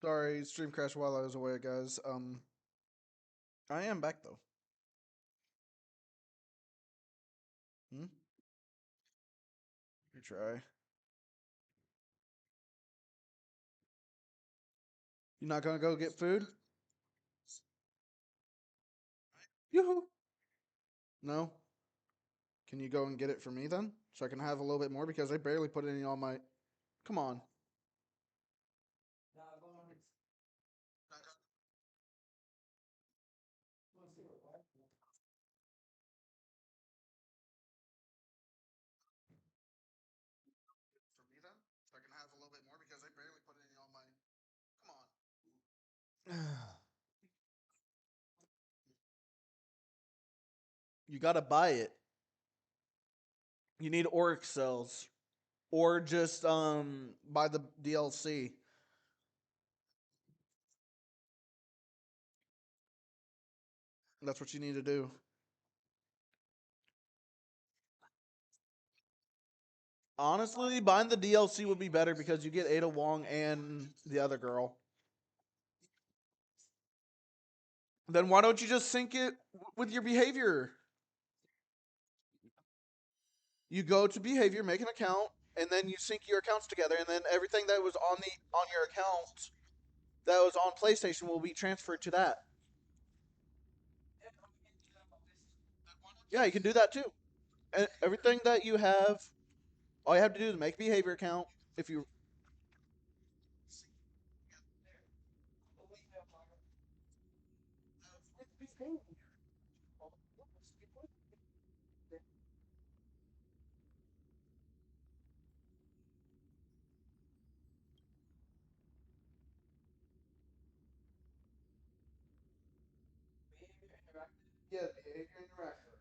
Sorry, stream crashed while I was away, guys. I am back though. Hmm? You try. You not gonna go get food? Yoo-hoo! No? Can you go and get it for me then? So I can have a little bit more because I barely put any on my. Come on. For me then? So I can have a little bit more because I barely put any on my. Come on. You gotta buy it. You need Oryx cells. Or just buy the DLC. That's what you need to do. Honestly, buying the DLC would be better because you get Ada Wong and the other girl. Then why don't you just sync it with your behavior? You go to behavior, make an account, and then you sync your accounts together, and then everything that was on your account that was on PlayStation will be transferred to that. Yeah, you can do that too. And everything that you have, all you have to do is make a behavior account. If you yeah, behavior interactive.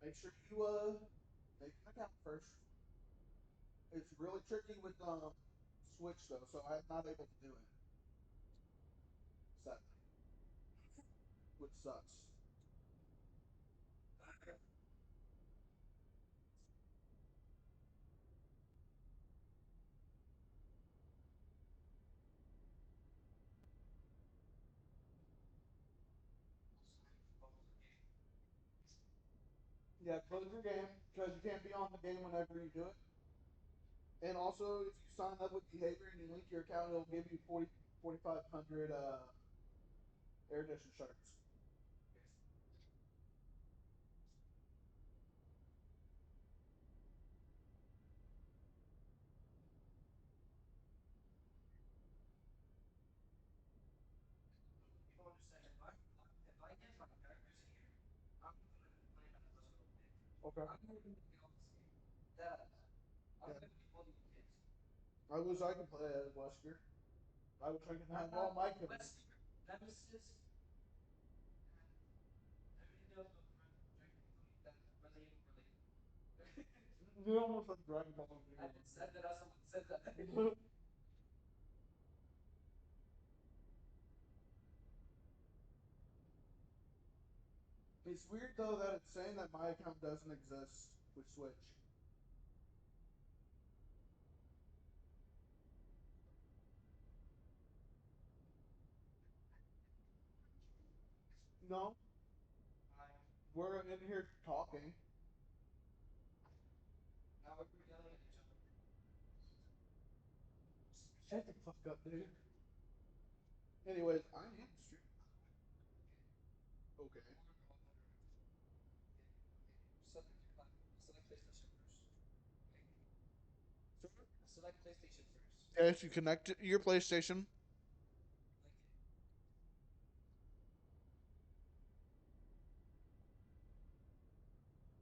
Make sure you make an account first. It's really tricky with Switch though, so I'm not able to do it. Sadly, which sucks. Yeah, close your game because you can't be on the game whenever you do it. And also, if you sign up with behavior and you link your account, it'll give you 4,500 air edition sharks. Okay. I wish I could play as Wesker. I wish I could have all my kills. You almost like Dragon Ball. I said that someone said that. It's weird though that it's saying that my account doesn't exist with Switch. No, we're in here talking. Shut the fuck up, dude. Anyways, I need to stream. Okay. Yeah, if you connect your PlayStation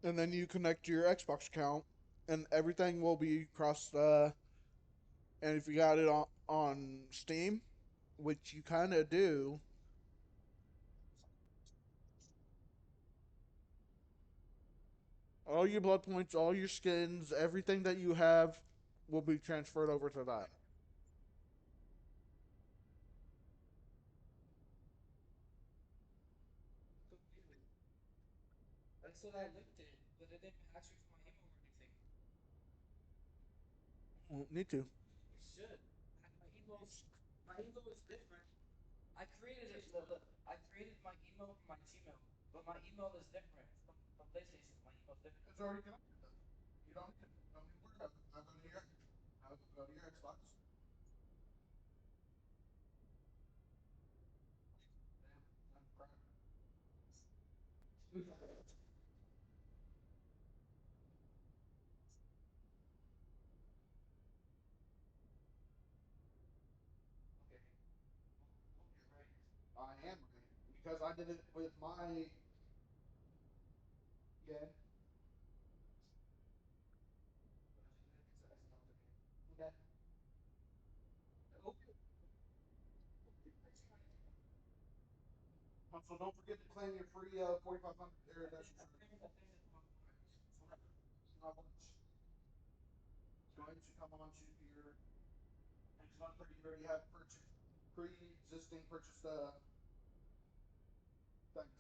and then you connect your Xbox account, and everything will be crossed. And if you got it on Steam, which you kind of do, all your blood points, all your skins, everything that you have will be transferred over to that. Won't need to. It's already connected. Then. You don't need to worry about it. I'll go to your Xbox. I'm crying. I am right because I did it with my yeah. Okay. So don't forget to claim your free 4,500 there. That's your how much? Go ahead and come on to your next month, or you already have purchased pre-existing purchased things. Since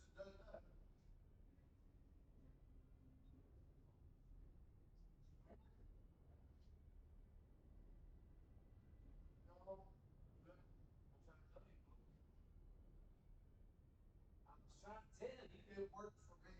it does that, no, good. I'm trying to tell you, it worked for me.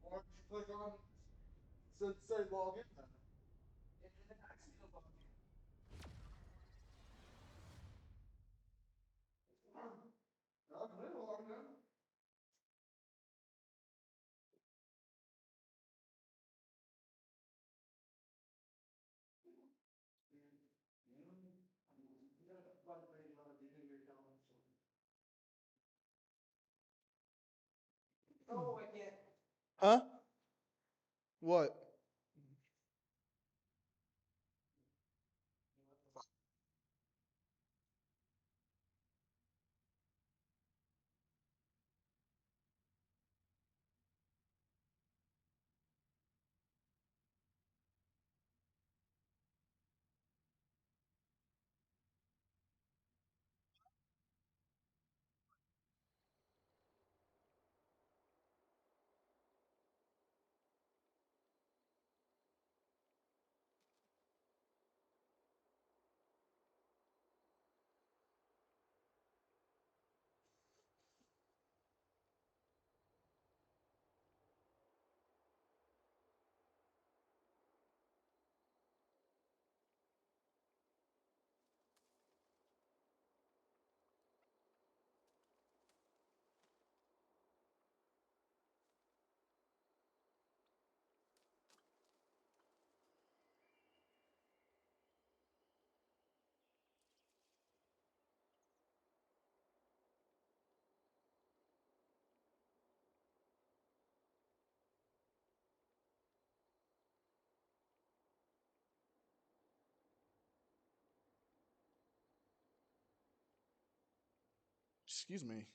Why don't you click on say log in then? Okay, log in. Huh? What? Excuse me.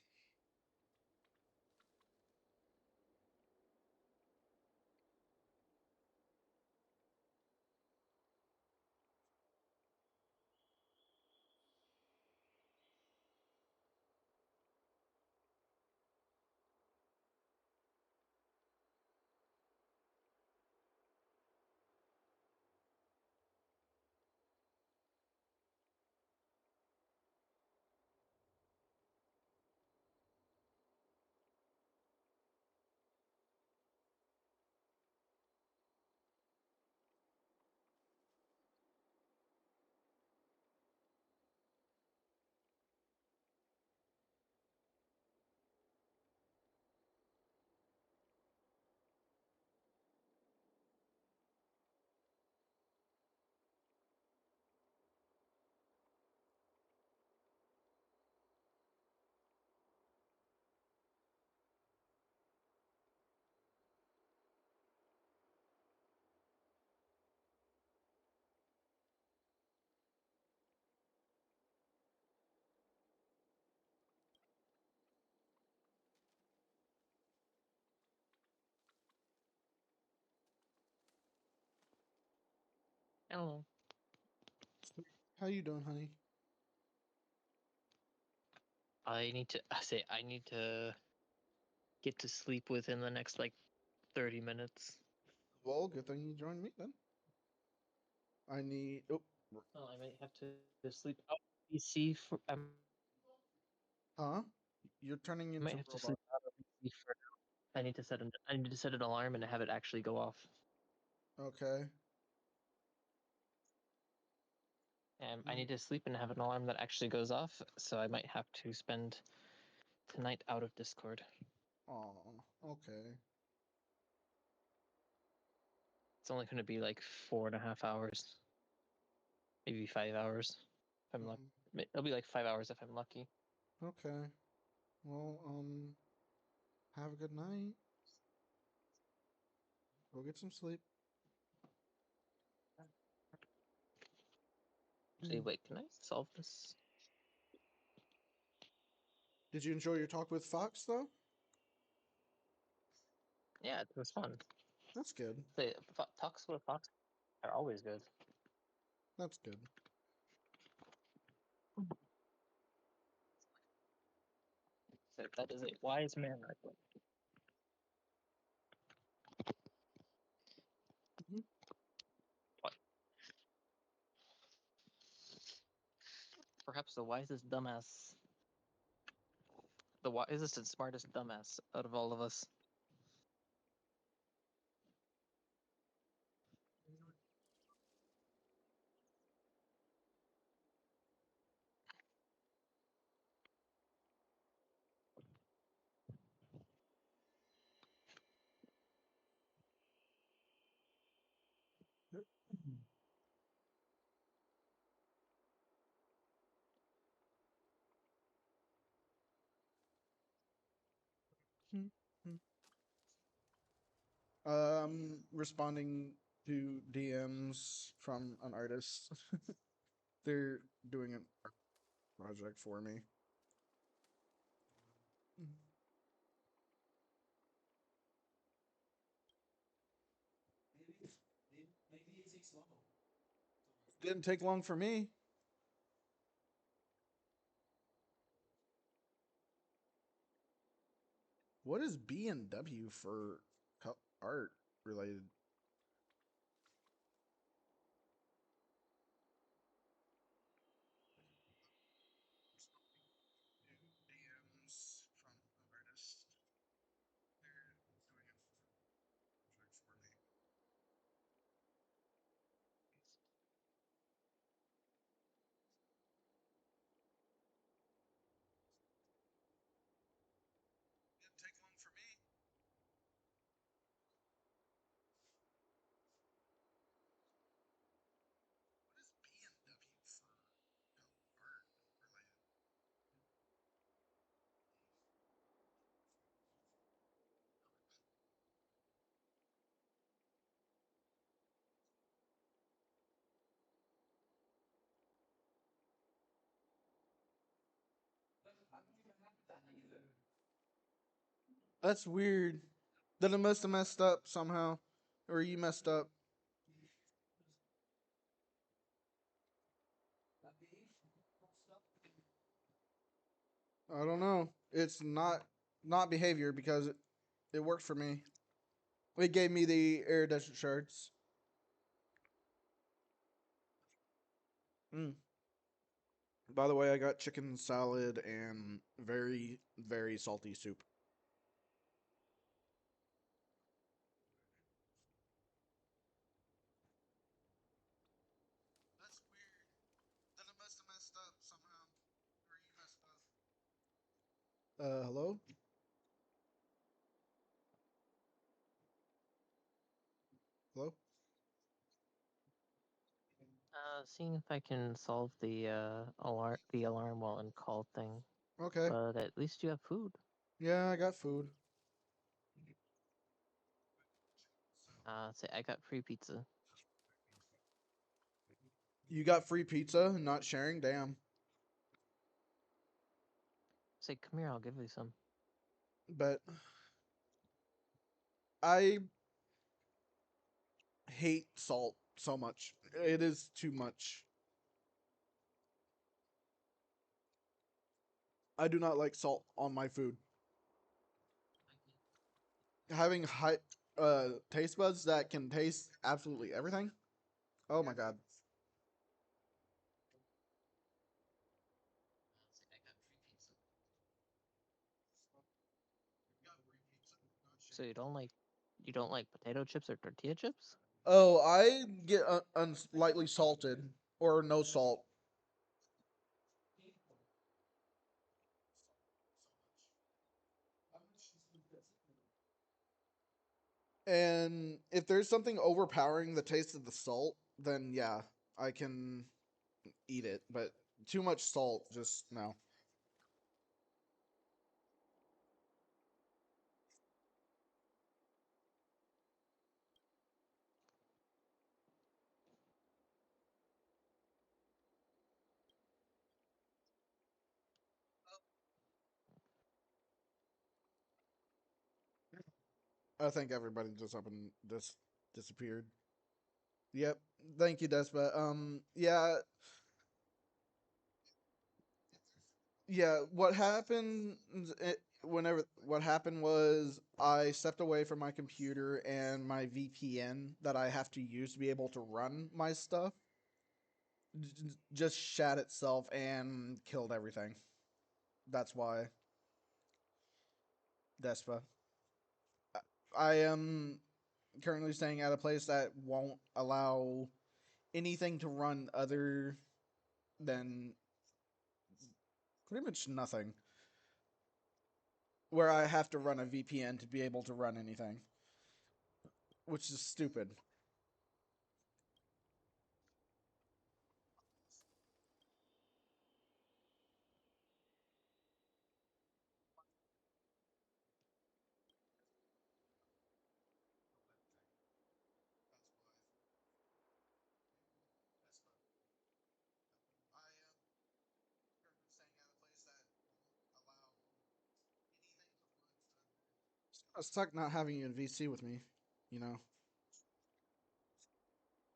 Hello. How you doing, honey? I need to get to sleep within the next like 30 minutes. Well, good thing you joined me then. I need. Oh, Well, I might have to sleep out of PC for. huh? You're turning I might into have a to sleep robot. out of PC for. I need to set an alarm and have it actually go off. Okay. I need to sleep and have an alarm that actually goes off. So I might have to spend tonight out of Discord. Oh, okay. It's only going to be like 4.5 hours, maybe 5 hours. If I'm lucky, it'll be like 5 hours if I'm lucky. Okay. Well, have a good night. Go get some sleep. Actually, wait, can I solve this? Did you enjoy your talk with Fox though? Yeah, it was fun. That's good. The talks with Fox are always good. That's good. So that is a wise man right there. Mhm. What? Perhaps the wisest dumbass, the wisest and smartest dumbass out of all of us. Responding to DMs from an artist. They're doing a project for me. Didn't take long for me. What is B and W for art related? DMs from an artist. They're doing a project for me. Didn't take long for me. What is B and W for art related? That's weird. Then it must have messed up somehow, or you messed up. I don't know. It's not behavior because it worked for me. It gave me the iridescent shards. Mm. By the way, I got chicken salad and very salty soup. That's weird. Then it must have messed up somehow, or you messed up. Hello? Hello? Seeing if I can solve the alarm while in call thing. Okay. But at least you have food. Yeah, I got food. Say I got free pizza. You got free pizza and not sharing? Damn. Say come here, I'll give you some. But I hate salt. so much. It is too much. I do not like salt on my food. Having high taste buds that can taste absolutely everything. Oh my god. So you don't like potato chips or tortilla chips? Oh, I get lightly salted or no salt. And if there's something overpowering the taste of the salt, then yeah, I can eat it. But too much salt, just no. I think everybody just up and just disappeared. Yep. Thank you, Despa. Yeah, yeah. What happened? What happened was I stepped away from my computer and my VPN that I have to use to be able to run my stuff just shat itself and killed everything. That's why, Despa. I am currently staying at a place that won't allow anything to run other than pretty much nothing. Where I have to run a VPN to be able to run anything, which is stupid. I suck not having you in VC with me, you know.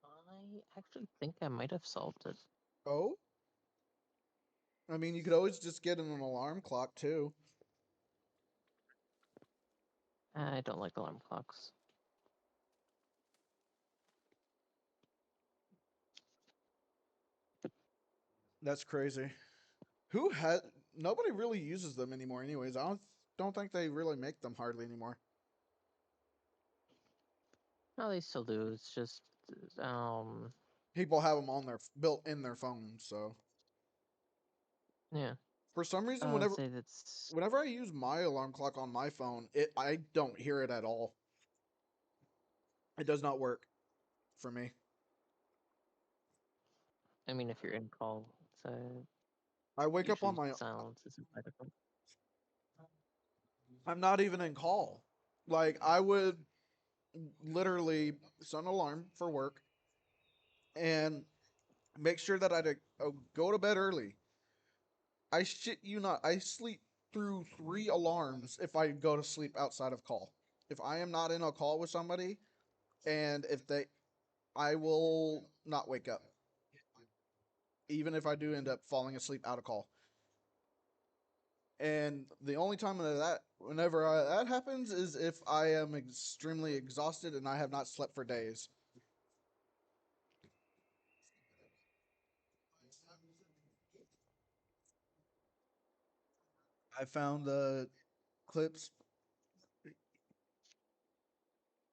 I actually think I might have solved it. Oh? I mean, you could always just get an alarm clock too. I don't like alarm clocks. That's crazy. Who had nobody really uses them anymore anyways. I don't think they really make them hardly anymore. No, they still do. It's just um People have them on their built in their phones, so yeah. for some reason I'd say that's whenever I use my alarm clock on my phone, I don't hear it at all. It does not work for me. I mean if you're in call, so I wake up on usually my silence isn't by default. I'm not even in call. Like I would literally set an alarm for work and make sure that I go to bed early. I shit you not. I sleep through 3 alarms if I go to sleep outside of call. If I am not in a call with somebody, and if they, I will not wake up, even if I do end up falling asleep out of call. And the only time whenever that happens, is if I am extremely exhausted and I have not slept for days. I found the clips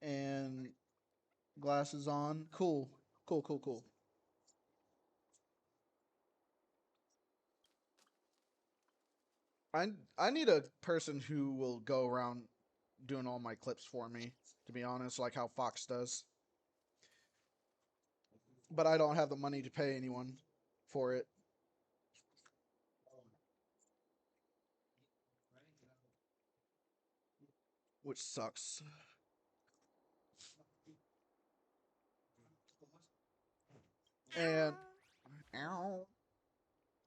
and glasses on. Cool, cool, cool, cool. I need a person who will go around doing all my clips for me. To be honest, like how Fox does. But I don't have the money to pay anyone for it, which sucks. And ow,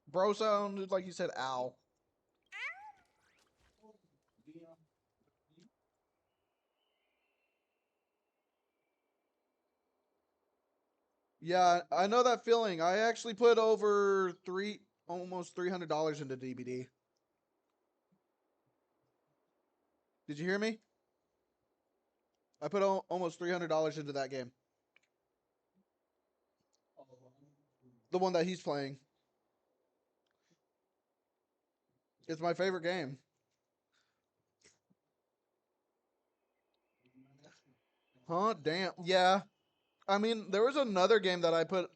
bro sounded like you said ow. Yeah, I know that feeling. I actually put over almost $300 into DBD. Did you hear me? I put almost $300 into that game. The one that he's playing. It's my favorite game. Huh? Damn. Yeah. I mean, there was another game that I put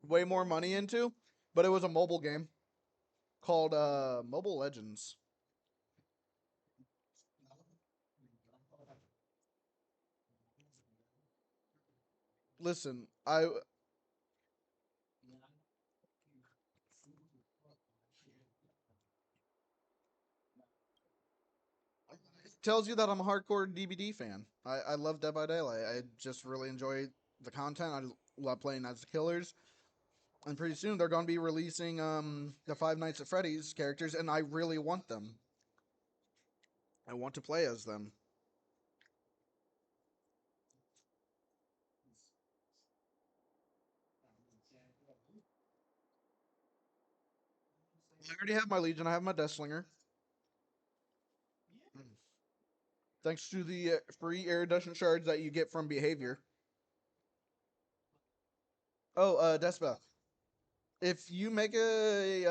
way more money into, but it was a mobile game called Mobile Legends. Listen, I tells you that I'm a hardcore DBD fan. I love Dead by Daylight. I just really enjoy the content. I love playing as the killers. And pretty soon they're going to be releasing the Five Nights at Freddy's characters, and I really want them. I want to play as them. I already have my Legion. I have my Deathslinger. Thanks to the free iridescent shards that you get from behavior. Oh, Despeth. If you make a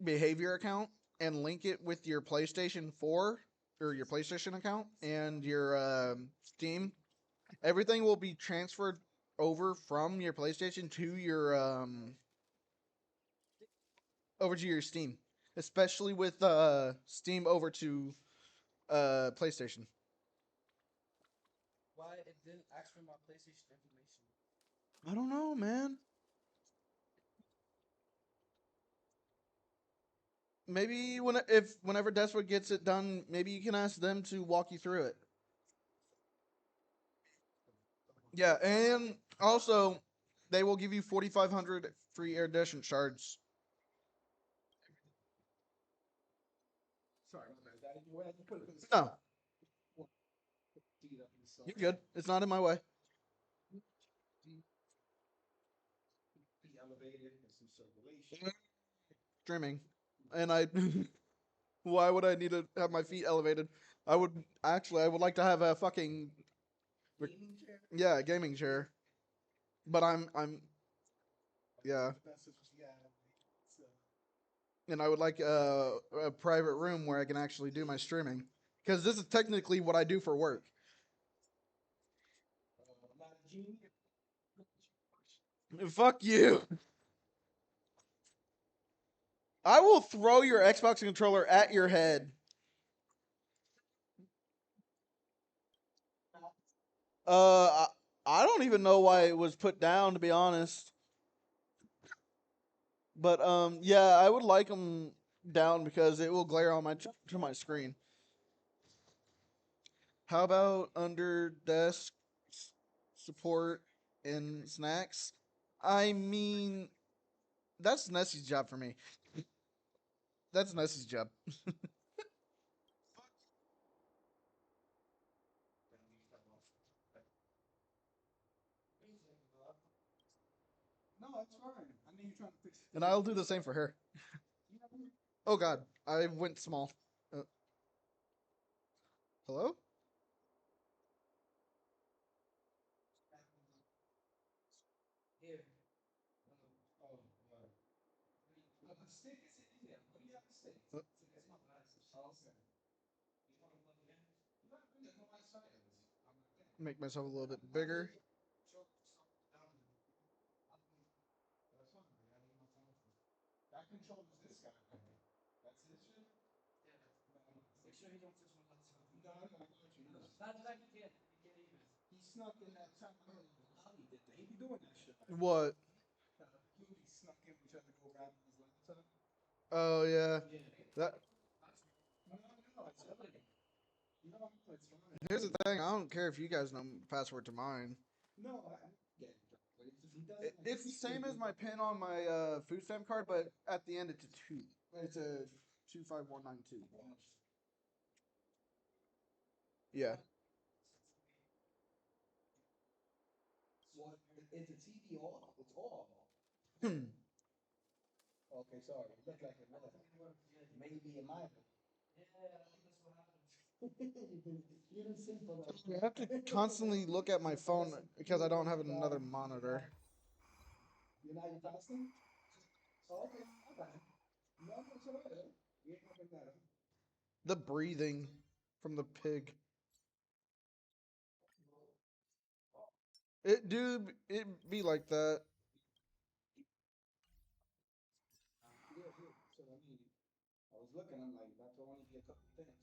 behavior account and link it with your PlayStation 4 or your PlayStation account and your Steam, everything will be transferred over from your PlayStation to your over to your Steam, especially with Steam over to PlayStation. Why it didn't ask for my PlayStation information? I don't know, man. Maybe whenever Desperate gets it done, maybe you can ask them to walk you through it. Yeah, and also they will give you 4,500 free iridescent shards. Sorry, my bad. Daddy, where you put it in the No, seat up in the cell. you're good. It's not in my way. Be elevated and some circulation. Streaming, and I. Why would I need to have my feet elevated? I would actually. I would like to have a fucking Gaming chair. yeah gaming chair, but I'm yeah, That's what you got. So, and I would like a private room where I can actually do my streaming because this is technically what I do for work. not a genie. Fuck you. I will throw your Xbox controller at your head. I don't even know why it was put down, to be honest. But yeah, I would like them down because it will glare on my to my screen. How about under desk support and snacks? I mean, that's Nessie's job for me. That's Nessie's job. No, it's fine. I know you're trying to fix it. And I'll do the same for her. Oh God, I went small. Hello? Here. Oh, the stick is in there. What do you have the stick? Uh, It's my glasses. Oh, okay. You want to plug it in? No, there's no outside of it. Make myself a little bit bigger. That's fine. I need my phone. That controls this guy. That's his shit? Yeah. Make sure he don't touch my laptop. No, I got you. Not that he can't. He can't even. He snuck in that time earlier. How he did that? He be doing that shit. What? He snuck in. We tried to go grab his laptop. Oh yeah. Yeah. That. No, it's fine. No, it's fine. Here's the thing. I don't care if you guys know password to mine. No, I get it. If he does It's the same as my pin on my food stamp card, but at the end it's a two. It's a 25192. Yeah. What? Is the TV off? It's off. Hmm. Okay, sorry. It looked like it was. Maybe it might have. You didn't see for that. I have to constantly look at my phone because I don't have another monitor. You're not even fasting? Oh, okay. Okay. No, it's all right. You ain't gonna that. The breathing from the pig. It be like that. Yeah, yeah. So I mean, I was looking. I'm like, that's only be a couple of things.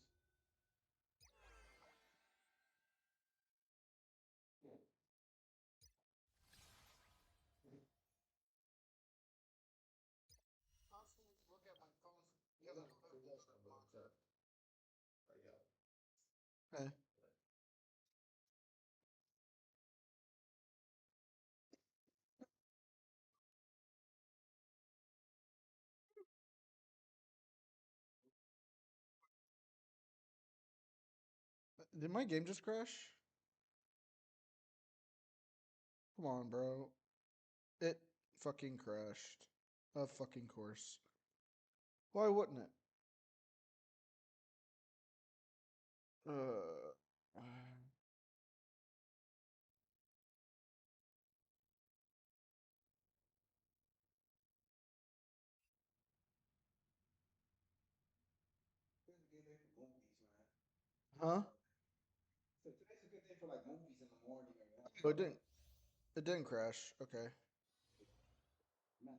Okay. Did my game just crash? Come on, bro. It fucking crashed. Of fucking course. Why wouldn't it? Uh. Today's a good day for movies, man. Huh? So today's a good day for like movies in the morning. Oh, it didn't. It didn't crash. Okay. Man,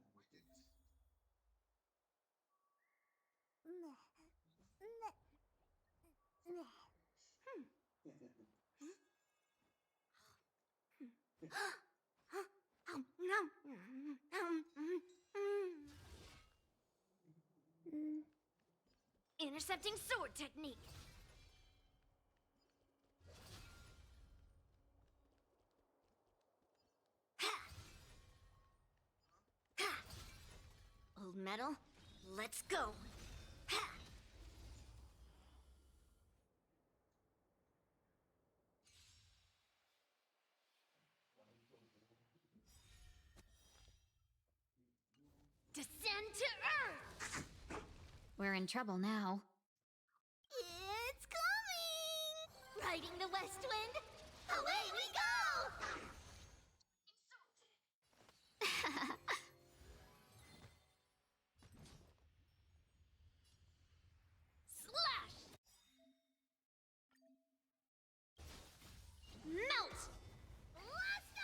Intercepting sword technique. Ha! Ha! Old metal, let's go. Ha! Descend to Earth! We're in trouble now. It's coming! Riding the west wind, away we go! Slash! Melt! Blast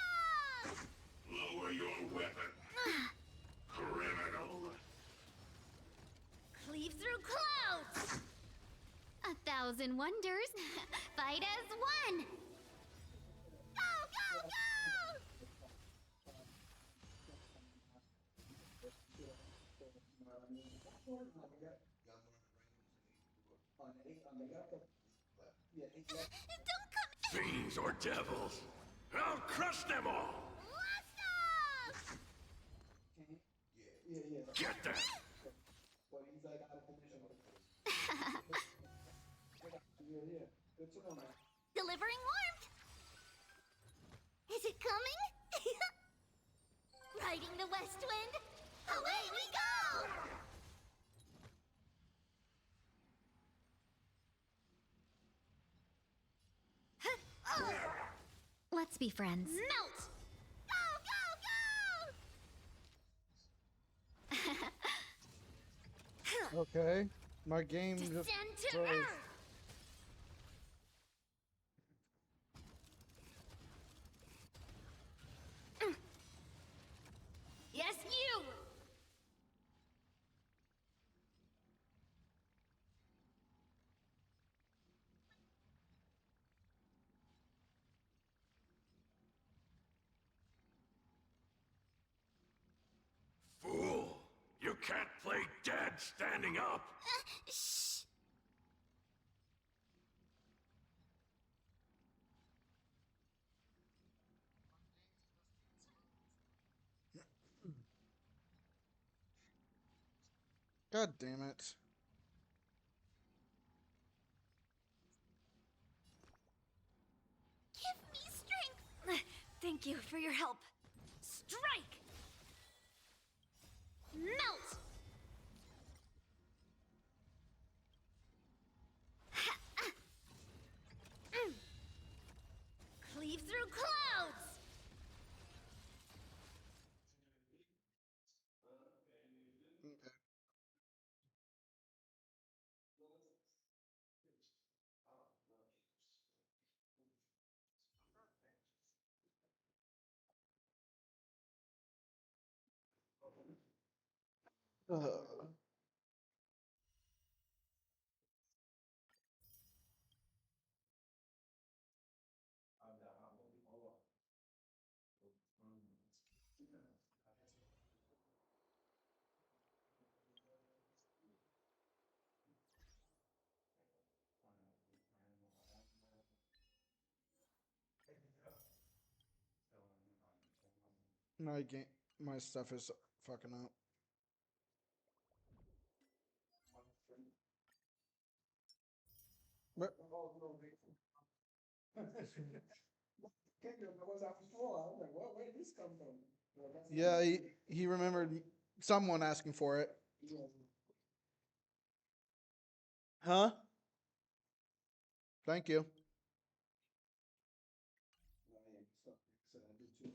off! Lower your weapon, criminal. Cleave through clouds! 1,000 wonders, fight as one! Go, go, go! Don't come Fiends or devils, I'll crush them all. Blast off! yeah. Get them. But he's like out of condition. Yeah. Good to know, man. Delivering warmth! Is it coming? Riding the west wind, away we go! Let's be friends. Melt! Go, go, go! Okay. My game just Descend to froze. Earth! Yes, you! Fool, you can't play dead standing up. Shh! God damn it. Give me strength! Thank you for your help. Strike! Melt! Cleave through clouds! My stuff is fucking up. But Where did this come from? yeah, he remembered someone asking for it. Huh? Thank you.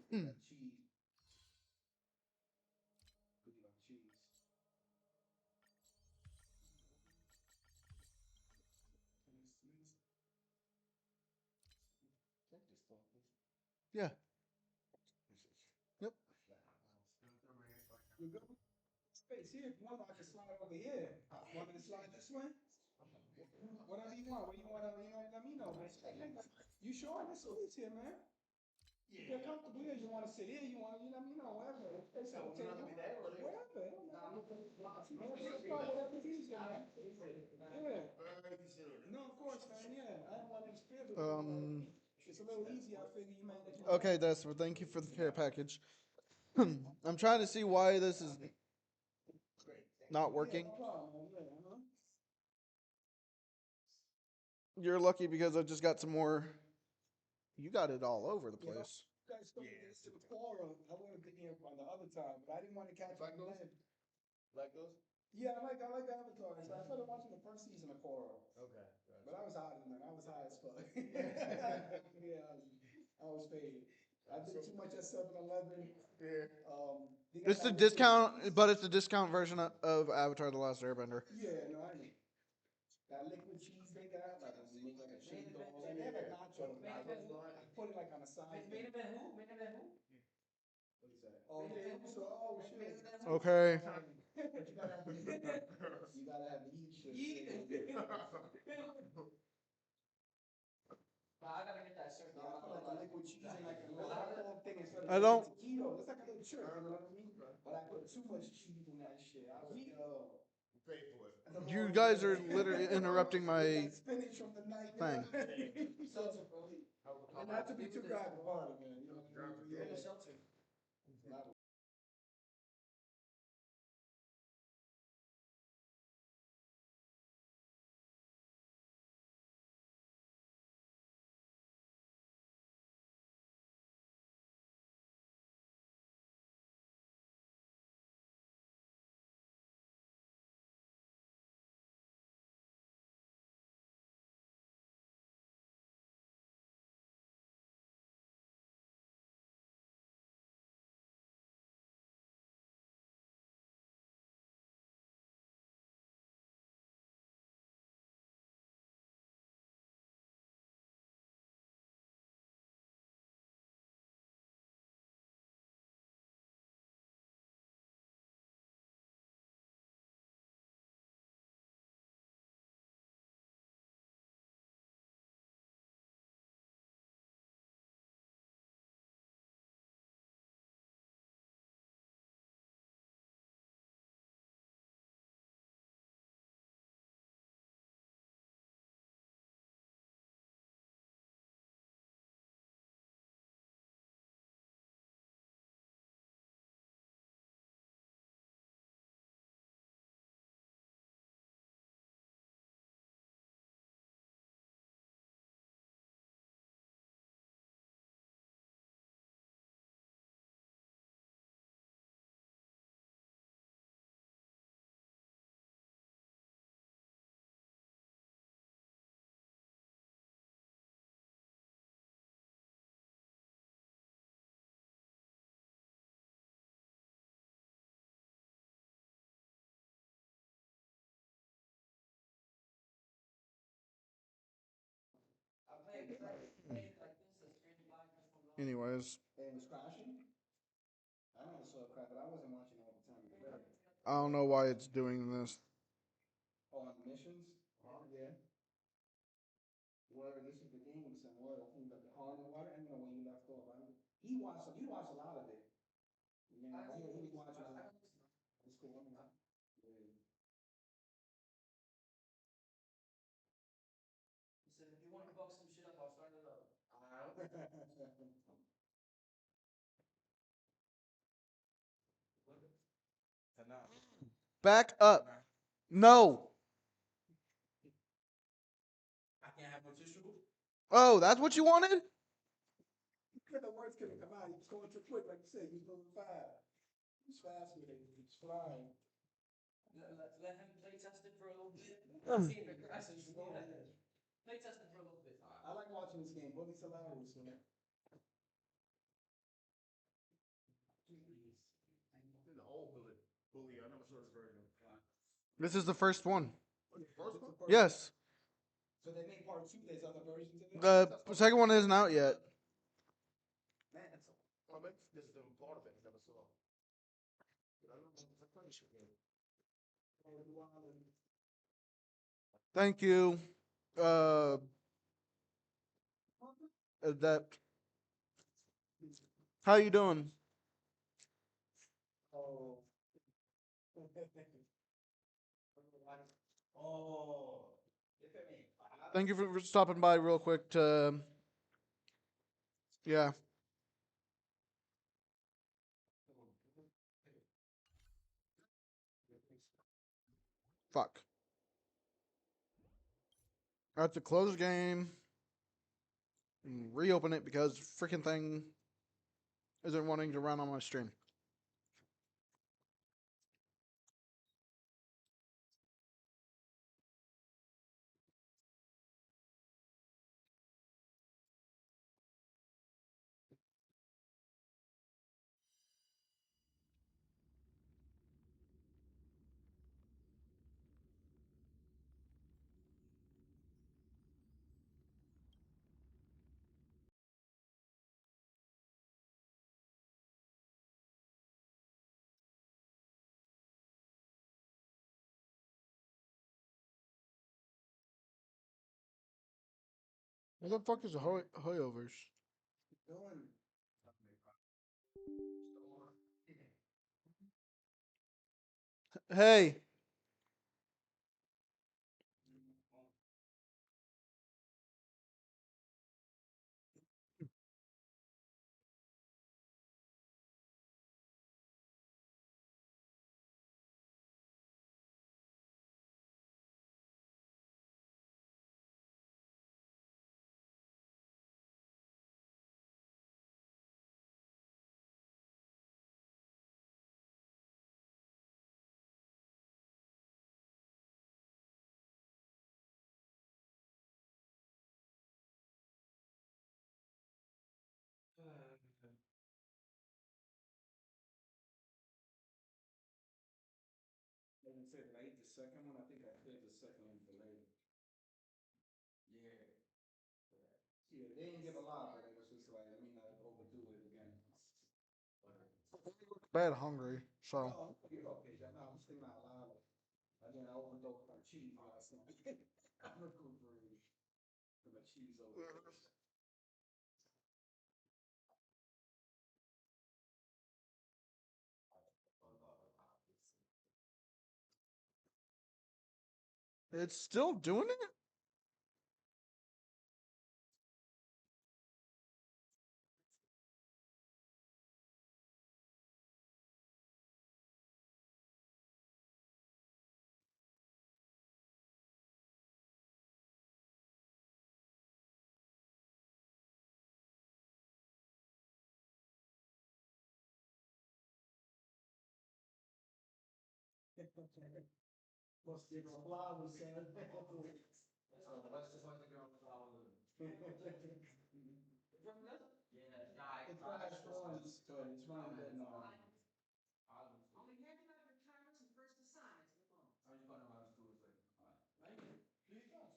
Hmm. Cheese. Good on cheese. Yeah. Yep. You good? Space here. If you want, I can slide over here. You want me to slide this way? Whatever you want. What you want to, let me know, man. You sure? This is here, man. If you're comfortable here, you want to sit here, you want to, let me know, whatever. Wherever. Whatever's easier, man. Yeah. No, of course, man, yeah. I don't want to interfere, but it's a little easier. I figure you might. Okay, Desper, thank you for the care package. I'm trying to see why this is not working. Yeah, no problem, man. Yeah, uh-huh. You're lucky because I just got some more. You got it all over the place. You guys told me this to the Quora. I would have been here on the other time, but I didn't want to catch Like my those? head. Like those? Yeah, I like Avatar. So I started watching the first season of Quora. Okay. But I was hot in that. I was high as fuck. Yeah, I was faded. I did too much at 7-Eleven. Yeah. They got It's the that liquid discount, cheese. but it's the discount version of Avatar: The Last Airbender. Yeah, no, I know. That liquid cheese they got, like when you make like a shake dog, and they have like nachos. I put it like on a side. Thing. What is that? Oh yeah, so shit. Okay. But you gotta have the heat shit. I gotta get that certain. I put like a liquid cheese in like a little whole thing instead of I don't- taquito. It's like a little trick, you know what I mean? But I put too much cheese in that shit. I was Pay for it. You guys are literally interrupting my spinach from the night. thing. And not to be too bad about it, man. You know what I mean? Yeah. Anyways, And it was crashing? I never saw it crash, but I wasn't watching all the time. I don't know why it's doing this. Oh, on the missions? Yeah. Whatever, this is the game with some water. I think like the Harlem water. I don't know where you left off. You watched a lot of it. Yeah, he was watching a lot. It's cool. I mean, yeah. He said, if you want to fuck some shit up, I'll start it up. Back up. No. I can't have no tissue. Oh, that's what you wanted? The words couldn't come out. He was going too quick, like you said. He was moving fast. He was fast with it. He was flying. Let him play test it for a little bit. See if it crashes. Play test it for a little bit. I like watching this game. Bully's hilarious, man. The old bully. I never saw this version. This is the first one. First one? Yes. So they made part 2. There's other versions of it? The second one isn't out yet. Man, that's I mean, this is the part of it. I never saw. I don't know. It's a Punisher game. Thank you. Adept. How you doing? Oh. Oh. Thank you for stopping by real quick to. Yeah. Fuck. I have to close the game and reopen it because freaking thing isn't wanting to run on my stream. What the fuck is a hoyovers? Doing. Hey. Like I said, I ate the second one. I think I cleared the second one for later. Yeah. Yeah, they didn't give a lot, but it was just like, let me not overdo it again. Bad hungry, so. Oh, you're okay, John. No, I'm just thinking out loud. Again, I overdosed on cheese last night. I'm recuperating from a cheese overdose. It's still doing it? Must give her flowers, son. Let's just let the girl flowers. Yeah, it crashed once, but it's running good now. Only handing out your cameras and first assignments to the phone. How you going around Tuesday? Thank you. Please don't.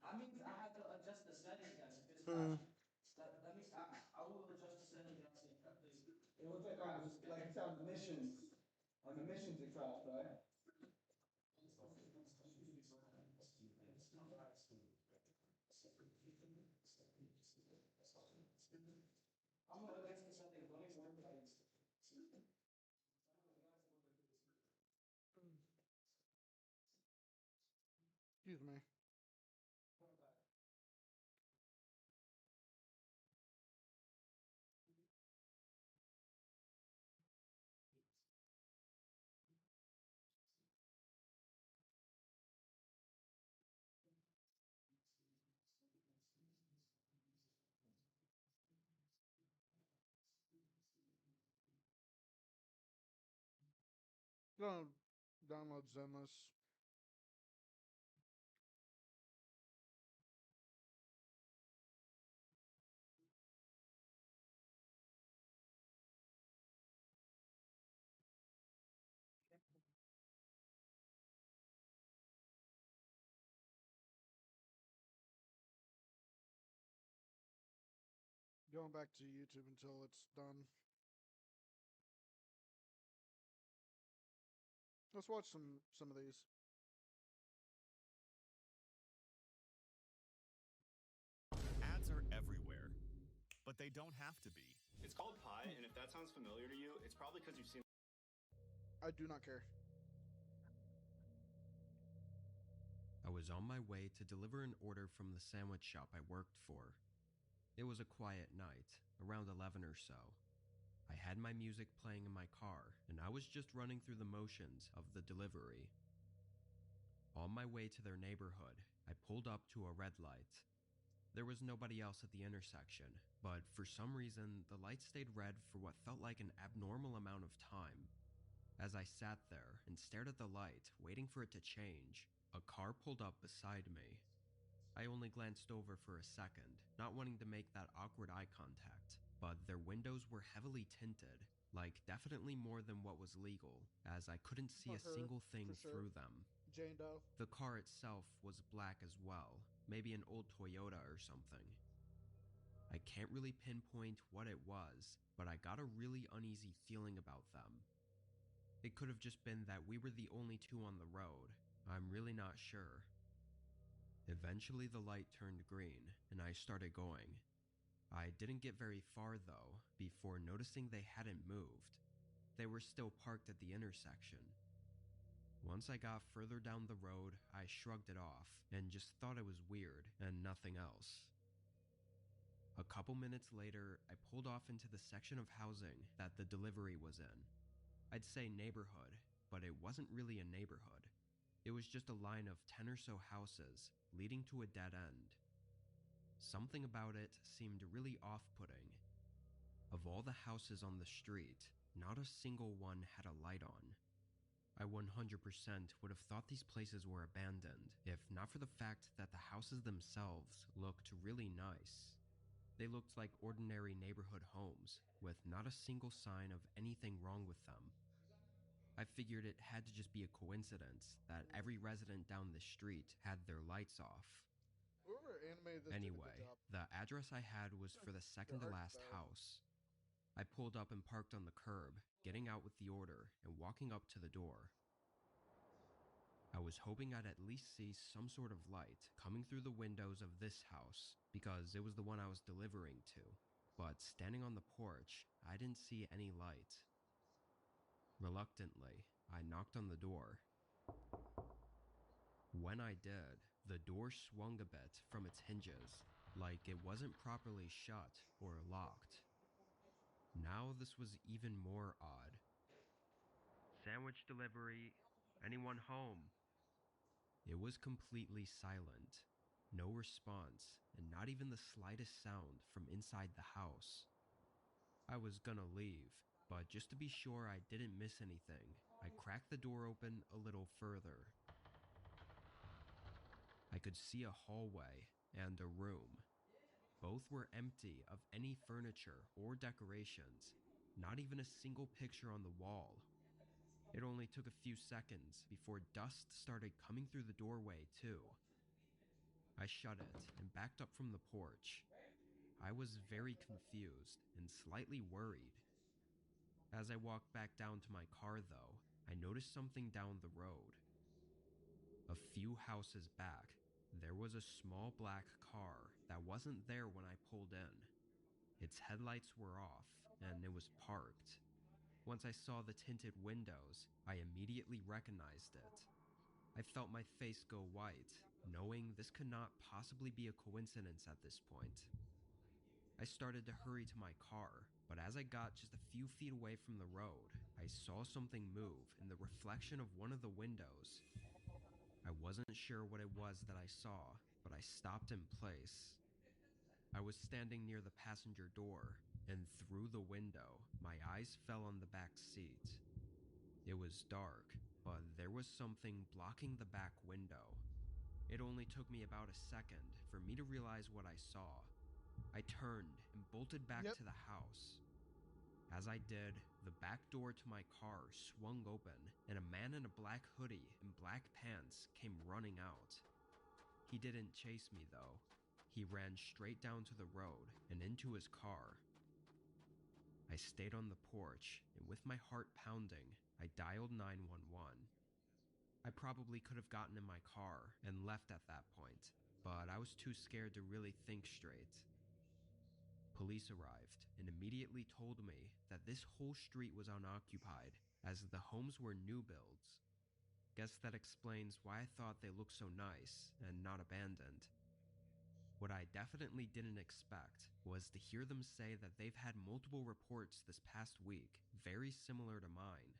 I mean, I have to adjust Let me. I will adjust the setting. It looks like it's on missions. On the missions it dropped, right? I'm gonna adjust the setting. Let me work it. Excuse me. Gonna download Zenless. Going back to YouTube until it's done. Let's watch some of these. Ads are everywhere, but they don't have to be. It's called Pi, and if that sounds familiar to you, it's probably because you've seen. I do not care. I was on my way to deliver an order from the sandwich shop I worked for. It was a quiet night, around 11 or so. I had my music playing in my car, and I was just running through the motions of the delivery. On my way to their neighborhood, I pulled up to a red light. There was nobody else at the intersection, but for some reason, the light stayed red for what felt like an abnormal amount of time. As I sat there and stared at the light, waiting for it to change, a car pulled up beside me. I only glanced over for a second, not wanting to make that awkward eye contact, but their windows were heavily tinted, like definitely more than what was legal, as I couldn't see a single thing through them. Jane Doe. The car itself was black as well, maybe an old Toyota or something. I can't really pinpoint what it was, but I got a really uneasy feeling about them. It could have just been that we were the only two on the road. I'm really not sure. Eventually the light turned green, and I started going. I didn't get very far though, before noticing they hadn't moved. They were still parked at the intersection. Once I got further down the road, I shrugged it off, and just thought it was weird, and nothing else. A couple minutes later, I pulled off into the section of housing that the delivery was in. I'd say neighborhood, but it wasn't really a neighborhood. It was just a line of 10 or so houses, leading to a dead end. Something about it seemed really off-putting. Of all the houses on the street, not a single one had a light on. I 100% would have thought these places were abandoned, if not for the fact that the houses themselves looked really nice. They looked like ordinary neighborhood homes, with not a single sign of anything wrong with them. I figured it had to just be a coincidence that every resident down the street had their lights off. Whoever animated this Anyway, did a good job. the address I had was for the second to Their last art's better. house. I pulled up and parked on the curb, getting out with the order and walking up to the door. I was hoping I'd at least see some sort of light coming through the windows of this house, because it was the one I was delivering to. But standing on the porch, I didn't see any light. Reluctantly, I knocked on the door. When I did, the door swung a bit from its hinges, like it wasn't properly shut or locked. Now this was even more odd. Sandwich delivery. Anyone home? It was completely silent. No response, and not even the slightest sound from inside the house. I was gonna leave, but just to be sure I didn't miss anything, I cracked the door open a little further. I could see a hallway and a room. Both were empty of any furniture or decorations, not even a single picture on the wall. It only took a few seconds before dust started coming through the doorway too. I shut it and backed up from the porch. I was very confused and slightly worried. As I walked back down to my car, though, I noticed something down the road. A few houses back, there was a small black car that wasn't there when I pulled in. Its headlights were off, and it was parked. Once I saw the tinted windows, I immediately recognized it. I felt my face go white, knowing this could not possibly be a coincidence at this point. I started to hurry to my car, but as I got just a few feet away from the road, I saw something move in the reflection of one of the windows. I wasn't sure what it was that I saw, but I stopped in place. I was standing near the passenger door, and through the window, my eyes fell on the back seat. It was dark, but there was something blocking the back window. It only took me about a second for me to realize what I saw. I turned and bolted back to the house. As I did, the back door to my car swung open, and a man in a black hoodie and black pants came running out. He didn't chase me, though. He ran straight down to the road and into his car. I stayed on the porch, and with my heart pounding, I dialed 911. I probably could have gotten in my car and left at that point, but I was too scared to really think straight. Police arrived and immediately told me that this whole street was unoccupied, as the homes were new builds. Guess that explains why I thought they looked so nice and not abandoned. What I definitely didn't expect was to hear them say that they've had multiple reports this past week, very similar to mine.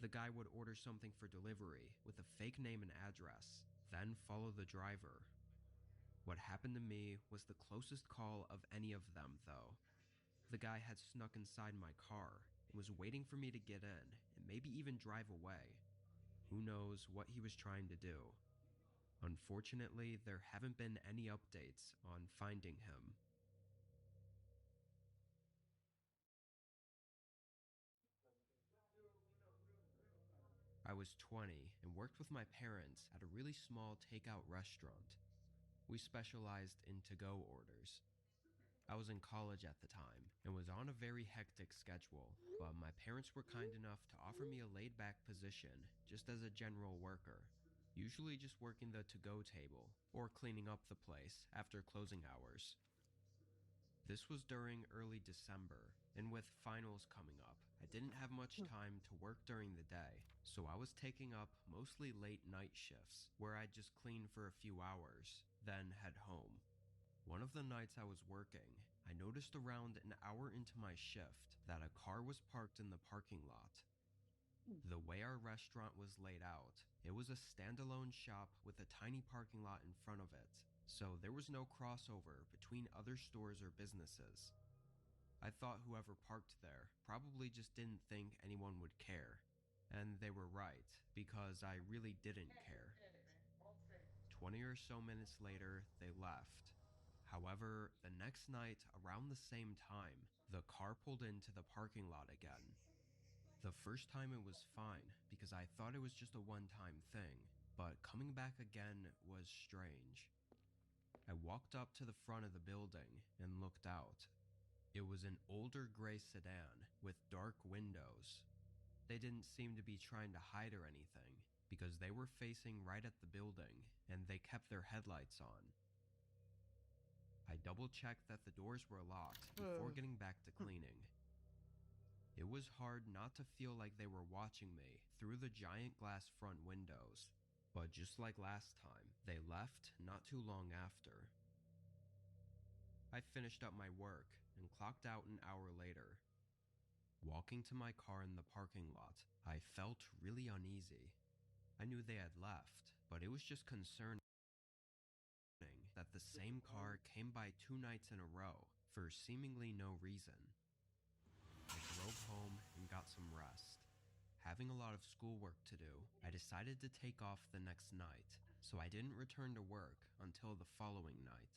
The guy would order something for delivery with a fake name and address, then follow the driver. What happened to me was the closest call of any of them, though. The guy had snuck inside my car and was waiting for me to get in and maybe even drive away. Who knows what he was trying to do? Unfortunately, there haven't been any updates on finding him. I was 20 and worked with my parents at a really small takeout restaurant. We specialized in to-go orders. I was in college at the time and was on a very hectic schedule, but my parents were kind enough to offer me a laid-back position just as a general worker, usually just working the to-go table or cleaning up the place after closing hours. This was during early December, and with finals coming up, I didn't have much time to work during the day, so I was taking up mostly late night shifts where I'd just clean for a few hours, then head home. One of the nights I was working, I noticed around an hour into my shift that a car was parked in the parking lot. The way our restaurant was laid out, it was a standalone shop with a tiny parking lot in front of it, so there was no crossover between other stores or businesses. I thought whoever parked there probably just didn't think anyone would care, and they were right, because I really didn't care. 20 or so minutes later, they left. However, the next night, around the same time, the car pulled into the parking lot again. The first time it was fine, because I thought it was just a one-time thing, but coming back again was strange. I walked up to the front of the building and looked out. It was an older gray sedan with dark windows. They didn't seem to be trying to hide or anything, because they were facing right at the building and they kept their headlights on. I double-checked that the doors were locked before getting back to cleaning. It was hard not to feel like they were watching me through the giant glass front windows, but just like last time, they left not too long after. I finished up my work and clocked out an hour later. Walking to my car in the parking lot, I felt really uneasy. I knew they had left, but it was just concerning that the same car came by 2 nights in a row for seemingly no reason. I drove home and got some rest. Having a lot of schoolwork to do, I decided to take off the next night, so I didn't return to work until the following night.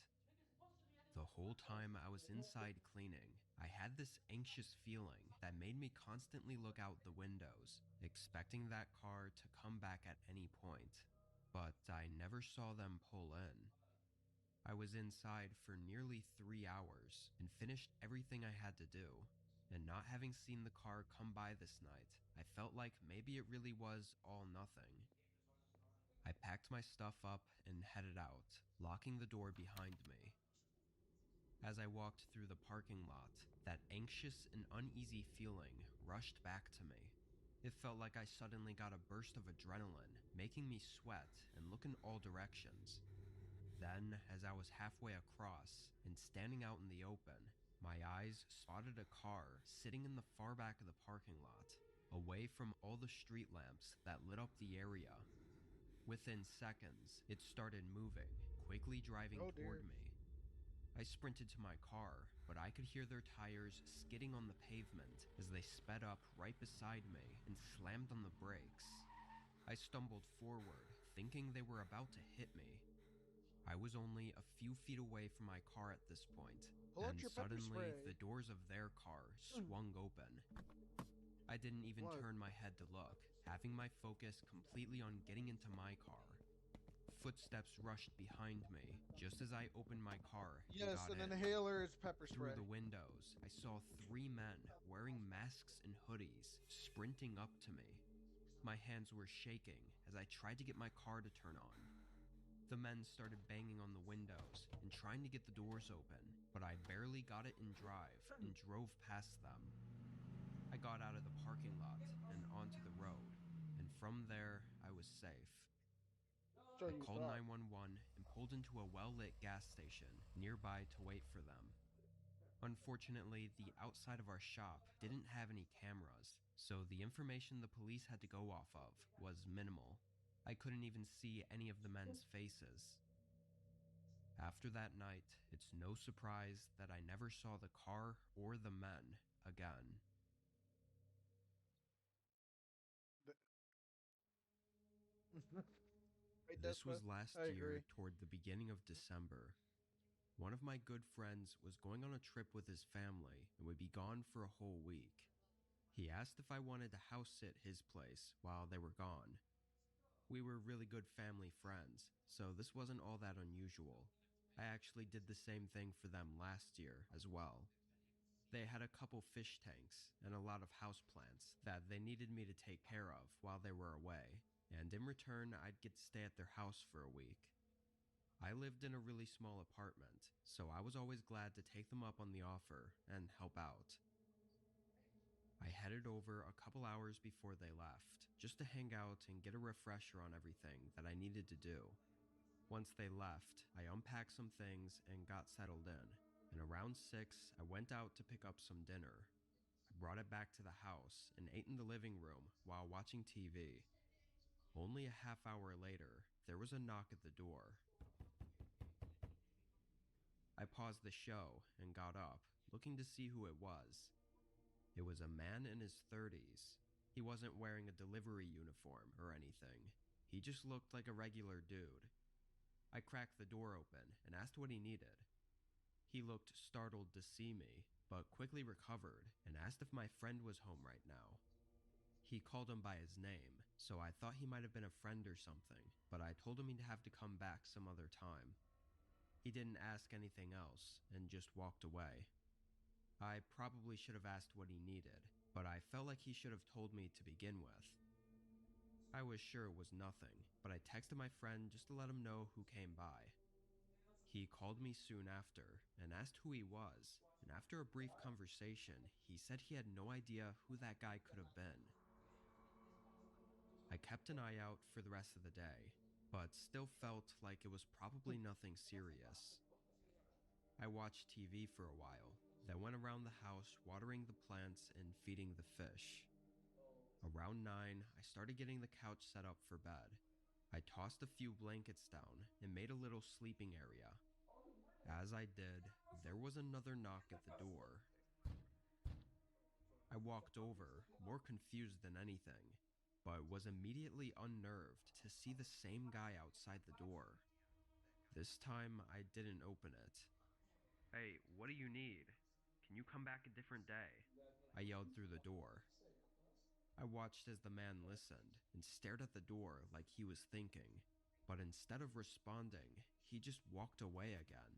The whole time I was inside cleaning, I had this anxious feeling that made me constantly look out the windows, expecting that car to come back at any point, but I never saw them pull in. I was inside for nearly 3 hours and finished everything I had to do. And not having seen the car come by this night, I felt like maybe it really was all nothing. I packed my stuff up and headed out, locking the door behind me. As I walked through the parking lot, that anxious and uneasy feeling rushed back to me. It felt like I suddenly got a burst of adrenaline, making me sweat and look in all directions. Then, as I was halfway across and standing out in the open, my eyes spotted a car sitting in the far back of the parking lot, away from all the street lamps that lit up the area. Within seconds, it started moving, quickly driving toward me. I sprinted to my car, but I could hear their tires skidding on the pavement as they sped up right beside me and slammed on the brakes. I stumbled forward, thinking they were about to hit me. I was only a few feet away from my car at this point, and suddenly the doors of their car swung open. I didn't even turn my head to look, having my focus completely on getting into my car. Footsteps rushed behind me just as I opened my car and Yes, got an in. inhaler is pepper spray. Through the windows, I saw 3 men wearing masks and hoodies sprinting up to me. My hands were shaking as I tried to get my car to turn on. The men started banging on the windows and trying to get the doors open, but I barely got it in drive and drove past them. I got out of the parking lot and onto the road, and from there, I was safe. I called 911 and pulled into a well-lit gas station nearby to wait for them. Unfortunately, the outside of our shop didn't have any cameras, so the information the police had to go off of was minimal. I couldn't even see any of the men's faces. After that night, it's no surprise that I never saw the car or the men again. This was last year toward the beginning of December. One of my good friends was going on a trip with his family and would be gone for a whole week. He asked if I wanted to house sit his place while they were gone. We were really good family friends, so this wasn't all that unusual. I actually did the same thing for them last year as well. They had a couple fish tanks and a lot of houseplants that they needed me to take care of while they were away, and in return I'd get to stay at their house for a week. I lived in a really small apartment, so I was always glad to take them up on the offer and help out. I headed over a couple hours before they left, just to hang out and get a refresher on everything that I needed to do. Once they left, I unpacked some things and got settled in, and around 6, I went out to pick up some dinner. I brought it back to the house and ate in the living room while watching TV. Only a half hour later, there was a knock at the door. I paused the show and got up, looking to see who it was. It was a man in his 30s. He wasn't wearing a delivery uniform or anything. He just looked like a regular dude. I cracked the door open and asked what he needed. He looked startled to see me, but quickly recovered and asked if my friend was home right now. He called him by his name, so I thought he might have been a friend or something, but I told him he'd have to come back some other time. He didn't ask anything else and just walked away. I probably should have asked what he needed, but I felt like he should have told me to begin with. I was sure it was nothing, but I texted my friend just to let him know who came by. He called me soon after and asked who he was, and after a brief conversation, he said he had no idea who that guy could have been. I kept an eye out for the rest of the day, but still felt like it was probably nothing serious. I watched TV for a while, then went around the house watering the plants and feeding the fish. Around 9, I started getting the couch set up for bed. I tossed a few blankets down and made a little sleeping area. As I did, there was another knock at the door. I walked over, more confused than anything, but was immediately unnerved to see the same guy outside the door. This time, I didn't open it. "Hey, what do you need? Can you come back a different day?" I yelled through the door. I watched as the man listened and stared at the door like he was thinking, but instead of responding, he just walked away again.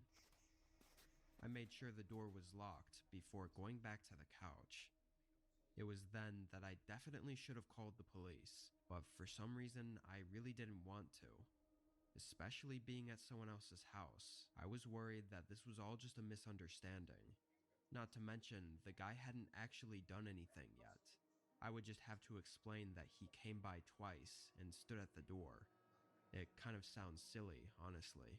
I made sure the door was locked before going back to the couch. It was then that I definitely should have called the police, but for some reason I really didn't want to. Especially being at someone else's house, I was worried that this was all just a misunderstanding. Not to mention, the guy hadn't actually done anything yet. I would just have to explain that he came by twice and stood at the door. It kind of sounds silly, honestly.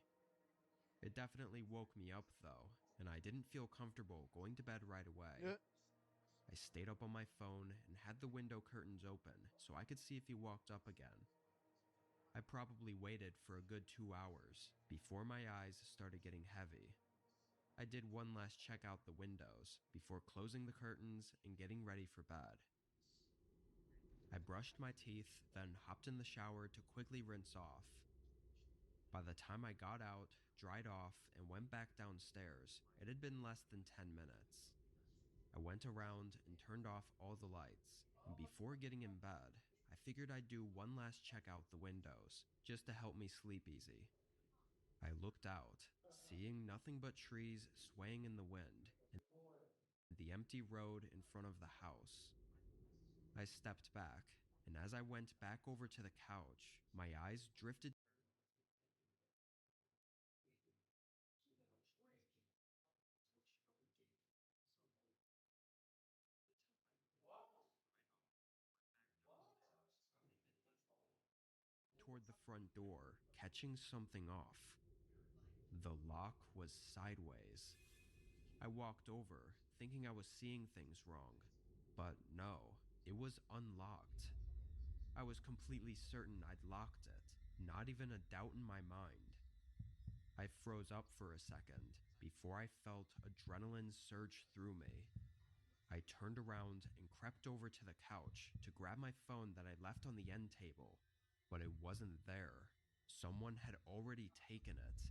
It definitely woke me up though, and I didn't feel comfortable going to bed right away. Yeah. I stayed up on my phone and had the window curtains open so I could see if he walked up again. I probably waited for a good 2 hours before my eyes started getting heavy. I did one last check out the windows before closing the curtains and getting ready for bed. I brushed my teeth, then hopped in the shower to quickly rinse off. By the time I got out, dried off, and went back downstairs, it had been less than 10 minutes. I went around and turned off all the lights, and before getting in bed, I figured I'd do one last check out the windows, just to help me sleep easy. I looked out, seeing nothing but trees swaying in the wind, and the empty road in front of the house. I stepped back, and as I went back over to the couch, my eyes drifted toward the front door, catching something off. The lock was sideways. I walked over, thinking I was seeing things wrong, but no, it was unlocked. I was completely certain I'd locked it, not even a doubt in my mind. I froze up for a second before I felt adrenaline surge through me. I turned around and crept over to the couch to grab my phone that I left on the end table, but it wasn't there. Someone had already taken it.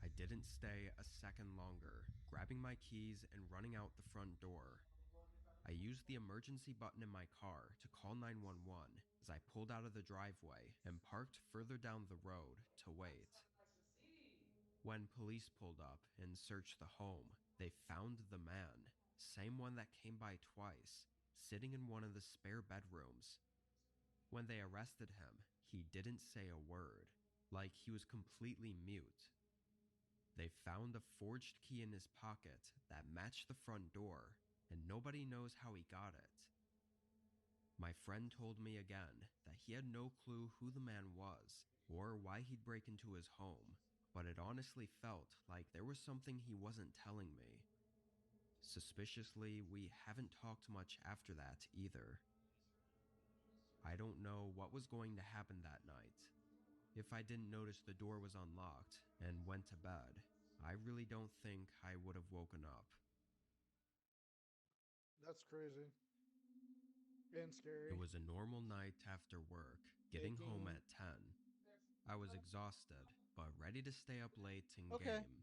I didn't stay a second longer, grabbing my keys and running out the front door. I used the emergency button in my car to call 911 as I pulled out of the driveway and parked further down the road to wait. When police pulled up and searched the home, they found the man, same one that came by twice, sitting in one of the spare bedrooms. When they arrested him, he didn't say a word, like he was completely mute. They found a forged key in his pocket that matched the front door, and nobody knows how he got it. My friend told me again that he had no clue who the man was or why he'd break into his home, but it honestly felt like there was something he wasn't telling me. Suspiciously, we haven't talked much after that either. I don't know what was going to happen that night. If I didn't notice the door was unlocked and went to bed, I really don't think I would have woken up. That's crazy. And scary. It was a normal night after work, getting home at 10. I was exhausted, but ready to stay up late and game.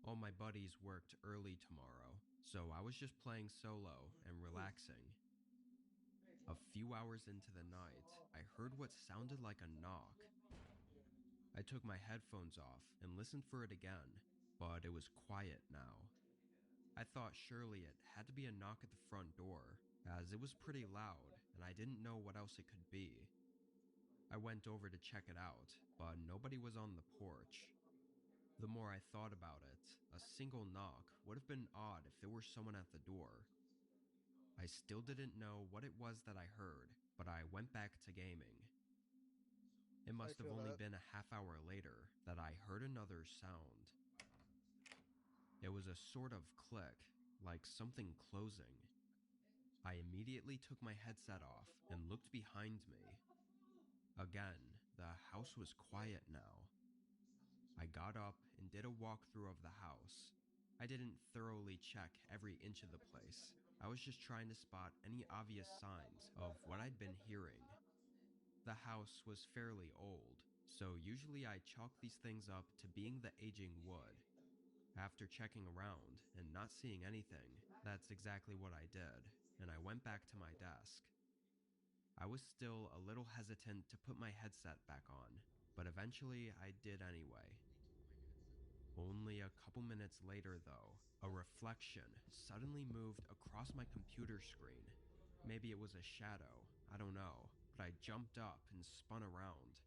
All my buddies worked early tomorrow, so I was just playing solo and relaxing. A few hours into the night, I heard what sounded like a knock. I took my headphones off and listened for it again, but it was quiet now. I thought surely it had to be a knock at the front door, as it was pretty loud and I didn't know what else it could be. I went over to check it out, but nobody was on the porch. The more I thought about it, a single knock would have been odd if there were someone at the door. I still didn't know what it was that I heard, but I went back to gaming. It must have only been a half hour later that I heard another sound. It was a sort of click, like something closing. I immediately took my headset off and looked behind me. Again, the house was quiet now. I got up and did a walkthrough of the house. I didn't thoroughly check every inch of the place. I was just trying to spot any obvious signs of what I'd been hearing. The house was fairly old, so usually I chalk these things up to being the aging wood. After checking around and not seeing anything, that's exactly what I did, and I went back to my desk. I was still a little hesitant to put my headset back on, but eventually I did anyway. Only a couple minutes later, though, a reflection suddenly moved across my computer screen. Maybe it was a shadow, I don't know, but I jumped up and spun around.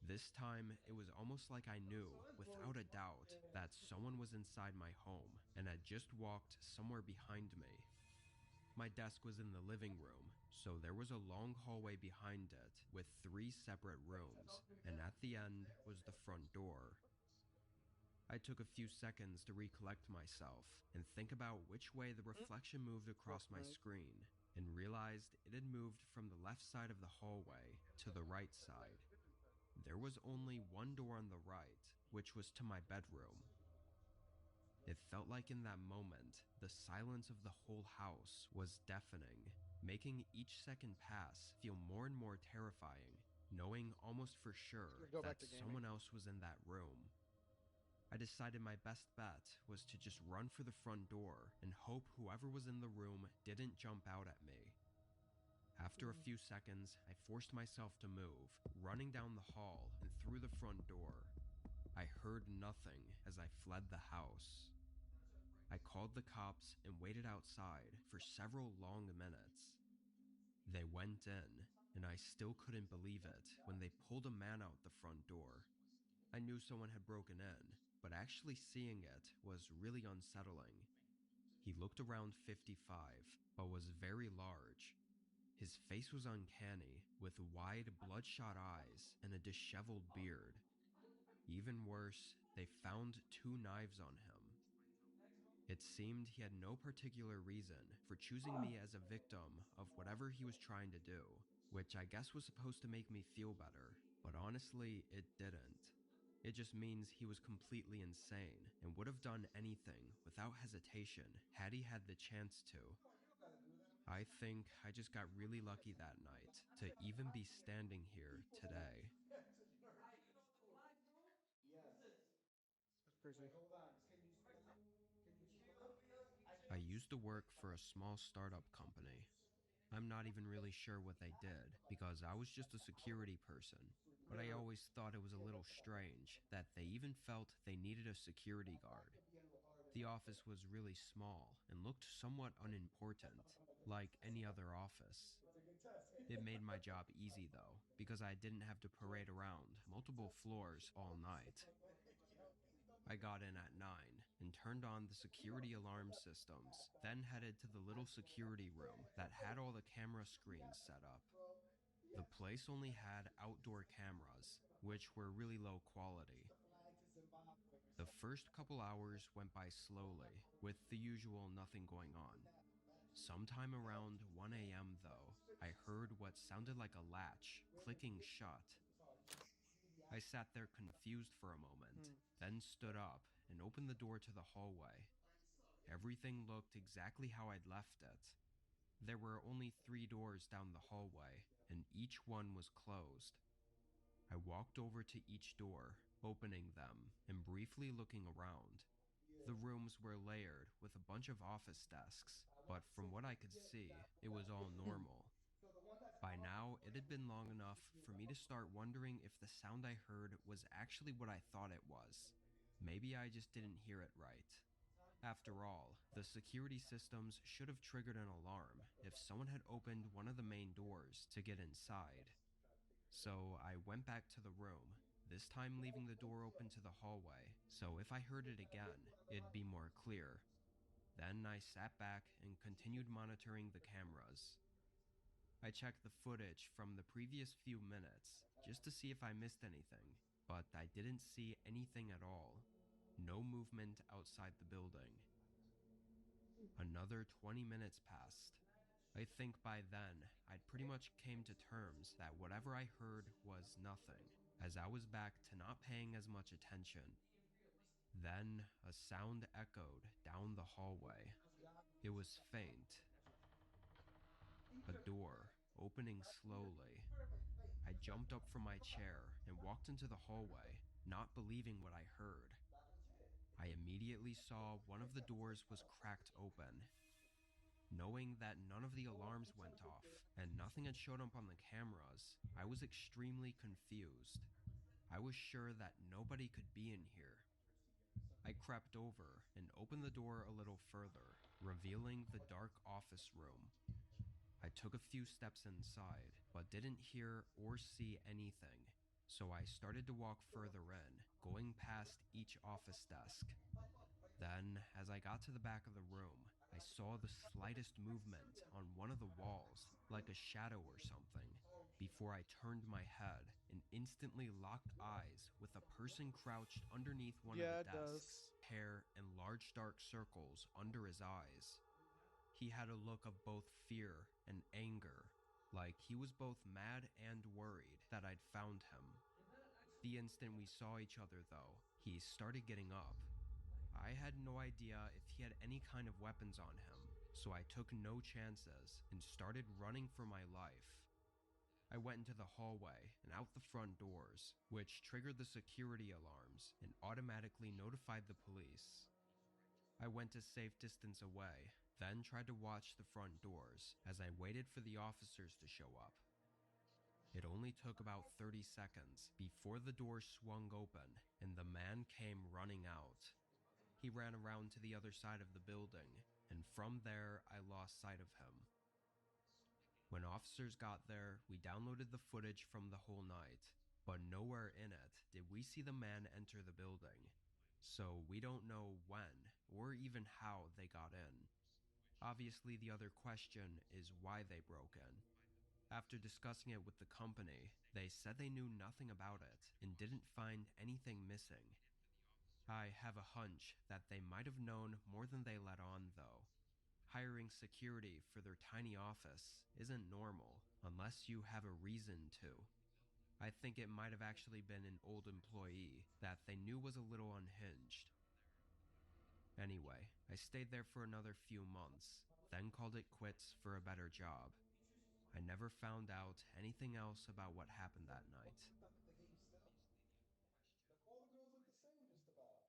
This time, it was almost like I knew, without a doubt, that someone was inside my home and had just walked somewhere behind me. My desk was in the living room, so there was a long hallway behind it with 3 separate rooms, and at the end was the front door. I took a few seconds to recollect myself and think about which way the reflection moved across my screen, and realized it had moved from the left side of the hallway to the right side. There was only one door on the right, which was to my bedroom. It felt like in that moment, the silence of the whole house was deafening, making each second pass feel more and more terrifying, knowing almost for sure that someone else was in that room. I decided my best bet was to just run for the front door and hope whoever was in the room didn't jump out at me. After a few seconds, I forced myself to move, running down the hall and through the front door. I heard nothing as I fled the house. I called the cops and waited outside for several long minutes. They went in, and I still couldn't believe it when they pulled a man out the front door. I knew someone had broken in, but actually seeing it was really unsettling. He looked around 55, but was very large. His face was uncanny, with wide, bloodshot eyes and a disheveled beard. Even worse, they found 2 knives on him. It seemed he had no particular reason for choosing me as a victim of whatever he was trying to do, which I guess was supposed to make me feel better, but honestly, it didn't. It just means he was completely insane and would have done anything without hesitation had he had the chance to. I think I just got really lucky that night to even be standing here today. That's crazy. I used to work for a small startup company. I'm not even really sure what they did because I was just a security person, but I always thought it was a little strange that they even felt they needed a security guard. The office was really small and looked somewhat unimportant, like any other office. It made my job easy though, because I didn't have to parade around multiple floors all night. I got in at 9 and turned on the security alarm systems, then headed to the little security room that had all the camera screens set up. The place only had outdoor cameras, which were really low quality. The first couple hours went by slowly, with the usual nothing going on. Sometime around 1 a.m. though, I heard what sounded like a latch clicking shut. I sat there confused for a moment, then stood up and opened the door to the hallway. Everything looked exactly how I'd left it. There were only 3 doors down the hallway, and each one was closed. I walked over to each door, opening them, and briefly looking around. The rooms were layered with a bunch of office desks, but from what I could see, it was all normal. By now, it had been long enough for me to start wondering if the sound I heard was actually what I thought it was. Maybe I just didn't hear it right. After all, the security systems should have triggered an alarm if someone had opened one of the main doors to get inside. So I went back to the room, this time leaving the door open to the hallway, so if I heard it again, it'd be more clear. Then I sat back and continued monitoring the cameras. I checked the footage from the previous few minutes just to see if I missed anything, but I didn't see anything at all. No movement outside the building. Another 20 minutes passed. I think by then, I'd pretty much came to terms that whatever I heard was nothing, as I was back to not paying as much attention. Then, a sound echoed down the hallway. It was faint. A door opening slowly. I jumped up from my chair and walked into the hallway, not believing what I heard. I immediately saw one of the doors was cracked open. Knowing that none of the alarms went off and nothing had showed up on the cameras, I was extremely confused. I was sure that nobody could be in here. I crept over and opened the door a little further, revealing the dark office room. I took a few steps inside, but didn't hear or see anything, so I started to walk further in, going past each office desk. Then, as I got to the back of the room, I saw the slightest movement on one of the walls, like a shadow or something, before I turned my head and instantly locked eyes with a person crouched underneath one Yeah, of it the does. desks, hair and large dark circles under his eyes. He had a look of both fear and anger, like he was both mad and worried that I'd found him. The instant we saw each other, though, he started getting up. I had no idea if he had any kind of weapons on him, so I took no chances and started running for my life. I went into the hallway and out the front doors, which triggered the security alarms and automatically notified the police. I went a safe distance away, then tried to watch the front doors as I waited for the officers to show up. It only took about 30 seconds before the door swung open and the man came running out. He ran around to the other side of the building, and from there I lost sight of him. When officers got there, we downloaded the footage from the whole night, but nowhere in it did we see the man enter the building. So we don't know when or even how they got in. Obviously, the other question is why they broke in. After discussing it with the company, they said they knew nothing about it and didn't find anything missing. I have a hunch that they might have known more than they let on, though. Hiring security for their tiny office isn't normal unless you have a reason to. I think it might have actually been an old employee that they knew was a little unhinged. Anyway, I stayed there for another few months, then called it quits for a better job. I never found out anything else about what happened that night. All the girls look the same, just about.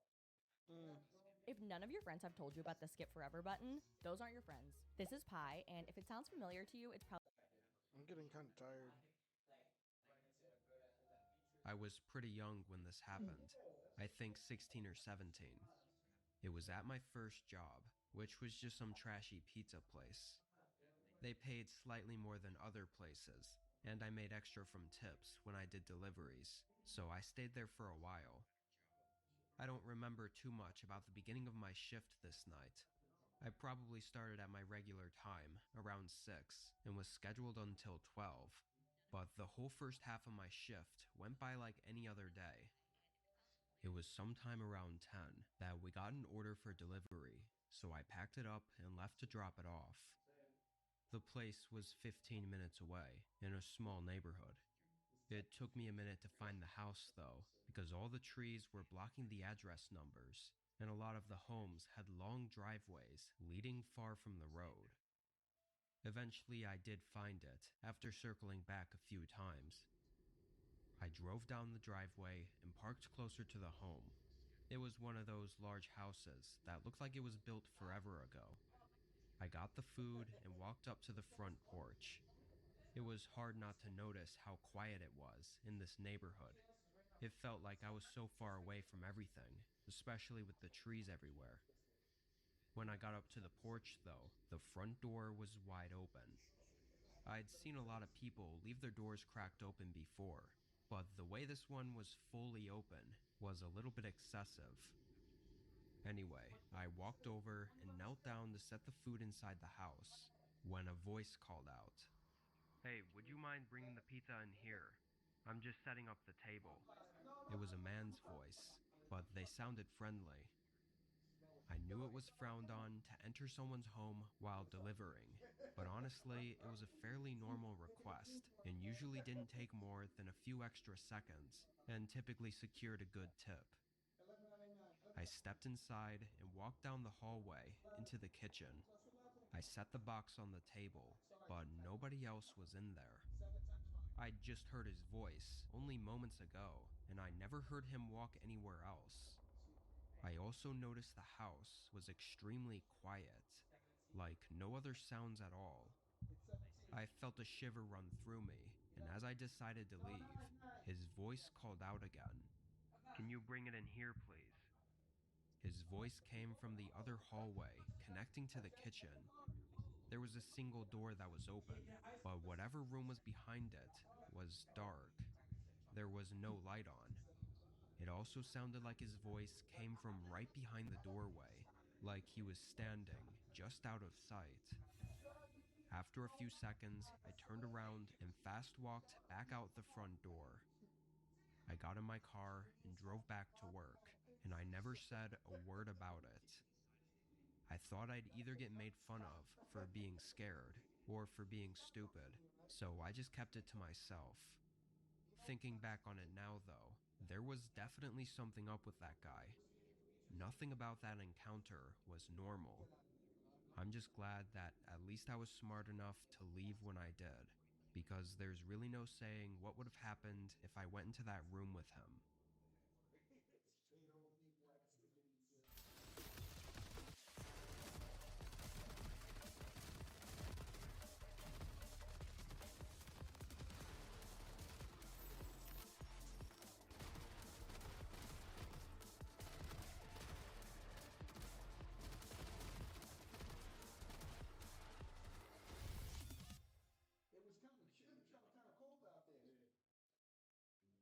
Mm. If none of your friends have told you about the skip forever button, those aren't your friends. This is Pi, and if it sounds familiar to you, it's probably. I'm getting kind of tired. I was pretty young when this happened. I think 16 or 17. It was at my first job, which was just some trashy pizza place. They paid slightly more than other places, and I made extra from tips when I did deliveries, so I stayed there for a while. I don't remember too much about the beginning of my shift this night. I probably started at my regular time, around 6, and was scheduled until 12, but the whole first half of my shift went by like any other day. It was sometime around 10 that we got an order for delivery, so I packed it up and left to drop it off. The place was 15 minutes away, in a small neighborhood. It took me a minute to find the house, though, because all the trees were blocking the address numbers, and a lot of the homes had long driveways leading far from the road. Eventually, I did find it, after circling back a few times. I drove down the driveway and parked closer to the home. It was one of those large houses that looked like it was built forever ago. I got the food and walked up to the front porch. It was hard not to notice how quiet it was in this neighborhood. It felt like I was so far away from everything, especially with the trees everywhere. When I got up to the porch, though, the front door was wide open. I'd seen a lot of people leave their doors cracked open before, but the way this one was fully open was a little bit excessive. Anyway, I walked over and knelt down to set the food inside the house when a voice called out, "Hey, would you mind bringing the pizza in here? I'm just setting up the table." It was a man's voice, but they sounded friendly. I knew it was frowned on to enter someone's home while delivering, but honestly, it was a fairly normal request and usually didn't take more than a few extra seconds and typically secured a good tip. I stepped inside and walked down the hallway into the kitchen. I set the box on the table, but nobody else was in there. I'd just heard his voice only moments ago, and I never heard him walk anywhere else. I also noticed the house was extremely quiet, like no other sounds at all. I felt a shiver run through me, and as I decided to leave, his voice called out again. "Can you bring it in here, please?" His voice came from the other hallway connecting to the kitchen. There was a single door that was open, but whatever room was behind it was dark. There was no light on. It also sounded like his voice came from right behind the doorway, like he was standing just out of sight. After a few seconds, I turned around and fast walked back out the front door. I got in my car and drove back to work, and I never said a word about it. I thought I'd either get made fun of for being scared or for being stupid, so I just kept it to myself. Thinking back on it now, though, there was definitely something up with that guy. Nothing about that encounter was normal. I'm just glad that at least I was smart enough to leave when I did, because there's really no saying what would have happened if I went into that room with him. It was kind of chilly, kind of cold out there.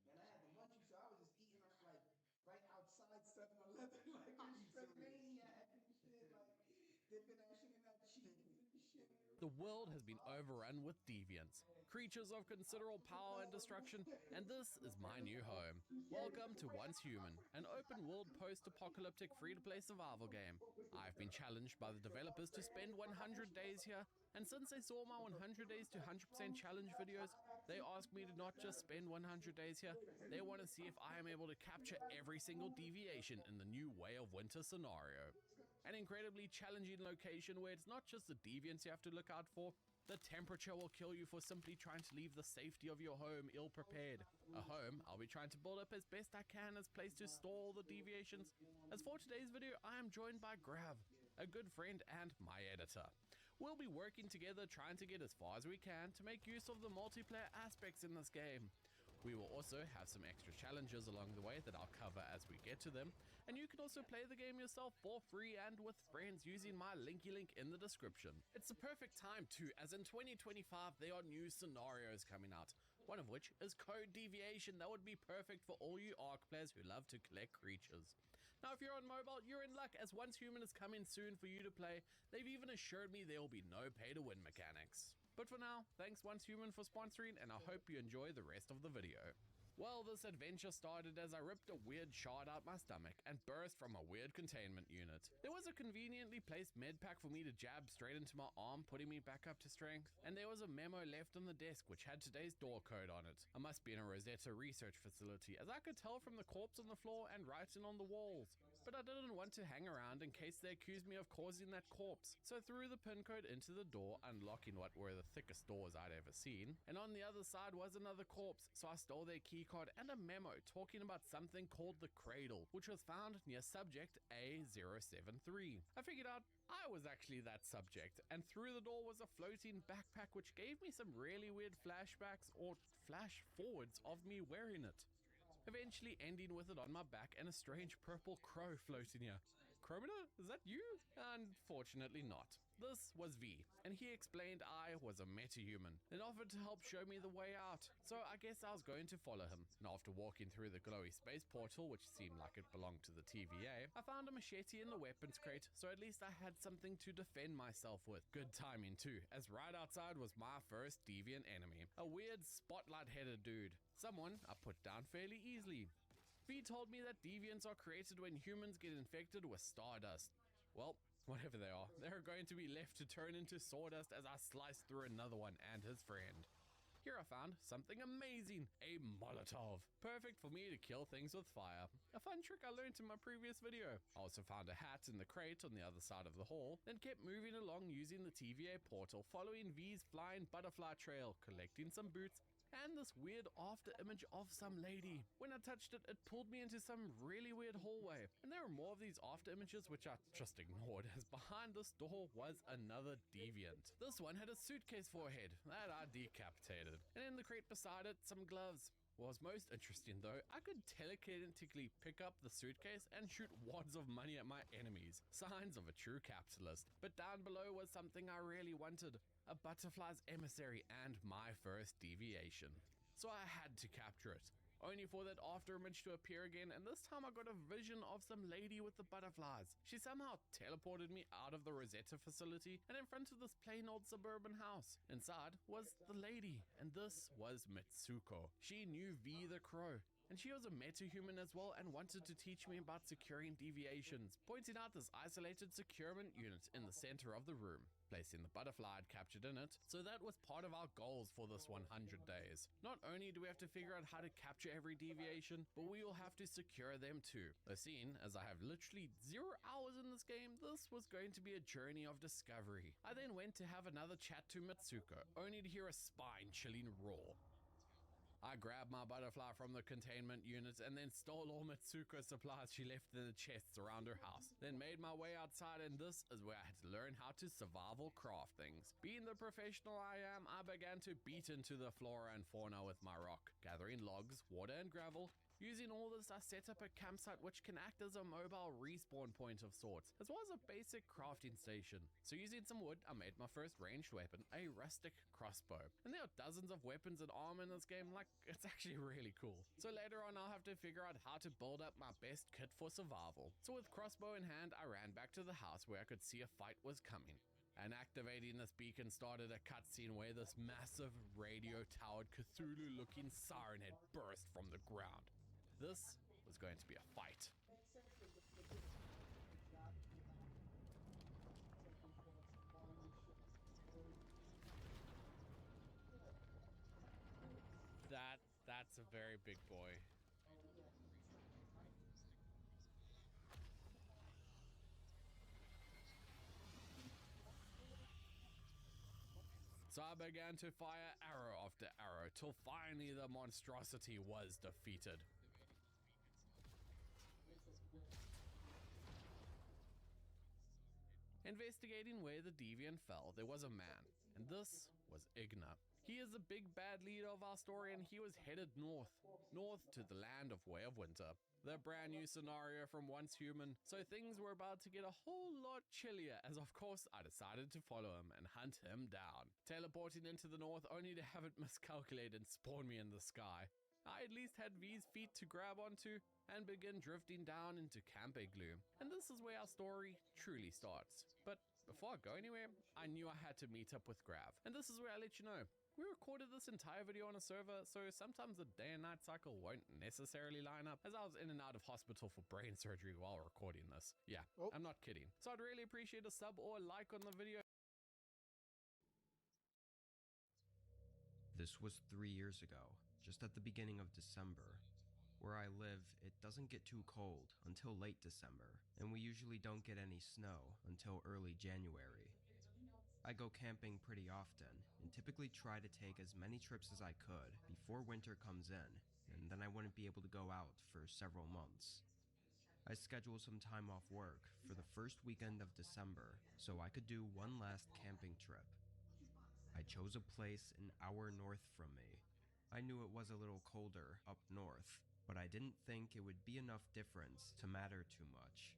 And I had the munchies, so I was just eating like right outside 7-Eleven, like a straight maniac and shit, like dipping that shit in that cheese and shit. The world has been overrun with deviants, creatures of considerable power and destruction, and this is my new home. Welcome to Once Human, an open-world post-apocalyptic free-to-play survival game. I've been challenged by the developers to spend 100 days here, and since they saw my 100 days to 100% challenge videos, they asked me to not just spend 100 days here, they want to see if I am able to capture every single deviation in the new Way of Winter scenario. An incredibly challenging location where it's not just the deviants you have to look out for, the temperature will kill you for simply trying to leave the safety of your home ill-prepared. A home I'll be trying to build up as best I can as a place to store all the deviations. As for today's video, I am joined by Grav, a good friend and my editor. We'll be working together trying to get as far as we can to make use of the multiplayer aspects in this game. We will also have some extra challenges along the way that I'll cover as we get to them, and you can also play the game yourself for free and with friends using my linky link in the description. It's the perfect time too, as in 2025 there are new scenarios coming out, one of which is Code Deviation that would be perfect for all you ARK players who love to collect creatures. Now if you're on mobile, you're in luck, as Once Human is coming soon for you to play. They've even assured me there will be no pay to win mechanics. But for now, thanks Once Human for sponsoring, and I hope you enjoy the rest of the video. Well, this adventure started as I ripped a weird shard out my stomach and burst from a weird containment unit. There was a conveniently placed med pack for me to jab straight into my arm, putting me back up to strength, and there was a memo left on the desk which had today's door code on it. I must be in a Rosetta research facility, as I could tell from the corpse on the floor and writing on the walls. But I didn't want to hang around in case they accused me of causing that corpse, so I threw the pin code into the door, unlocking what were the thickest doors I'd ever seen. And on the other side was another corpse, so I stole their key card and a memo talking about something called the Cradle, which was found near subject A073. I figured out I was actually that subject, and through the door was a floating backpack which gave me some really weird flashbacks or flash forwards of me wearing it. Eventually ending with it on my back and a strange purple crow floating here. Chromina, is that you? Unfortunately not. This was V, and he explained I was a metahuman and offered to help show me the way out, so I guess I was going to follow him. And after walking through the glowy space portal, which seemed like it belonged to the TVA, I found a machete in the weapons crate, so at least I had something to defend myself with. Good timing too, as right outside was my first deviant enemy, a weird spotlight-headed dude, someone I put down fairly easily. V told me that deviants are created when humans get infected with stardust. Well, whatever they are, they're going to be left to turn into sawdust as I slice through another one and his friend. Here I found something amazing, a Molotov. Perfect for me to kill things with fire. A fun trick I learned in my previous video. I also found a hat in the crate on the other side of the hall, then kept moving along using the TVA portal, following V's flying butterfly trail, collecting some boots, and this weird after image of some lady. When I touched it, it pulled me into some really weird hallway, and there are more of these after images which I just ignored, as behind this door was another deviant. This one had a suitcase for a head that I decapitated, and in the crate beside it, some gloves. What was most interesting though, I could telekinetically pick up the suitcase and shoot wads of money at my enemies. Signs of a true capitalist. But down below was something I really wanted. A butterfly's emissary and my first deviation. So I had to capture it. Only for that after image to appear again, and this time I got a vision of some lady with the butterflies. She somehow teleported me out of the Rosetta facility and in front of this plain old suburban house. Inside was the lady, and this was Mitsuko. She knew V the Crow, and she was a meta-human as well and wanted to teach me about securing deviations, pointing out this isolated securement unit in the center of the room, placing the butterfly I'd captured in it, so that was part of our goals for this 100 days. Not only do we have to figure out how to capture every deviation, but we will have to secure them too. Though seeing as I have literally 0 hours in this game, this was going to be a journey of discovery. I then went to have another chat to Mitsuko, only to hear a spine-chilling roar. I grabbed my butterfly from the containment unit and then stole all Mitsuko's supplies she left in the chests around her house. Then made my way outside, and this is where I had to learn how to survival craft things. Being the professional I am, I began to beat into the flora and fauna with my rock, gathering logs, water and gravel. Using all this, I set up a campsite which can act as a mobile respawn point of sorts, as well as a basic crafting station. So using some wood, I made my first ranged weapon, a rustic crossbow. And there are dozens of weapons and armor in this game, like, it's actually really cool. So later on, I'll have to figure out how to build up my best kit for survival. So with crossbow in hand, I ran back to the house where I could see a fight was coming. And activating this beacon started a cutscene where this massive radio-towered Cthulhu-looking siren head burst from the ground. This was going to be a fight. That's a very big boy. So I began to fire arrow after arrow till finally the monstrosity was defeated. Investigating where the deviant fell, there was a man, and this was Igna. He is the big bad leader of our story, and he was headed north to the land of Way of Winter. The brand new scenario from Once Human, so things were about to get a whole lot chillier, as of course I decided to follow him and hunt him down. Teleporting into the north only to have it miscalculate and spawn me in the sky. I at least had V's feet to grab onto and begin drifting down into Camp Igloo. And this is where our story truly starts. But before I go anywhere, I knew I had to meet up with Grav. And this is where I let you know. We recorded this entire video on a server, so sometimes the day and night cycle won't necessarily line up, as I was in and out of hospital for brain surgery while recording this. Yeah, I'm not kidding. So I'd really appreciate a sub or a like on the video. This was 3 years ago, just at the beginning of December. Where I live, it doesn't get too cold until late December, and we usually don't get any snow until early January. I go camping pretty often, and typically try to take as many trips as I could before winter comes in, and then I wouldn't be able to go out for several months. I scheduled some time off work for the first weekend of December, so I could do one last camping trip. I chose a place an hour north from me. I knew it was a little colder up north, but I didn't think it would be enough difference to matter too much.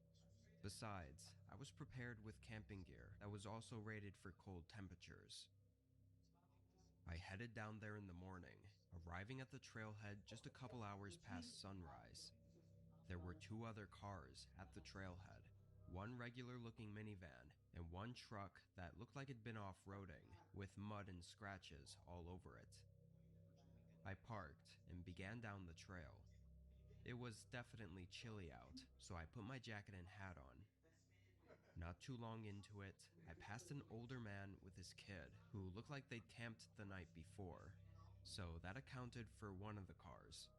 Besides, I was prepared with camping gear that was also rated for cold temperatures. I headed down there in the morning, arriving at the trailhead just a couple hours past sunrise. There were 2 other cars at the trailhead, one regular-looking minivan and one truck that looked like it'd been off-roading, with mud and scratches all over it. I parked and began down the trail. It was definitely chilly out, so I put my jacket and hat on. Not too long into it, I passed an older man with his kid who looked like they'd camped the night before, so that accounted for one of the cars.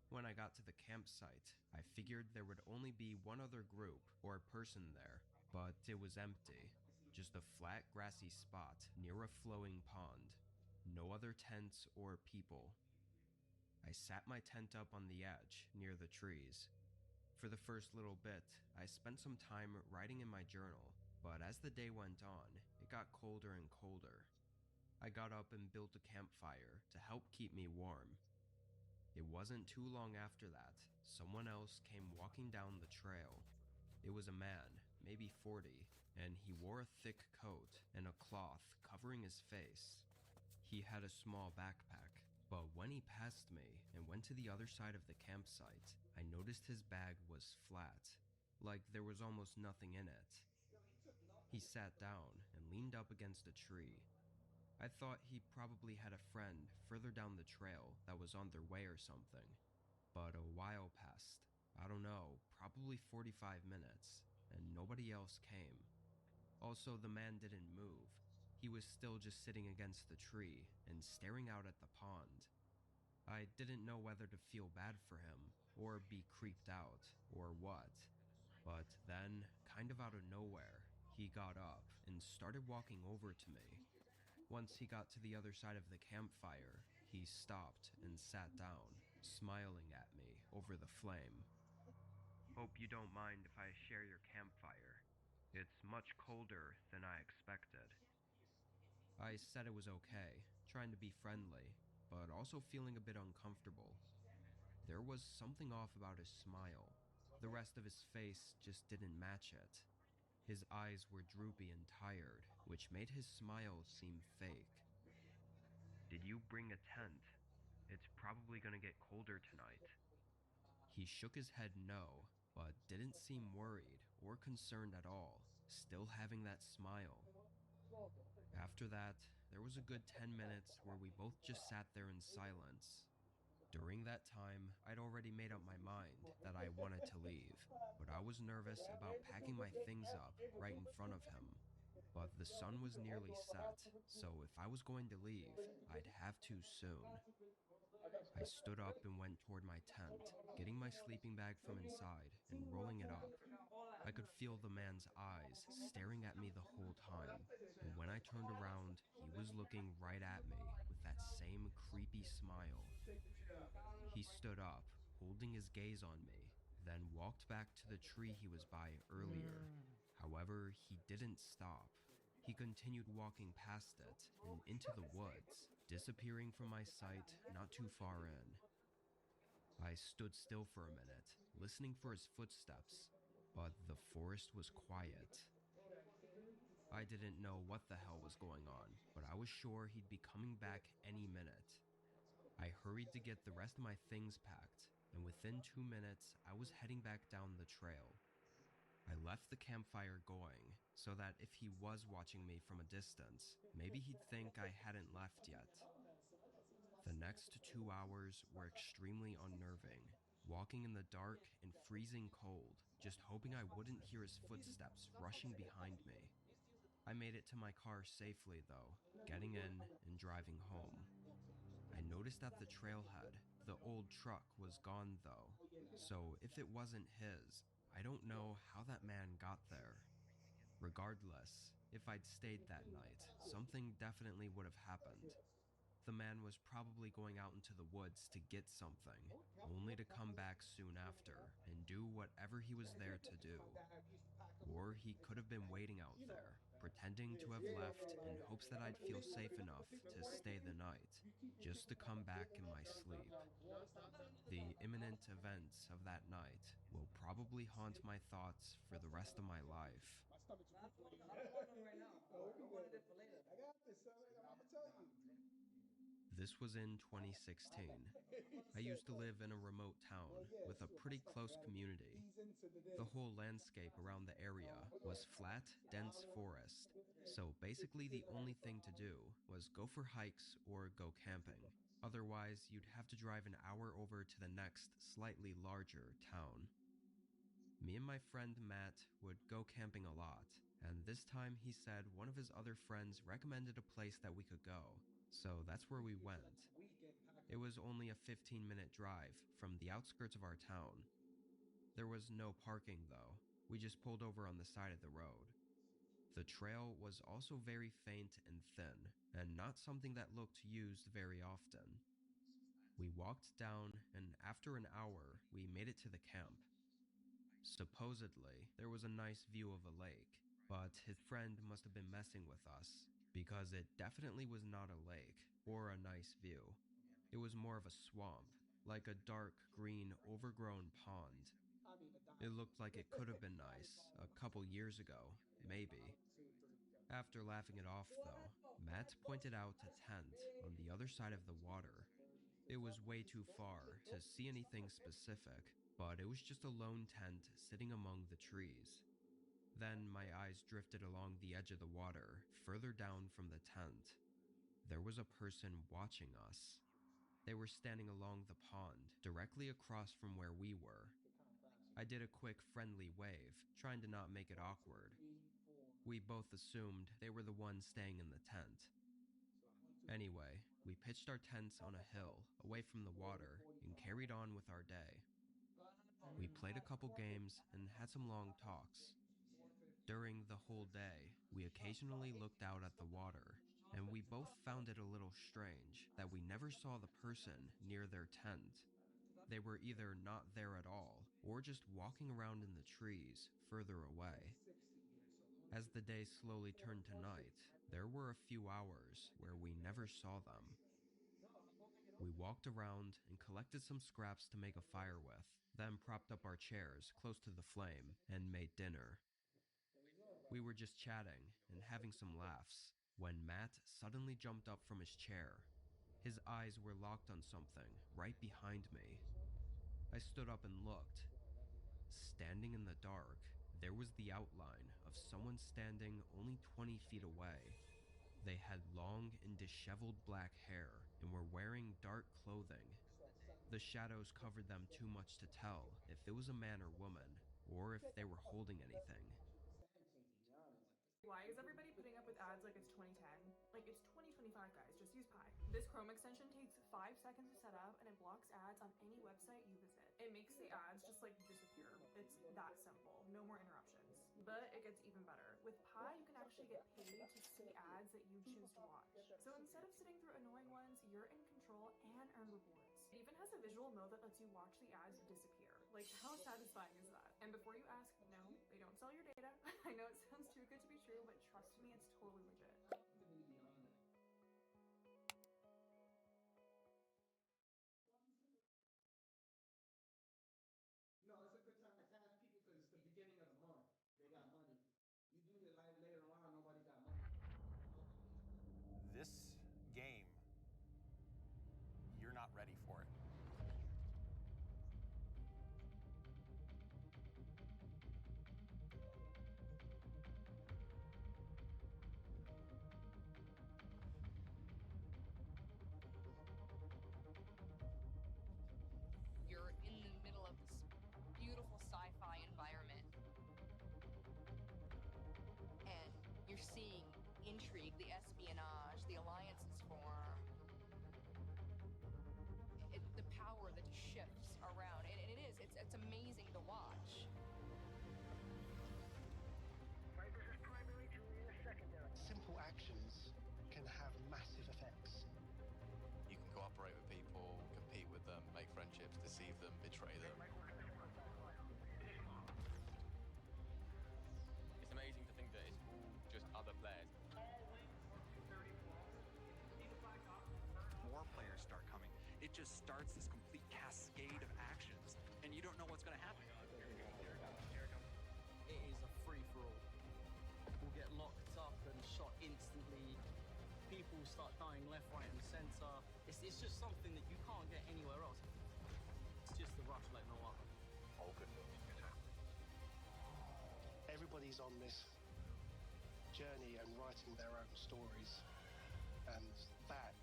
When I got to the campsite, I figured there would only be one other group or person there, but it was empty, just a flat grassy spot near a flowing pond. No other tents or people. I sat my tent up on the edge, near the trees. For the first little bit, I spent some time writing in my journal, but as the day went on, it got colder and colder. I got up and built a campfire to help keep me warm. It wasn't too long after that, someone else came walking down the trail. It was a man, maybe 40, and he wore a thick coat and a cloth covering his face. He had a small backpack, but when he passed me and went to the other side of the campsite, I noticed his bag was flat, like there was almost nothing in it. He sat down and leaned up against a tree. I thought he probably had a friend further down the trail that was on their way or something. But a while passed, I don't know, probably 45 minutes, and nobody else came. Also, the man didn't move. He was still just sitting against the tree and staring out at the pond. I didn't know whether to feel bad for him, or be creeped out, or what. But then, kind of out of nowhere, he got up and started walking over to me. Once he got to the other side of the campfire, he stopped and sat down, smiling at me over the flame. "Hope you don't mind if I share your campfire. It's much colder than I expected." I said it was okay, trying to be friendly, but also feeling a bit uncomfortable. There was something off about his smile. The rest of his face just didn't match it. His eyes were droopy and tired, which made his smile seem fake. "Did you bring a tent? It's probably gonna get colder tonight." He shook his head no, but didn't seem worried or concerned at all, still having that smile. After that, there was a good 10 minutes where we both just sat there in silence. During that time, I'd already made up my mind that I wanted to leave, but I was nervous about packing my things up right in front of him. But the sun was nearly set, so if I was going to leave, I'd have to soon. I stood up and went toward my tent, getting my sleeping bag from inside and rolling it up. I could feel the man's eyes staring at me the whole time, and when I turned around, he was looking right at me with that same creepy smile. He stood up, holding his gaze on me, then walked back to the tree he was by earlier. However, he didn't stop. He continued walking past it and into the woods, disappearing from my sight not too far in. I stood still for a minute, listening for his footsteps, but the forest was quiet. I didn't know what the hell was going on, but I was sure he'd be coming back any minute. I hurried to get the rest of my things packed, and within 2 minutes, I was heading back down the trail. I left the campfire going, so that if he was watching me from a distance, maybe he'd think I hadn't left yet. The next 2 hours were extremely unnerving, walking in the dark and freezing cold, just hoping I wouldn't hear his footsteps rushing behind me. I made it to my car safely, though, getting in and driving home. I noticed at the trailhead, the old truck was gone though, so if it wasn't his, I don't know how that man got there. Regardless, if I'd stayed that night, something definitely would have happened. The man was probably going out into the woods to get something, only to come back soon after and do whatever he was there to do. Or he could have been waiting out there, pretending to have left in hopes that I'd feel safe enough to stay the night, just to come back in my sleep. The imminent events of that night will probably haunt my thoughts for the rest of my life. This was in 2016. I used to live in a remote town with a pretty close community. The whole landscape around the area was flat, dense forest, so basically the only thing to do was go for hikes or go camping. Otherwise, you'd have to drive an hour over to the next, slightly larger town. Me and my friend Matt would go camping a lot, and this time he said one of his other friends recommended a place that we could go, so that's where we went. It was only a 15-minute drive from the outskirts of our town. There was no parking though. We just pulled over on the side of the road. The trail was also very faint and thin, and not something that looked used very often. We walked down, and after an hour, we made it to the camp. Supposedly, there was a nice view of a lake, but his friend must have been messing with us, because it definitely was not a lake or a nice view. It was more of a swamp, like a dark green overgrown pond. It looked like it could have been nice a couple years ago, maybe. After laughing it off, though, Matt pointed out a tent on the other side of the water. It was way too far to see anything specific, but it was just a lone tent sitting among the trees. Then my eyes drifted along the edge of the water, further down from the tent. There was a person watching us. They were standing along the pond, directly across from where we were. I did a quick friendly wave, trying to not make it awkward. We both assumed they were the ones staying in the tent. Anyway, we pitched our tents on a hill, away from the water, and carried on with our day. We played a couple games and had some long talks. During the whole day, we occasionally looked out at the water, and we both found it a little strange that we never saw the person near their tent. They were either not there at all, or just walking around in the trees, further away. As the day slowly turned to night, there were a few hours where we never saw them. We walked around and collected some scraps to make a fire with, then propped up our chairs close to the flame and made dinner. We were just chatting and having some laughs when Matt suddenly jumped up from his chair. His eyes were locked on something right behind me. I stood up and looked. Standing in the dark, there was the outline of someone standing only 20 feet away. They had long and disheveled black hair and were wearing dark clothing. The shadows covered them too much to tell if it was a man or woman, or if they were holding anything. Why is everybody putting up with ads like it's 2010? Like, it's 2025, guys. Just use Pi. This Chrome extension takes 5 seconds to set up, and it blocks ads on any website you visit. It makes the ads just, like, disappear. It's that simple. No more interruptions. But it gets even better. With Pi, you can actually get paid to see ads that you choose to watch. So instead of sitting through annoying ones, you're in control and earn rewards. It even has a visual mode that lets you watch the ads disappear. Like, how satisfying is that? And before you ask, no, they don't sell your data. I know it sounds too good to be true, but trust me, it's totally legit. No, it's a good time to ask people because it's the beginning of the month. They got money. You do it like later on, nobody got money. This game, you're not ready for it. You're in the middle of this beautiful sci-fi environment, and you're seeing intrigue, the espionage, the alliances form, the power that just shifts around, and it's amazing to watch. Simple actions can have massive effects. You can cooperate with people, compete with them, make friendships, deceive them, betray them. It's amazing to think that it's all just other players. More players start coming. It just starts this complete cascade of actions, and you don't know what's going to happen. It is a free-for-all. We'll get locked up and shot instantly. People start dying left, right, and center. It's just something that you can't get anywhere else. It's just the rush like no other. All good things can happen. Everybody's on this journey and writing their own stories, and that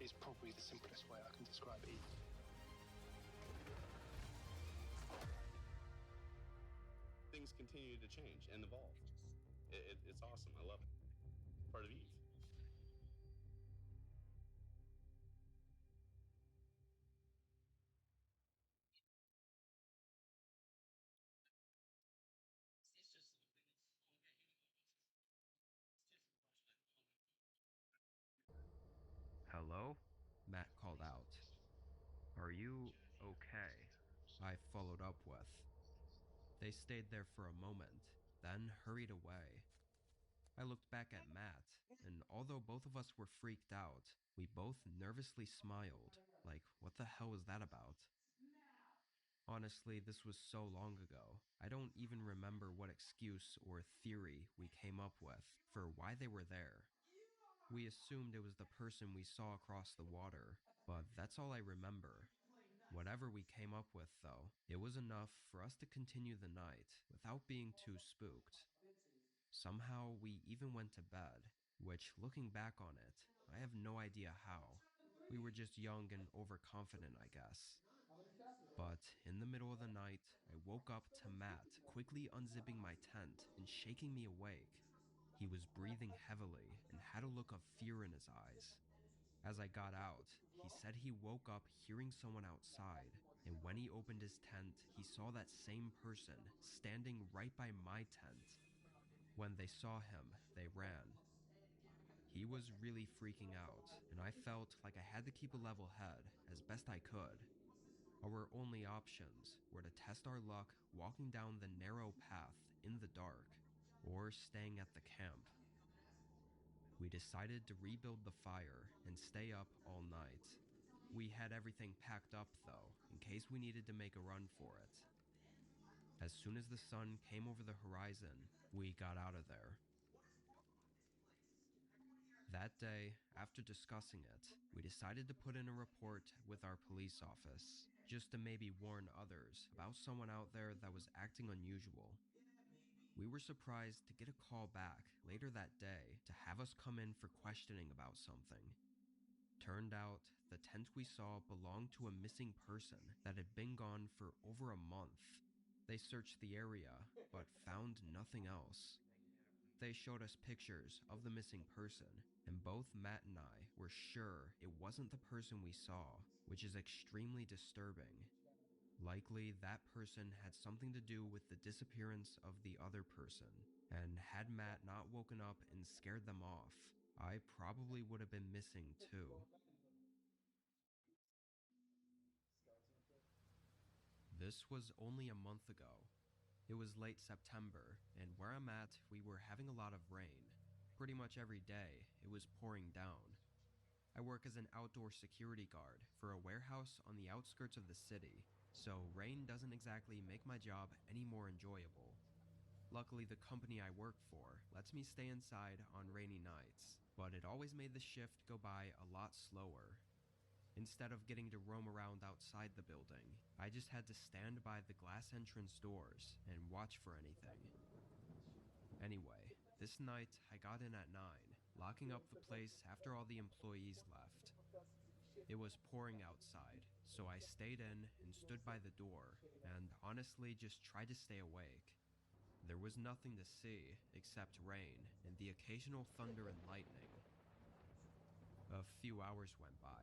is probably the simplest way I can describe it. Things continue to change and evolve. It's awesome. I love it. Part of Eve. I followed up with. They stayed there for a moment, then hurried away. I looked back at Matt, and although both of us were freaked out, we both nervously smiled, like, what the hell was that about? Honestly, this was so long ago, I don't even remember what excuse or theory we came up with for why they were there. We assumed it was the person we saw across the water, but that's all I remember. Whatever we came up with, though, it was enough for us to continue the night without being too spooked. Somehow, we even went to bed, which, looking back on it, I have no idea how. We were just young and overconfident, I guess. But in the middle of the night, I woke up to Matt quickly unzipping my tent and shaking me awake. He was breathing heavily and had a look of fear in his eyes. As I got out, he said he woke up hearing someone outside, and when he opened his tent, he saw that same person standing right by my tent. When they saw him, they ran. He was really freaking out, and I felt like I had to keep a level head as best I could. Our only options were to test our luck walking down the narrow path in the dark, or staying at the camp. We decided to rebuild the fire and stay up all night. We had everything packed up, though, in case we needed to make a run for it. As soon as the sun came over the horizon, we got out of there. That day, after discussing it, we decided to put in a report with our police office, just to maybe warn others about someone out there that was acting unusual. We were surprised to get a call back later that day to have us come in for questioning about something. Turned out, the tent we saw belonged to a missing person that had been gone for over a month. They searched the area, but found nothing else. They showed us pictures of the missing person, and both Matt and I were sure it wasn't the person we saw, which is extremely disturbing. Likely, that person had something to do with the disappearance of the other person, and had Matt not woken up and scared them off, I probably would have been missing too. This was only a month ago. It was late September, and where I'm at, we were having a lot of rain. Pretty much every day, it was pouring down. I work as an outdoor security guard for a warehouse on the outskirts of the city, so rain doesn't exactly make my job any more enjoyable. Luckily, the company I work for lets me stay inside on rainy nights, but it always made the shift go by a lot slower. Instead of getting to roam around outside the building, I just had to stand by the glass entrance doors and watch for anything. Anyway, this night I got in at 9, locking up the place after all the employees left. It was pouring outside, so I stayed in and stood by the door, and honestly just tried to stay awake. There was nothing to see except rain and the occasional thunder and lightning. A few hours went by.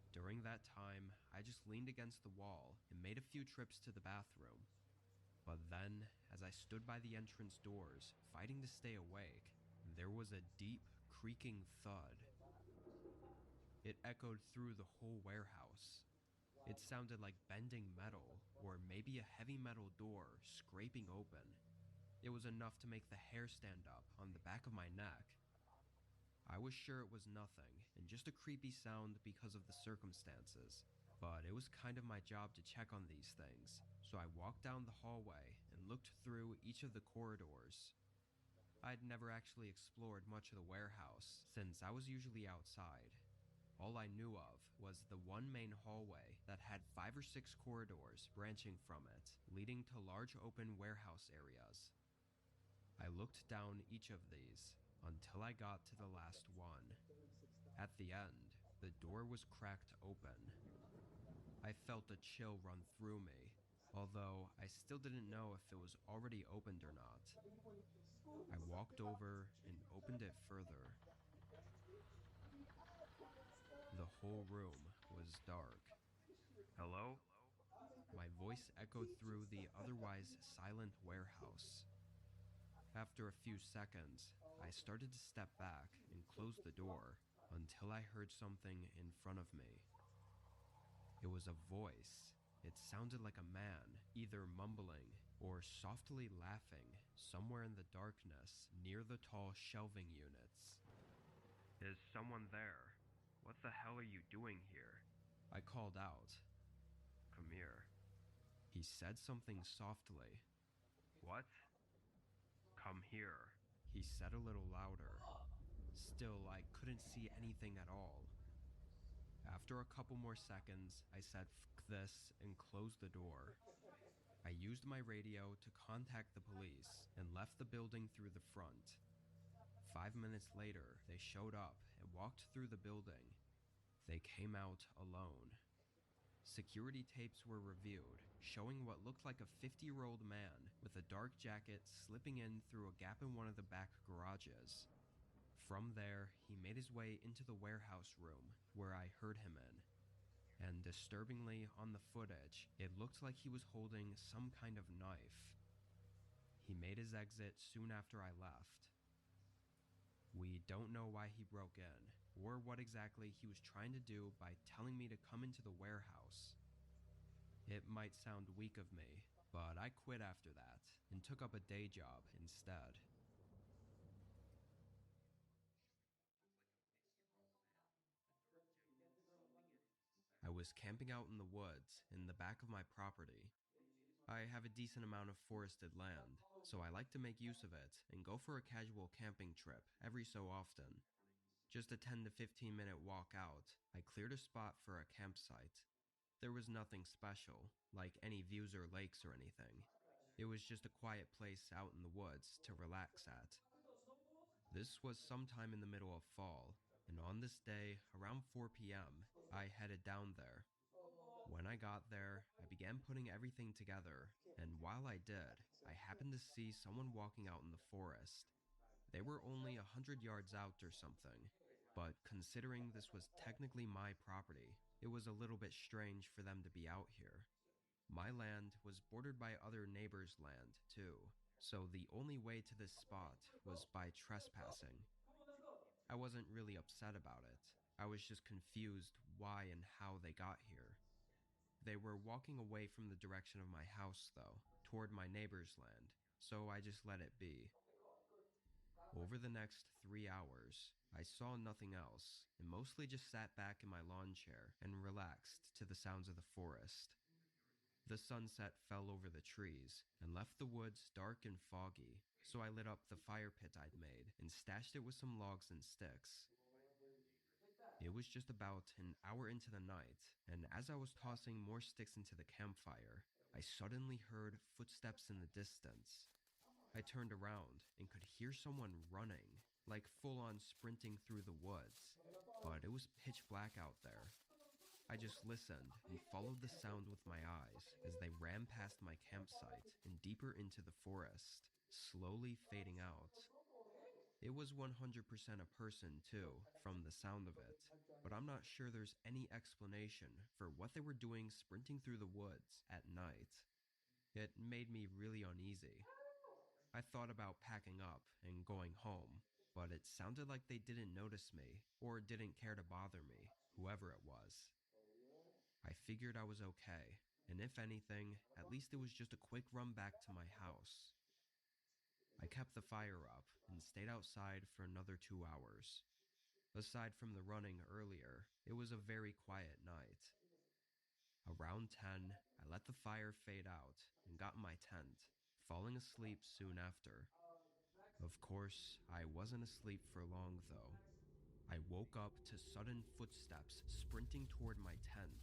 During that time, I just leaned against the wall and made a few trips to the bathroom. But then, as I stood by the entrance doors, fighting to stay awake, there was a deep, creaking thud. It echoed through the whole warehouse. It sounded like bending metal, or maybe a heavy metal door scraping open. It was enough to make the hair stand up on the back of my neck. I was sure it was nothing, and just a creepy sound because of the circumstances, but it was kind of my job to check on these things, so I walked down the hallway and looked through each of the corridors. I'd never actually explored much of the warehouse, since I was usually outside. All I knew of was the one main hallway that had 5 or 6 corridors branching from it, leading to large open warehouse areas. I looked down each of these, until I got to the last one. At the end, the door was cracked open. I felt a chill run through me, although I still didn't know if it was already opened or not. I walked over and opened it further. The whole room was dark. Hello? My voice echoed through the otherwise silent warehouse. After a few seconds, I started to step back and close the door until I heard something in front of me. It was a voice, It sounded like a man, either mumbling or softly laughing, somewhere in the darkness near the tall shelving units. "Is someone there? What the hell are you doing here?" I called out. "Come here." He said something softly. "What?" "Come here," he said a little louder. Still, I couldn't see anything at all. After a couple more seconds, I said "F this" and closed the door. I used my radio to contact the police and left the building through the front. 5 minutes later, they showed up and walked through the building. They came out alone. Security tapes were reviewed, showing what looked like a 50-year-old man with a dark jacket slipping in through a gap in one of the back garages. From there, he made his way into the warehouse room, where I heard him in. And disturbingly, on the footage, it looked like he was holding some kind of knife. He made his exit soon after I left. We don't know why he broke in, or what exactly he was trying to do by telling me to come into the warehouse. It might sound weak of me, but I quit after that and took up a day job instead. I was camping out in the woods in the back of my property. I have a decent amount of forested land, so I like to make use of it and go for a casual camping trip every so often. Just a 10 to 15 minute walk out, I cleared a spot for a campsite. There was nothing special, like any views or lakes or anything. It was just a quiet place out in the woods to relax at. This was sometime in the middle of fall, and on this day, around 4 p.m., I headed down there. When I got there, I began putting everything together, and while I did, I happened to see someone walking out in the forest. They were only 100 yards out or something, but considering this was technically my property, it was a little bit strange for them to be out here. My land was bordered by other neighbors' land, too, so the only way to this spot was by trespassing. I wasn't really upset about it. I was just confused why and how they got here. They were walking away from the direction of my house, though, toward my neighbor's land, so I just let it be. Over the next 3 hours, I saw nothing else, and mostly just sat back in my lawn chair and relaxed to the sounds of the forest. The sunset fell over the trees and left the woods dark and foggy, so I lit up the fire pit I'd made and stashed it with some logs and sticks. It was just about an hour into the night, and as I was tossing more sticks into the campfire, I suddenly heard footsteps in the distance. I turned around and could hear someone running, like full-on sprinting through the woods, but it was pitch black out there. I just listened and followed the sound with my eyes as they ran past my campsite and deeper into the forest, slowly fading out. It was 100% a person, too, from the sound of it, but I'm not sure there's any explanation for what they were doing sprinting through the woods at night. It made me really uneasy. I thought about packing up and going home, but it sounded like they didn't notice me or didn't care to bother me, whoever it was. I figured I was okay, and if anything, at least it was just a quick run back to my house. I kept the fire up and stayed outside for another 2 hours. Aside from the running earlier, it was a very quiet night. Around 10, I let the fire fade out and got in my tent, falling asleep soon after. Of course, I wasn't asleep for long, though. I woke up to sudden footsteps sprinting toward my tent.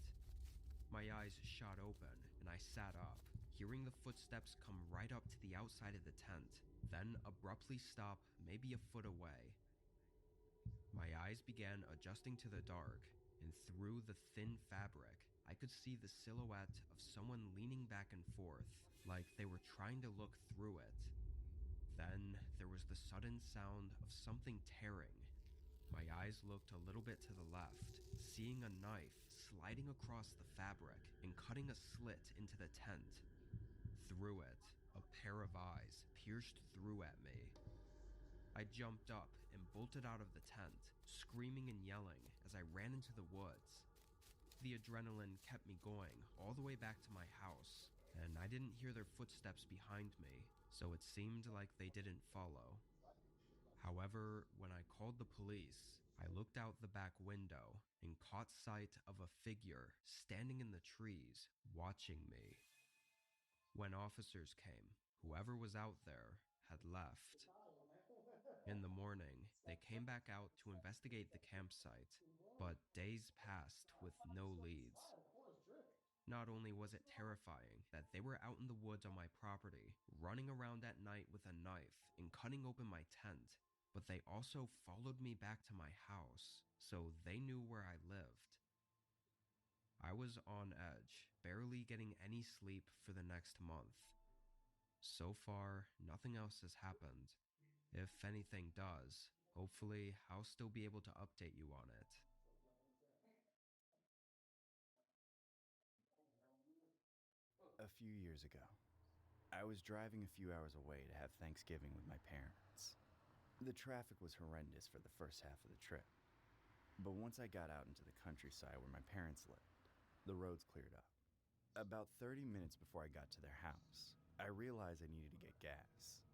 My eyes shot open, and I sat up, hearing the footsteps come right up to the outside of the tent, then abruptly stop maybe a foot away. My eyes began adjusting to the dark, and through the thin fabric, I could see the silhouette of someone leaning back and forth, like they were trying to look through it. Then there was the sudden sound of something tearing. My eyes looked a little bit to the left, seeing a knife sliding across the fabric and cutting a slit into the tent. Through it, a pair of eyes pierced through at me. I jumped up and bolted out of the tent, screaming and yelling as I ran into the woods. the adrenaline kept me going all the way back to my house, and I didn't hear their footsteps behind me, so it seemed like they didn't follow. However, when I called the police, I looked out the back window and caught sight of a figure standing in the trees, watching me. When officers came, whoever was out there had left. In the morning, they came back out to investigate the campsite, but days passed with no leads. Not only was it terrifying that they were out in the woods on my property, running around at night with a knife and cutting open my tent, but they also followed me back to my house, so they knew where I lived. I was on edge, barely getting any sleep for the next month. So far, nothing else has happened. If anything does, hopefully I'll still be able to update you on it. A few years ago, I was driving a few hours away to have Thanksgiving with my parents. The traffic was horrendous for the first half of the trip, but once I got out into the countryside where my parents lived, the roads cleared up. About 30 minutes before I got to their house, I realized I needed to get gas.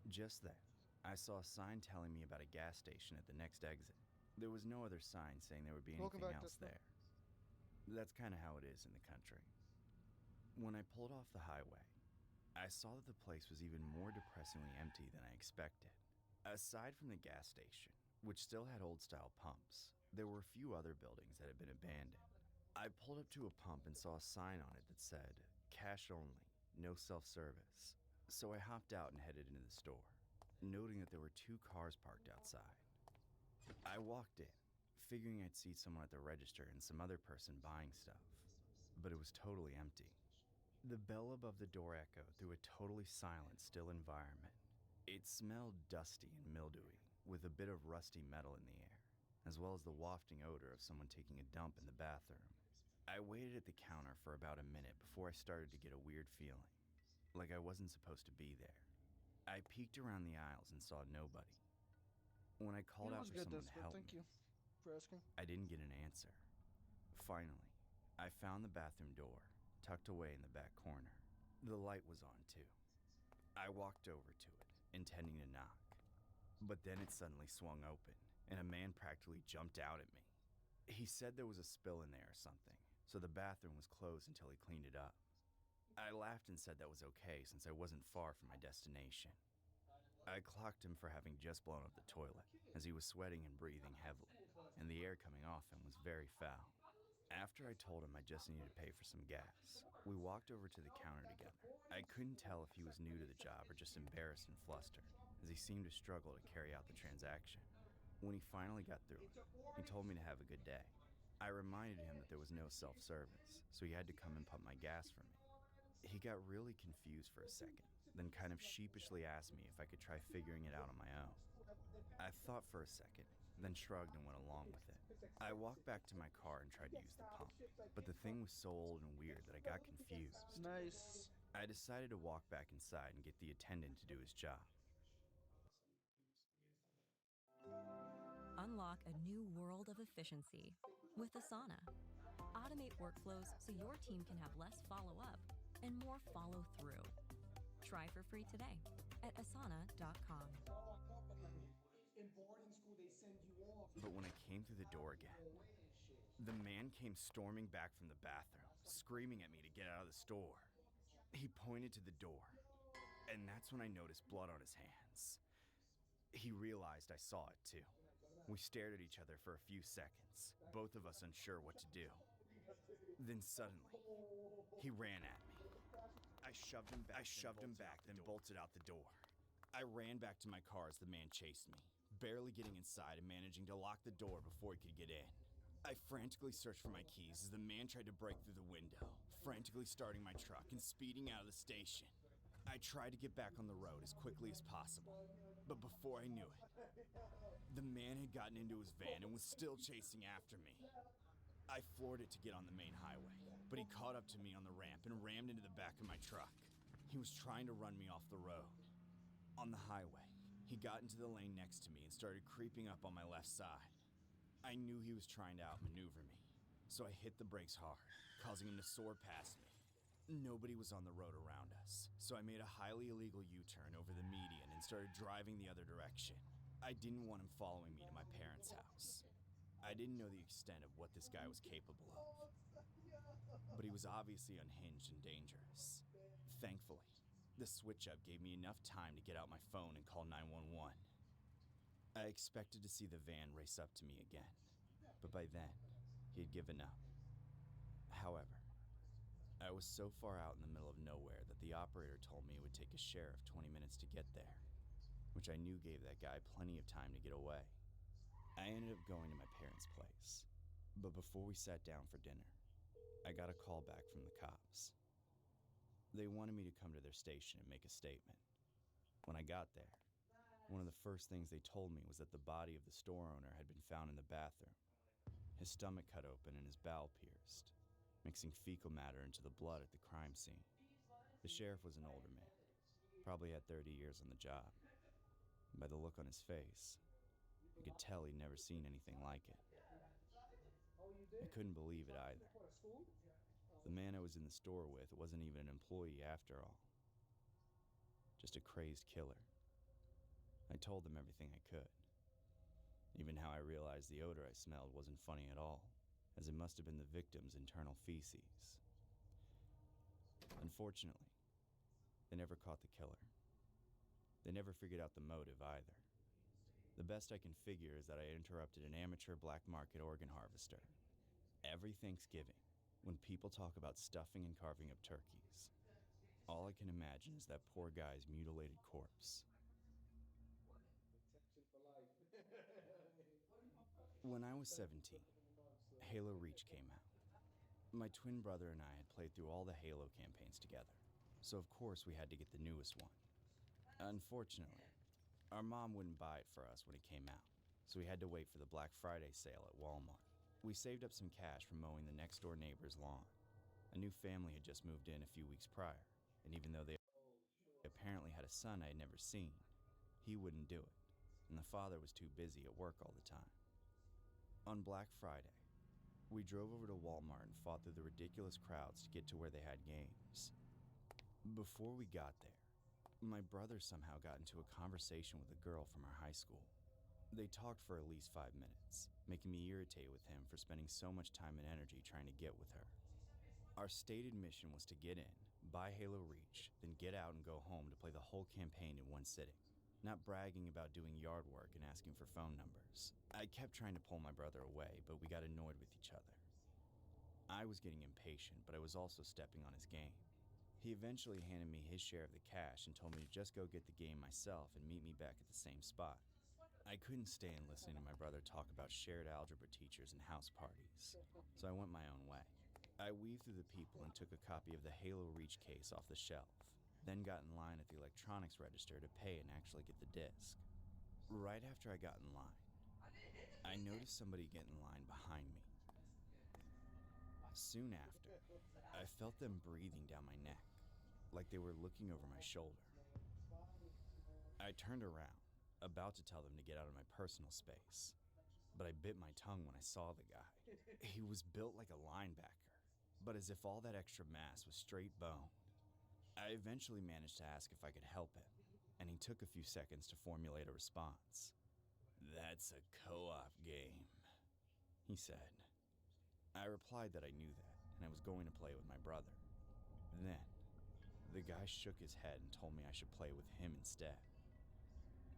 Just then, I saw a sign telling me about a gas station at the next exit. There was no other sign saying there would be anything else there. That's kind of how it is in the country. When I pulled off the highway, I saw that the place was even more depressingly empty than I expected. Aside from the gas station, which still had old-style pumps, there were a few other buildings that had been abandoned. I pulled up to a pump and saw a sign on it that said, "Cash only, no self-service." So I hopped out and headed into the store, noting that there were 2 cars parked outside. I walked in, figuring I'd see someone at the register and some other person buying stuff, but it was totally empty. The bell above the door echoed through a totally silent, still environment. It smelled dusty and mildewy, with a bit of rusty metal in the air, as well as the wafting odor of someone taking a dump in the bathroom. I waited at the counter for about a minute before I started to get a weird feeling, like I wasn't supposed to be there. I peeked around the aisles and saw nobody. When I called out for someone to help Thank me, you for asking. I didn't get an answer. Finally, I found the bathroom door, tucked away in the back corner. The light was on too. I walked over to it, intending to knock. But then it suddenly swung open, and a man practically jumped out at me. He said there was a spill in there or something, so the bathroom was closed until he cleaned it up. I laughed and said that was okay since I wasn't far from my destination. I clocked him for having just blown up the toilet, as he was sweating and breathing heavily, and the air coming off him was very foul. After I told him I just needed to pay for some gas, we walked over to the counter together. I couldn't tell if he was new to the job or just embarrassed and flustered, as he seemed to struggle to carry out the transaction. When he finally got through it, he told me to have a good day. I reminded him that there was no self-service, so he had to come and pump my gas for me. He got really confused for a second, then kind of sheepishly asked me if I could try figuring it out on my own. I thought for a second, then shrugged and went along with it. I walked back to my car and tried to use the pump, but the thing was so old and weird that I got confused. Nice. I decided to walk back inside and get the attendant to do his job. Unlock a new world of efficiency with Asana. Automate workflows so your team can have less follow-up and more follow-through. Try for free today at asana.com. But when I came through the door again, the man came storming back from the bathroom, screaming at me to get out of the store. He pointed to the door, and that's when I noticed blood on his hands. He realized I saw it too. We stared at each other for a few seconds, both of us unsure what to do. Then suddenly, he ran at me. I shoved him back, then bolted out the door. I ran back to my car as the man chased me, barely getting inside and managing to lock the door before he could get in. I frantically searched for my keys as the man tried to break through the window, frantically starting my truck and speeding out of the station. I tried to get back on the road as quickly as possible, but before I knew it, the man had gotten into his van and was still chasing after me. I floored it to get on the main highway, but he caught up to me on the ramp and rammed into the back of my truck. He was trying to run me off the road. On the highway, he got into the lane next to me and started creeping up on my left side. I knew he was trying to outmaneuver me, so I hit the brakes hard, causing him to soar past me. Nobody was on the road around us, so I made a highly illegal U-turn over the median and started driving the other direction. I didn't want him following me to my parents' house. I didn't know the extent of what this guy was capable of, but he was obviously unhinged and dangerous. Thankfully, the switch-up gave me enough time to get out my phone and call 911. I expected to see the van race up to me again, but by then, he had given up. However, I was so far out in the middle of nowhere that the operator told me it would take a sheriff 20 minutes to get there, which I knew gave that guy plenty of time to get away. I ended up going to my parents' place, but before we sat down for dinner, I got a call back from the cops. They wanted me to come to their station and make a statement. When I got there, one of the first things they told me was that the body of the store owner had been found in the bathroom, his stomach cut open and his bowel pierced, mixing fecal matter into the blood at the crime scene. The sheriff was an older man, probably had 30 years on the job. By the look on his face, I could tell he'd never seen anything like it. I couldn't believe it either. The man I was in the store with wasn't even an employee after all. Just a crazed killer. I told them everything I could. Even how I realized the odor I smelled wasn't funny at all, as it must have been the victim's internal feces. Unfortunately, they never caught the killer. They never figured out the motive either. The best I can figure is that I interrupted an amateur black market organ harvester. Every Thanksgiving, when people talk about stuffing and carving up turkeys, all I can imagine is that poor guy's mutilated corpse. When I was 17, Halo Reach came out. My twin brother and I had played through all the Halo campaigns together, so of course we had to get the newest one. Unfortunately, our mom wouldn't buy it for us when it came out, so we had to wait for the Black Friday sale at Walmart. We saved up some cash from mowing the next-door neighbor's lawn. A new family had just moved in a few weeks prior, and even though they apparently had a son I had never seen, he wouldn't do it, and the father was too busy at work all the time. On Black Friday, we drove over to Walmart and fought through the ridiculous crowds to get to where they had games. Before we got there, my brother somehow got into a conversation with a girl from our high school. They talked for at least 5 minutes, making me irritated with him for spending so much time and energy trying to get with her. Our stated mission was to get in, buy Halo Reach, then get out and go home to play the whole campaign in one sitting, not bragging about doing yard work and asking for phone numbers. I kept trying to pull my brother away, but we got annoyed with each other. I was getting impatient, but I was also stepping on his game. He eventually handed me his share of the cash and told me to just go get the game myself and meet me back at the same spot. I couldn't stand listening to my brother talk about shared algebra teachers and house parties, so I went my own way. I weaved through the people and took a copy of the Halo Reach case off the shelf, then got in line at the electronics register to pay and actually get the disc. Right after I got in line, I noticed somebody get in line behind me. Soon after, I felt them breathing down my neck, like they were looking over my shoulder. I turned around, about to tell them to get out of my personal space, but I bit my tongue when I saw the guy. He was built like a linebacker, but as if all that extra mass was straight bone. I eventually managed to ask if I could help him, and he took a few seconds to formulate a response. "That's a co-op game," he said. I replied that I knew that, and I was going to play with my brother. Then, the guy shook his head and told me I should play with him instead.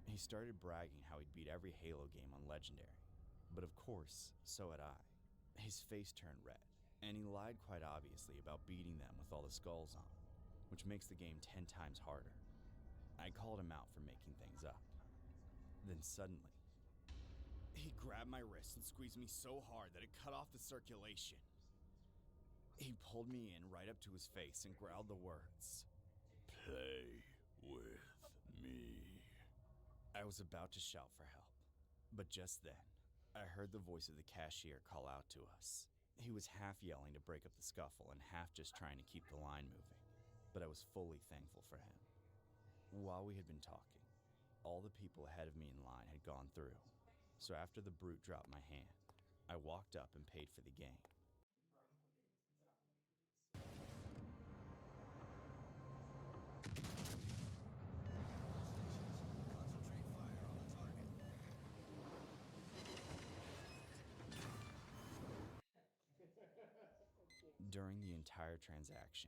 He started bragging how he'd beat every Halo game on Legendary, but of course, so had I. His face turned red, and he lied quite obviously about beating them with all the skulls on, which makes the game 10 times harder. I called him out for making things up. Then suddenly, he grabbed my wrist and squeezed me so hard that it cut off the circulation. He pulled me in right up to his face and growled the words, "Play with me." I was about to shout for help, but just then, I heard the voice of the cashier call out to us. He was half yelling to break up the scuffle and half just trying to keep the line moving, but I was fully thankful for him. While we had been talking, all the people ahead of me in line had gone through, so after the brute dropped my hand, I walked up and paid for the game. During the entire transaction,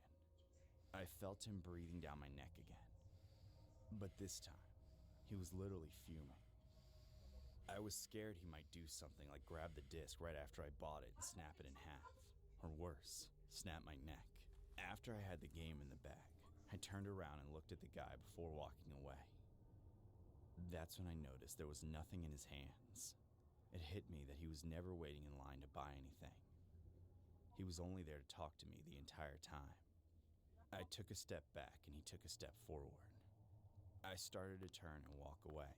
I felt him breathing down my neck again. But this time, he was literally fuming. I was scared he might do something like grab the disc right after I bought it and snap it in half. Or worse, snap my neck. After I had the game in the bag, I turned around and looked at the guy before walking away. That's when I noticed there was nothing in his hands. It hit me that he was never waiting in line to buy anything. He was only there to talk to me the entire time. I took a step back and he took a step forward. I started to turn and walk away,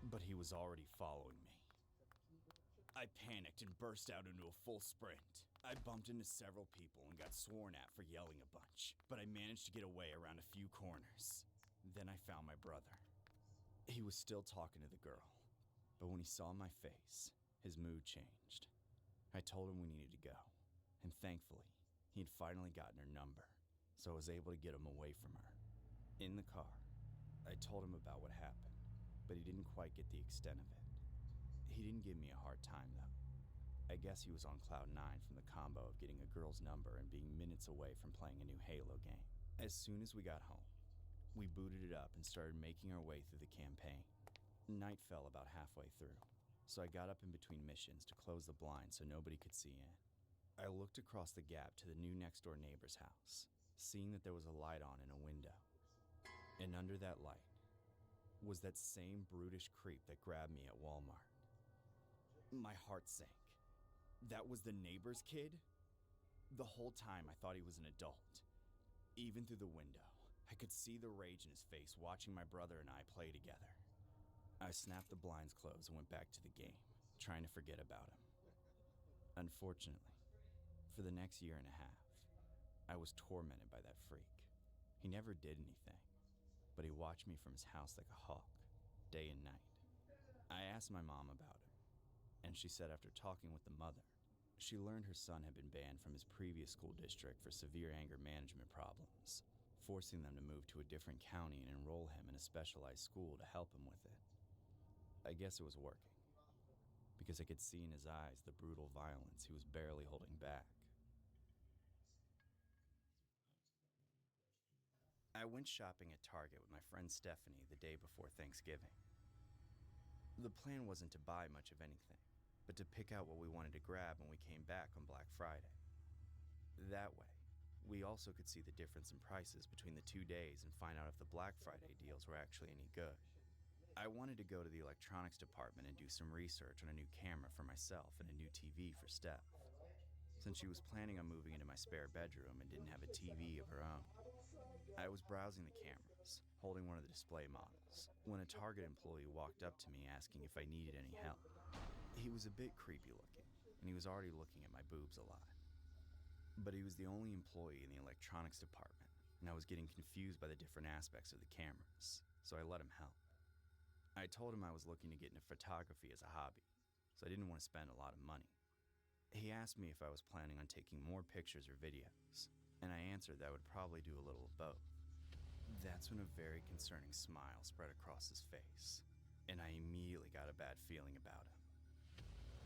but he was already following me. I panicked and burst out into a full sprint. I bumped into several people and got sworn at for yelling a bunch, but I managed to get away around a few corners. Then I found my brother. He was still talking to the girl, but when he saw my face, his mood changed. I told him we needed to go, and thankfully, he had finally gotten her number, so I was able to get him away from her. In the car, I told him about what happened, but he didn't quite get the extent of it. He didn't give me a hard time, though. I guess he was on cloud 9 from the combo of getting a girl's number and being minutes away from playing a new Halo game. As soon as we got home, we booted it up and started making our way through the campaign. Night fell about halfway through, so I got up in between missions to close the blinds so nobody could see in. I looked across the gap to the new next-door neighbor's house, seeing that there was a light on in a window. And under that light was that same brutish creep that grabbed me at Walmart. My heart sank. That was the neighbor's kid? The whole time I thought he was an adult. Even through the window, I could see the rage in his face watching my brother and I play together. I snapped the blinds closed and went back to the game, trying to forget about him. Unfortunately, for the next year and a half, I was tormented by that freak. He never did anything, but he watched me from his house like a hawk, day and night. I asked my mom about him, and she said after talking with the mother, she learned her son had been banned from his previous school district for severe anger management problems, forcing them to move to a different county and enroll him in a specialized school to help him with it. I guess it was working, because I could see in his eyes the brutal violence he was barely holding back. I went shopping at Target with my friend Stephanie the day before Thanksgiving. The plan wasn't to buy much of anything, but to pick out what we wanted to grab when we came back on Black Friday. That way, we also could see the difference in prices between the 2 days and find out if the Black Friday deals were actually any good. I wanted to go to the electronics department and do some research on a new camera for myself and a new TV for Steph, since she was planning on moving into my spare bedroom and didn't have a TV of her own. I was browsing the cameras, holding one of the display models, when a Target employee walked up to me asking if I needed any help. He was a bit creepy looking, and he was already looking at my boobs a lot. But he was the only employee in the electronics department, and I was getting confused by the different aspects of the cameras, so I let him help. I told him I was looking to get into photography as a hobby, so I didn't want to spend a lot of money. He asked me if I was planning on taking more pictures or videos, and I answered that I would probably do a little of both. That's when a very concerning smile spread across his face, and I immediately got a bad feeling about him.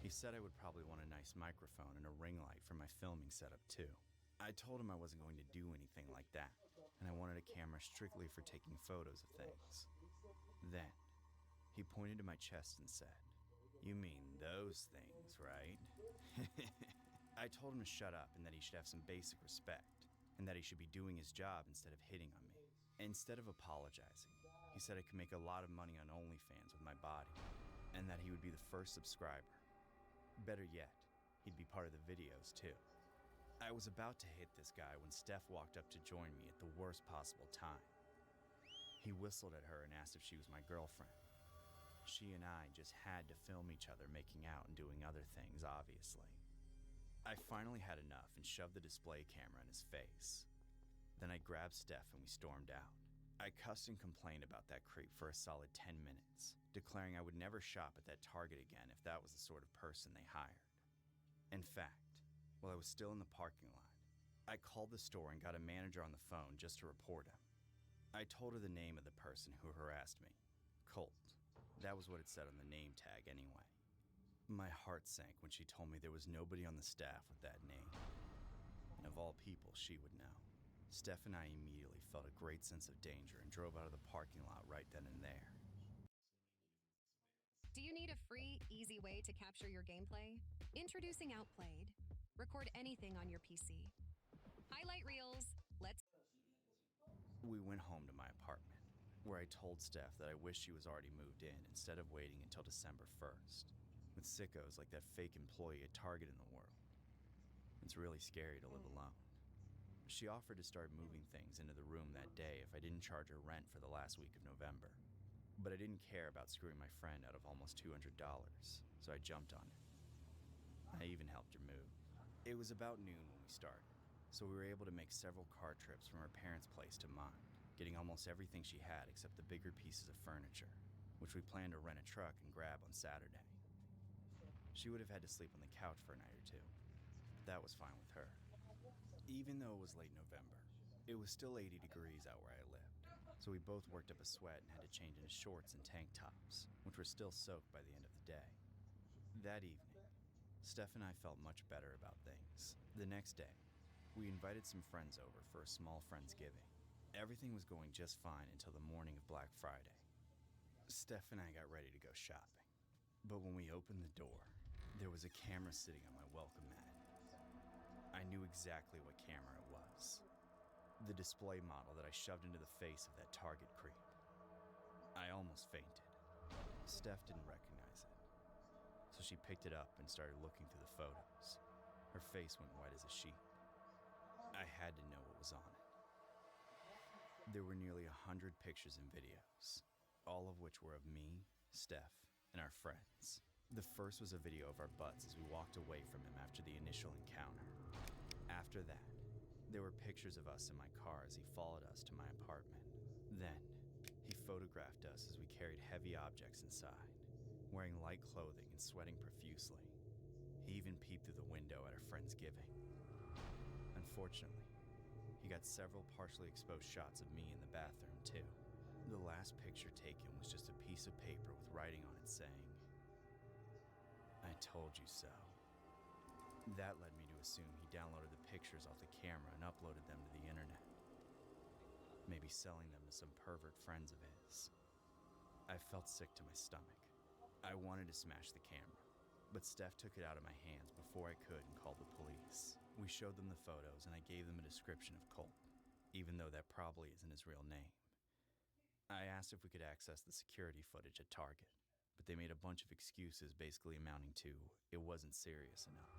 He said I would probably want a nice microphone and a ring light for my filming setup too. I told him I wasn't going to do anything like that, and I wanted a camera strictly for taking photos of things. Then, he pointed to my chest and said, "You mean those things, right?" I told him to shut up and that he should have some basic respect, and that he should be doing his job instead of hitting on me. Instead of apologizing, he said I could make a lot of money on OnlyFans with my body, and that he would be the first subscriber. Better yet, he'd be part of the videos too. I was about to hit this guy when Steph walked up to join me at the worst possible time. He whistled at her and asked if she was my girlfriend. She and I just had to film each other making out and doing other things, obviously. I finally had enough and shoved the display camera in his face. Then I grabbed Steph and we stormed out. I cussed and complained about that creep for a solid 10 minutes, declaring I would never shop at that Target again if that was the sort of person they hired. In fact, while I was still in the parking lot, I called the store and got a manager on the phone just to report him. I told her the name of the person who harassed me, Colt. That was what it said on the name tag anyway. My heart sank when she told me there was nobody on the staff with that name. And of all people, she would know. Steph and I immediately felt a great sense of danger and drove out of the parking lot right then and there. Do you need a free, easy way to capture your gameplay? Introducing Outplayed. Record anything on your PC. Highlight reels. Let's. We went home to my apartment, where I told Steph that I wish she was already moved in instead of waiting until December 1st, with sickos like that fake employee at Target in the world. It's really scary to live alone. She offered to start moving things into the room that day if I didn't charge her rent for the last week of November. But I didn't care about screwing my friend out of almost $200, so I jumped on it. I even helped her move. It was about noon when we started, so we were able to make several car trips from her parents' place to mine, getting almost everything she had except the bigger pieces of furniture, which we planned to rent a truck and grab on Saturday. She would have had to sleep on the couch for a night or two. That was fine with her. Even though it was late November, it was still 80 degrees out where I lived, so we both worked up a sweat and had to change into shorts and tank tops, which were still soaked by the end of the day. That evening, Steph and I felt much better about things. The next day, we invited some friends over for a small Friendsgiving. Everything was going just fine until the morning of Black Friday. Steph and I got ready to go shopping, but when we opened the door, there was a camera sitting on my welcome mat. I knew exactly what camera it was. The display model that I shoved into the face of that Target creep. I almost fainted. Steph didn't recognize it, so she picked it up and started looking through the photos. Her face went white as a sheet. I had to know what was on it. There were nearly 100 pictures and videos, all of which were of me, Steph, and our friends. The first was a video of our butts as we walked away from him after the initial encounter. After that, there were pictures of us in my car as he followed us to my apartment. Then, he photographed us as we carried heavy objects inside, wearing light clothing and sweating profusely. He even peeped through the window at our Friendsgiving. Unfortunately, he got several partially exposed shots of me in the bathroom, too. The last picture taken was just a piece of paper with writing on it saying, "I told you so." That led me to assume he downloaded the pictures off the camera and uploaded them to the internet. Maybe selling them to some pervert friends of his. I felt sick to my stomach. I wanted to smash the camera, but Steph took it out of my hands before I could and called the police. We showed them the photos and I gave them a description of Colt, even though that probably isn't his real name. I asked if we could access the security footage at Target, but they made a bunch of excuses basically amounting to it wasn't serious enough.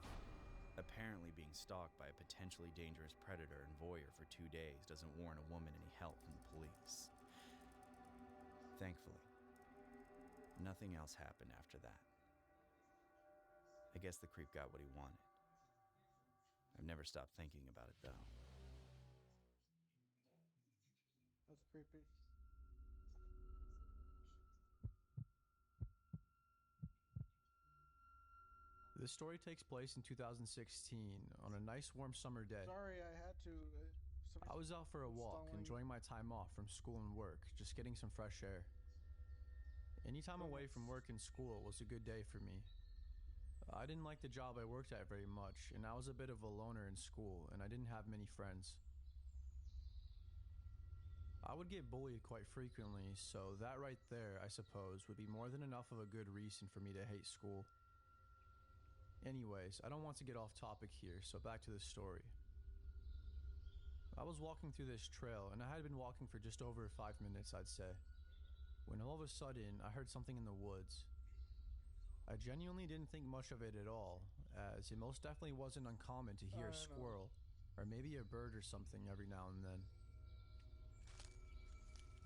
Apparently being stalked by a potentially dangerous predator and voyeur for 2 days doesn't warrant a woman any help from the police. Thankfully, nothing else happened after that. I guess the creep got what he wanted. I've never stopped thinking about it, though. That's creepy. This story takes place in 2016 on a nice warm summer day. Sorry, I had to. I was out for a walk, enjoying my time off from school and work, just getting some fresh air. Any time away from work and school was a good day for me. I didn't like the job I worked at very much, and I was a bit of a loner in school, and I didn't have many friends. I would get bullied quite frequently, so that right there, I suppose, would be more than enough of a good reason for me to hate school. Anyways, I don't want to get off topic here, so back to the story. I was walking through this trail, and I had been walking for just over 5 minutes, I'd say, when all of a sudden, I heard something in the woods. I genuinely didn't think much of it at all, as it most definitely wasn't uncommon to hear a squirrel, or maybe a bird or something every now and then.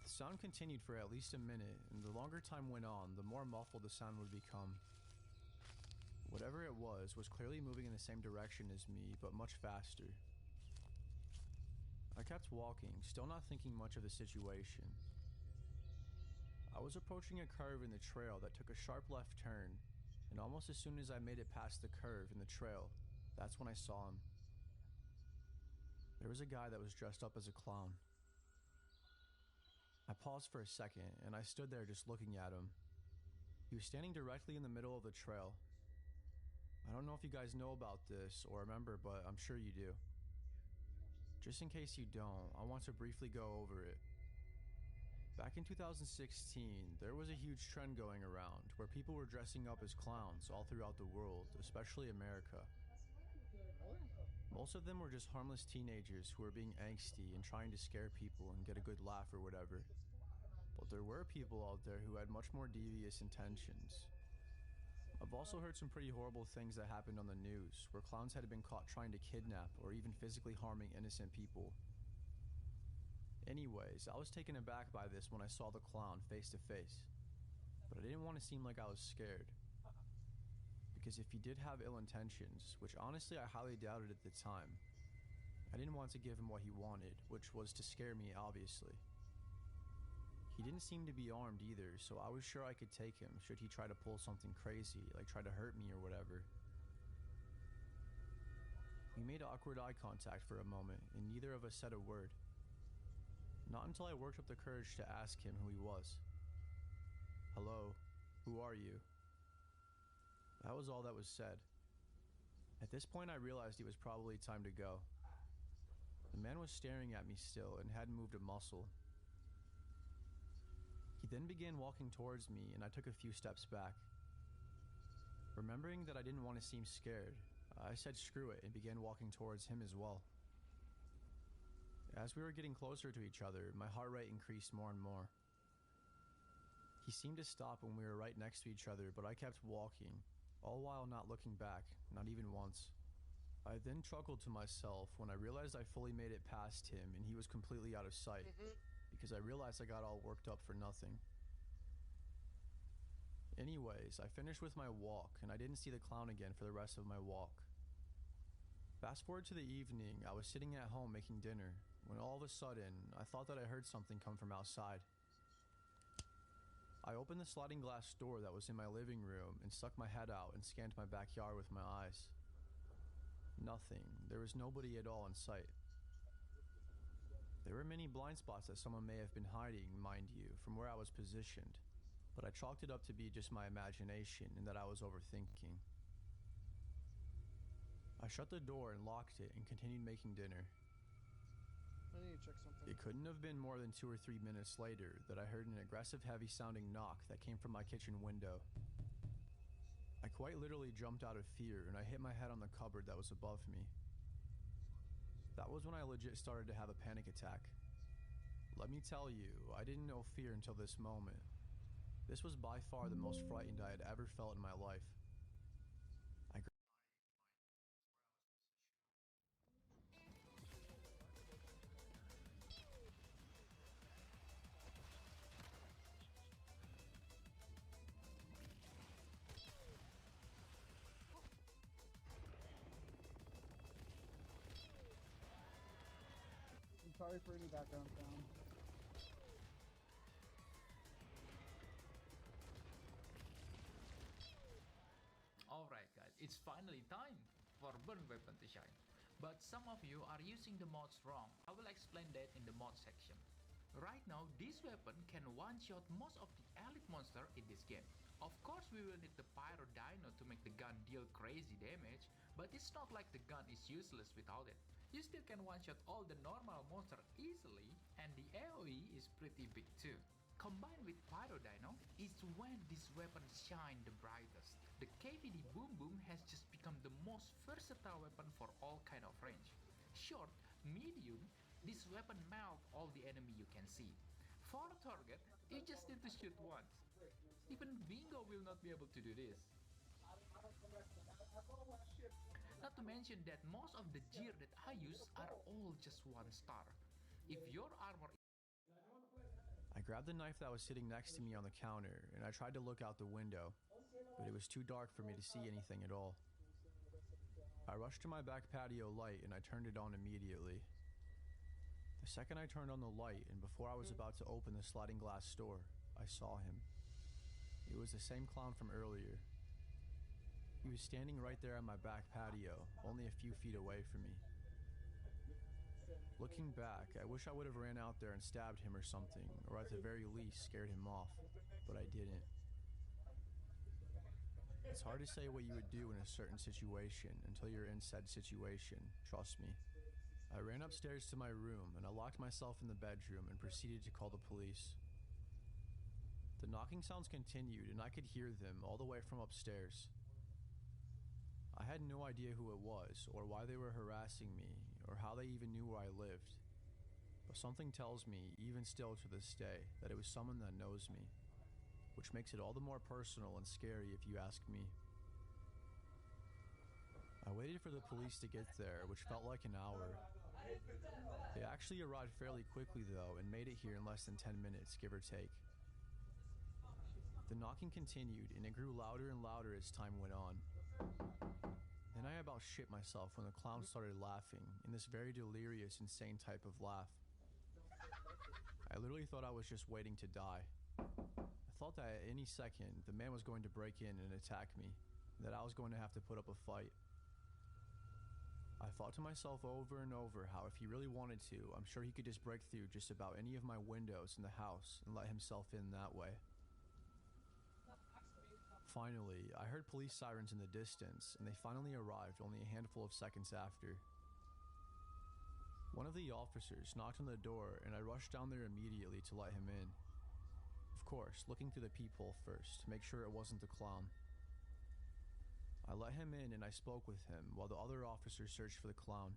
The sound continued for at least a minute, and the longer time went on, the more muffled the sound would become. Whatever it was clearly moving in the same direction as me, but much faster. I kept walking, still not thinking much of the situation. I was approaching a curve in the trail that took a sharp left turn, and almost as soon as I made it past the curve in the trail, that's when I saw him. There was a guy that was dressed up as a clown. I paused for a second, and I stood there just looking at him. He was standing directly in the middle of the trail. I don't know if you guys know about this or remember, but I'm sure you do. Just in case you don't, I want to briefly go over it. Back in 2016, there was a huge trend going around where people were dressing up as clowns all throughout the world, especially America. Most of them were just harmless teenagers who were being angsty and trying to scare people and get a good laugh or whatever. But there were people out there who had much more devious intentions. I've also heard some pretty horrible things that happened on the news, where clowns had been caught trying to kidnap or even physically harming innocent people. Anyways, I was taken aback by this when I saw the clown face to face, but I didn't want to seem like I was scared. Because if he did have ill intentions, which honestly I highly doubted at the time, I didn't want to give him what he wanted, which was to scare me, obviously. He didn't seem to be armed either, so I was sure I could take him should he try to pull something crazy, like try to hurt me or whatever. We made awkward eye contact for a moment, and neither of us said a word. Not until I worked up the courage to ask him who he was. "Hello, who are you?" That was all that was said. At this point, I realized it was probably time to go. The man was staring at me still and hadn't moved a muscle. He then began walking towards me, and I took a few steps back. Remembering that I didn't want to seem scared, I said screw it and began walking towards him as well. As we were getting closer to each other, my heart rate increased more and more. He seemed to stop when we were right next to each other, but I kept walking, all while not looking back, not even once. I then chuckled to myself when I realized I fully made it past him and he was completely out of sight, because I realized I got all worked up for nothing. Anyways, I finished with my walk, and I didn't see the clown again for the rest of my walk. Fast forward to the evening, I was sitting at home making dinner, when all of a sudden, I thought that I heard something come from outside. I opened the sliding glass door that was in my living room and stuck my head out and scanned my backyard with my eyes. Nothing. There was nobody at all in sight. There were many blind spots that someone may have been hiding, mind you, from where I was positioned, but I chalked it up to be just my imagination and that I was overthinking. I shut the door and locked it and continued making dinner. I need to check something. It couldn't have been more than 2 or 3 minutes later that I heard an aggressive, heavy-sounding knock that came from my kitchen window. I quite literally jumped out of fear, and I hit my head on the cupboard that was above me. That was when I legit started to have a panic attack. Let me tell you, I didn't know fear until this moment. This was by far the most frightened I had ever felt in my life. I'm sorry for any background sound. Alright guys, it's finally time for Burn Weapon to shine. But some of you are using the mods wrong. I will explain that in the mod section. Right now, this weapon can one-shot most of the elite monster in this game. Of course, we will need the Pyro Dino to make the gun deal crazy damage, but it's not like the gun is useless without it. You still can one-shot all the normal monster easily, and the AoE is pretty big too. Combined with Pyro Dino is when this weapon shine the brightest. The KVD Boom Boom has just become the most versatile weapon for all kind of range. Short, medium, this weapon melt all the enemy you can see. For a target, you just need to shoot once. Even Bingo will not be able to do this. Not to mention that most of the gear that I use are all just 1 star. If your armor... I grabbed the knife that was sitting next to me on the counter, and I tried to look out the window, but it was too dark for me to see anything at all. I rushed to my back patio light and I turned it on immediately. The second I turned on the light, and before I was about to open the sliding glass door, I saw him. It was the same clown from earlier. He was standing right there on my back patio, only a few feet away from me. Looking back, I wish I would have ran out there and stabbed him or something, or at the very least scared him off, but I didn't. It's hard to say what you would do in a certain situation until you're in said situation, trust me. I ran upstairs to my room and I locked myself in the bedroom and proceeded to call the police. The knocking sounds continued and I could hear them all the way from upstairs. I had no idea who it was or why they were harassing me or how they even knew where I lived. But something tells me, even still to this day, that it was someone that knows me, which makes it all the more personal and scary if you ask me. I waited for the police to get there, which felt like an hour. They actually arrived fairly quickly though and made it here in less than 10 minutes, give or take. The knocking continued and it grew louder and louder as time went on. Then I about shit myself when the clown started laughing in this very delirious, insane type of laugh. I literally thought I was just waiting to die. I thought that at any second the man was going to break in and attack me, and that I was going to have to put up a fight. I thought to myself over and over how if he really wanted to, I'm sure he could just break through just about any of my windows in the house and let himself in that way. Finally, I heard police sirens in the distance, and they finally arrived only a handful of seconds after. One of the officers knocked on the door, and I rushed down there immediately to let him in. Of course, looking through the peephole first, to make sure it wasn't the clown. I let him in and I spoke with him while the other officers searched for the clown.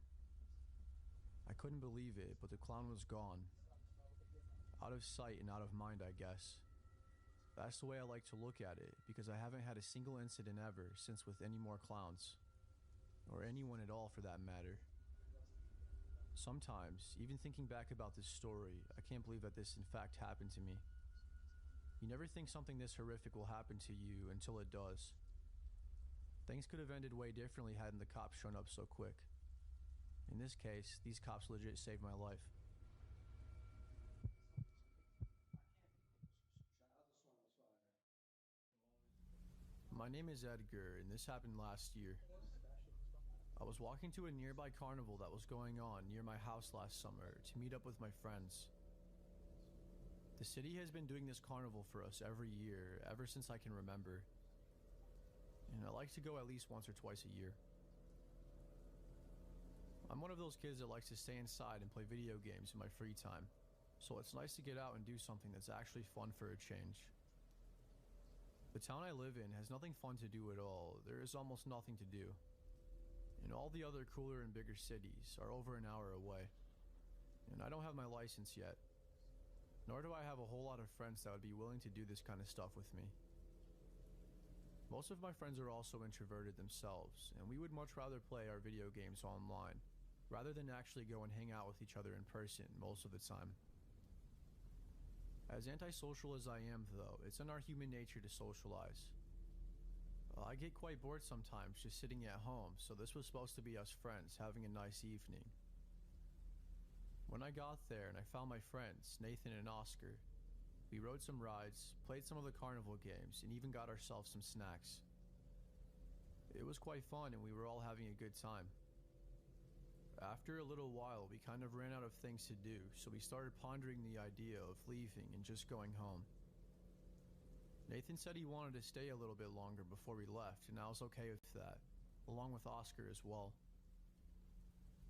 I couldn't believe it, but the clown was gone. Out of sight and out of mind, I guess. That's the way I like to look at it, because I haven't had a single incident ever since with any more clowns. Or anyone at all for that matter. Sometimes, even thinking back about this story, I can't believe that this in fact happened to me. You never think something this horrific will happen to you until it does. Things could have ended way differently hadn't the cops shown up so quick. In this case, these cops legit saved my life. My name is Edgar, and this happened last year. I was walking to a nearby carnival that was going on near my house last summer to meet up with my friends. The city has been doing this carnival for us every year, ever since I can remember. And I like to go at least once or twice a year. I'm one of those kids that likes to stay inside and play video games in my free time, so it's nice to get out and do something that's actually fun for a change. The town I live in has nothing fun to do at all. There is almost nothing to do. And all the other cooler and bigger cities are over an hour away. And I don't have my license yet. Nor do I have a whole lot of friends that would be willing to do this kind of stuff with me. Most of my friends are also introverted themselves, and we would much rather play our video games online, rather than actually go and hang out with each other in person most of the time. As antisocial as I am, though, it's in our human nature to socialize. I get quite bored sometimes just sitting at home, so this was supposed to be us friends having a nice evening. When I got there and I found my friends, Nathan and Oscar, we rode some rides, played some of the carnival games, and even got ourselves some snacks. It was quite fun and we were all having a good time. After a little while, we kind of ran out of things to do, so we started pondering the idea of leaving and just going home. Nathan said he wanted to stay a little bit longer before we left, and I was okay with that, along with Oscar as well.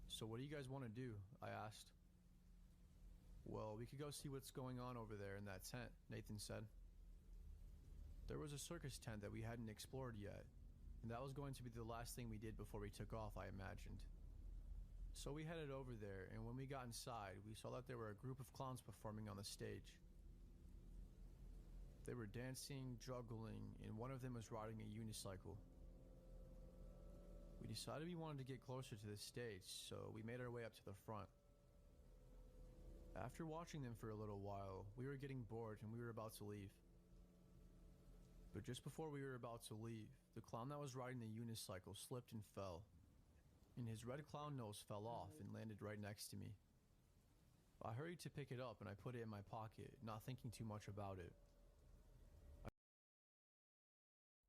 So what do you guys want to do? I asked. Well, we could go see what's going on over there in that tent, Nathan said. There was a circus tent that we hadn't explored yet, and that was going to be the last thing we did before we took off, I imagined. So we headed over there, and when we got inside, we saw that there were a group of clowns performing on the stage. They were dancing, juggling, and one of them was riding a unicycle. We decided we wanted to get closer to the stage, so we made our way up to the front. After watching them for a little while, we were getting bored and we were about to leave. But just before we were about to leave, the clown that was riding the unicycle slipped and fell. And his red clown nose fell off and landed right next to me. I hurried to pick it up and I put it in my pocket, not thinking too much about it.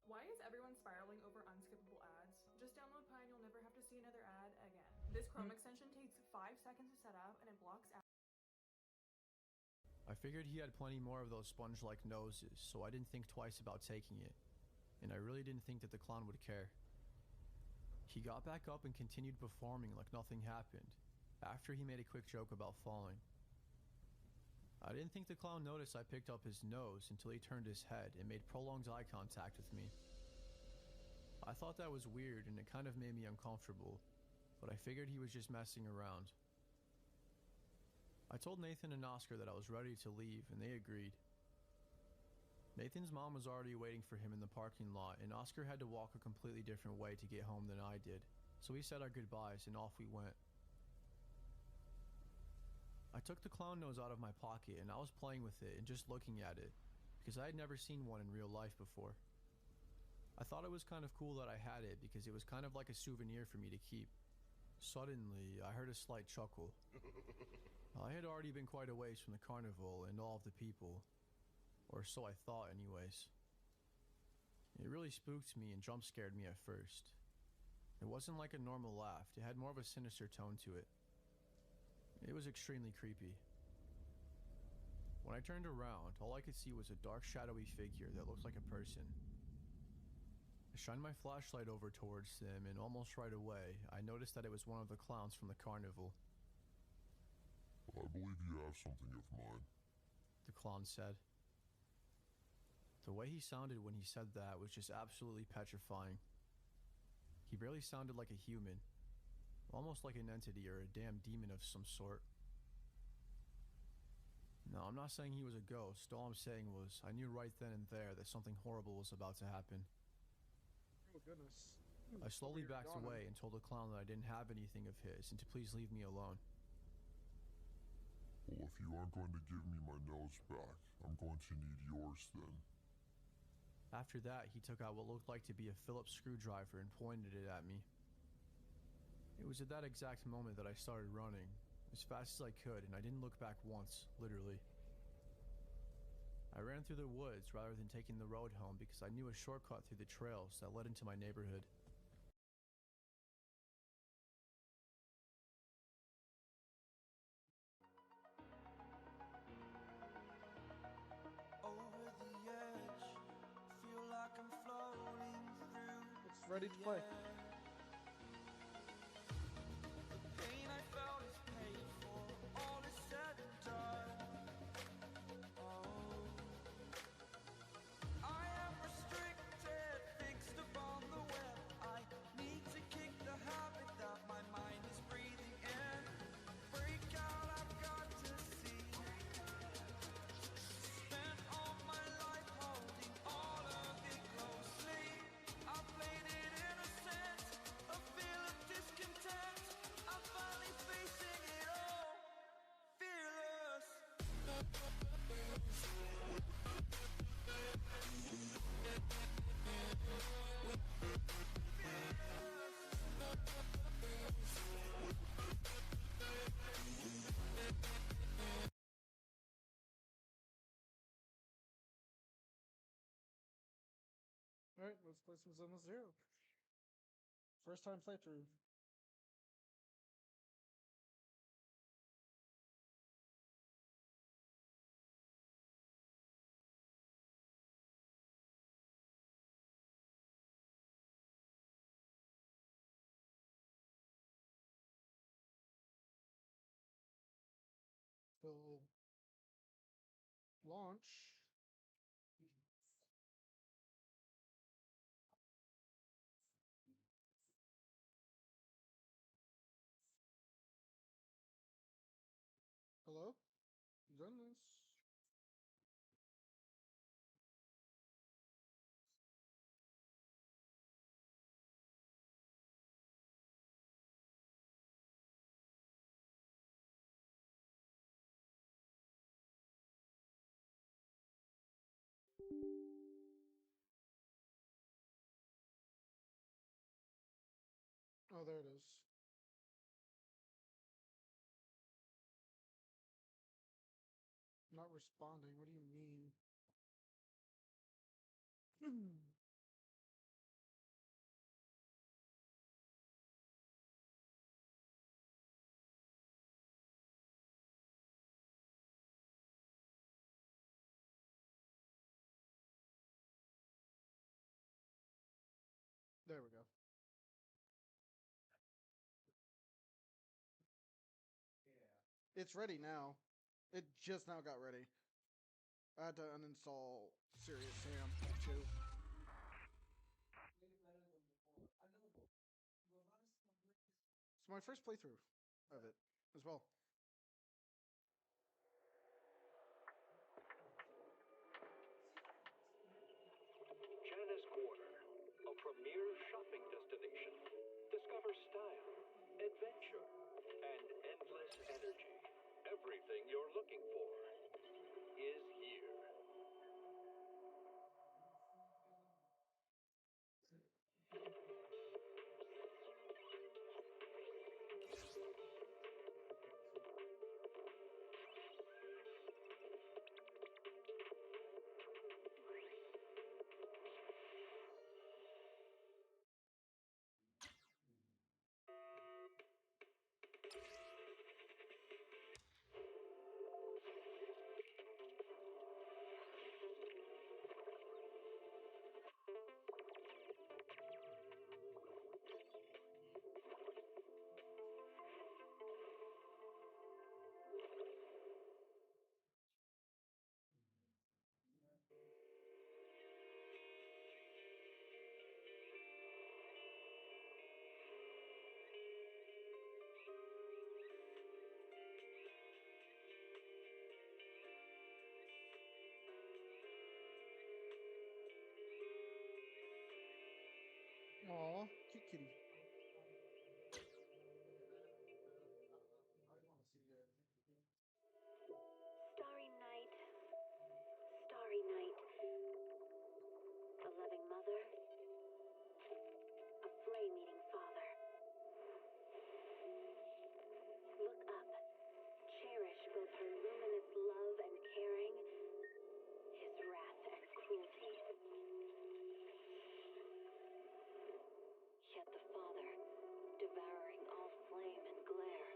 Why is everyone spiraling over unskippable ads? Just download Pi and you'll never have to see another ad again. This Chrome extension takes 5 seconds to set up and it blocks ads. I figured he had plenty more of those sponge-like noses, so I didn't think twice about taking it. And I really didn't think that the clown would care. He got back up and continued performing like nothing happened, after he made a quick joke about falling. I didn't think the clown noticed I picked up his nose until he turned his head and made prolonged eye contact with me. I thought that was weird and it kind of made me uncomfortable, but I figured he was just messing around. I told Nathan and Oscar that I was ready to leave and they agreed. Nathan's mom was already waiting for him in the parking lot and Oscar had to walk a completely different way to get home than I did, so we said our goodbyes and off we went. I took the clown nose out of my pocket and I was playing with it and just looking at it, because I had never seen one in real life before. I thought it was kind of cool that I had it because it was kind of like a souvenir for me to keep. Suddenly, I heard a slight chuckle. I had already been quite a ways from the carnival and all of the people, or so I thought anyways. It really spooked me and jump scared me at first. It wasn't like a normal laugh, it had more of a sinister tone to it. It was extremely creepy. When I turned around, all I could see was a dark shadowy figure that looked like a person. I shined my flashlight over towards them and almost right away, I noticed that it was one of the clowns from the carnival. I believe you have something of mine, The clown said. The way he sounded when he said that was just absolutely petrifying. He barely sounded like a human, almost like an entity or a damn demon of some sort. No, I'm not saying he was a ghost. All I'm saying was I knew right then and there that something horrible was about to happen. Oh, goodness. I slowly backed away and told the clown that I didn't have anything of his and to please leave me alone. Well, if you aren't going to give me my nose back, I'm going to need yours then. After that, he took out what looked like to be a Phillips screwdriver and pointed it at me. It was at that exact moment that I started running, as fast as I could, and I didn't look back once, literally. I ran through the woods rather than taking the road home because I knew a shortcut through the trails that led into my neighborhood. Over the edge, feel like I'm floating through. It's ready to play. The pain I felt is paid for, all is said and done. Oh, I am restricted, fixed upon the web. I need to kick the habit that my mind is breathing in. Break out, I've got to see. Spent all my life holding all of it closely. I played it innocent, a feel of discontent. I'm finally facing it all, fearless. Alright, let's play some Zone Zero. First time playthrough. So, launch. Hello? Done this. Oh, there it is. Not responding. What do you mean? There we go. It's ready now. It just now got ready. I had to uninstall Serious Sam too. It's my first playthrough of it as well. Janice Quarter, a premier shopping destination. Discover style, adventure, and endless energy. Everything you're looking for is here. Aw, cute kitty. Starry night, starry night. A loving mother, a flame-eating father. Look up, cherish both her luminous love and caring, his wrath and cruelty. Yet the father, devouring all flame and glare,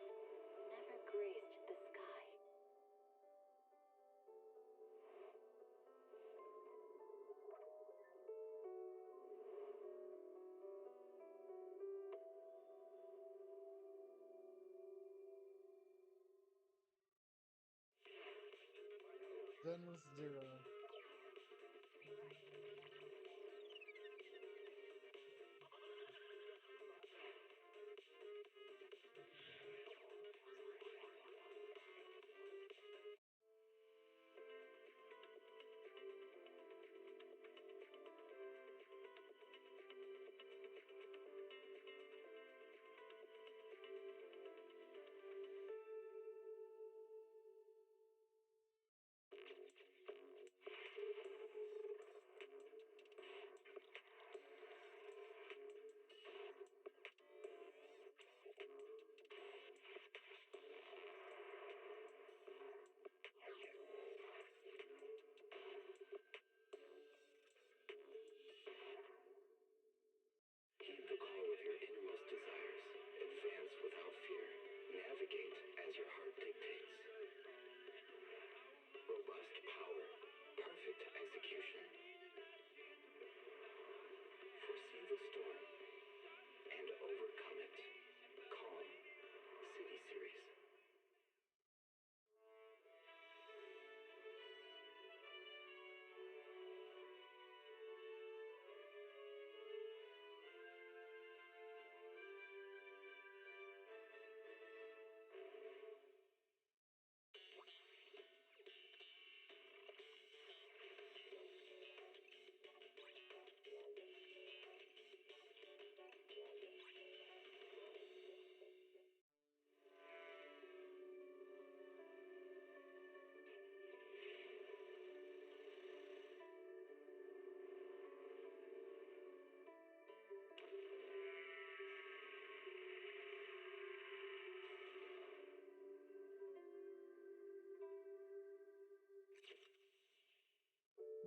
never graced the sky. Done with 0. Heed the call of your innermost desires. Advance without fear. Navigate as your heart dictates. Robust power. Perfect execution. Foresee the storm and overcome it. Calm. City Series.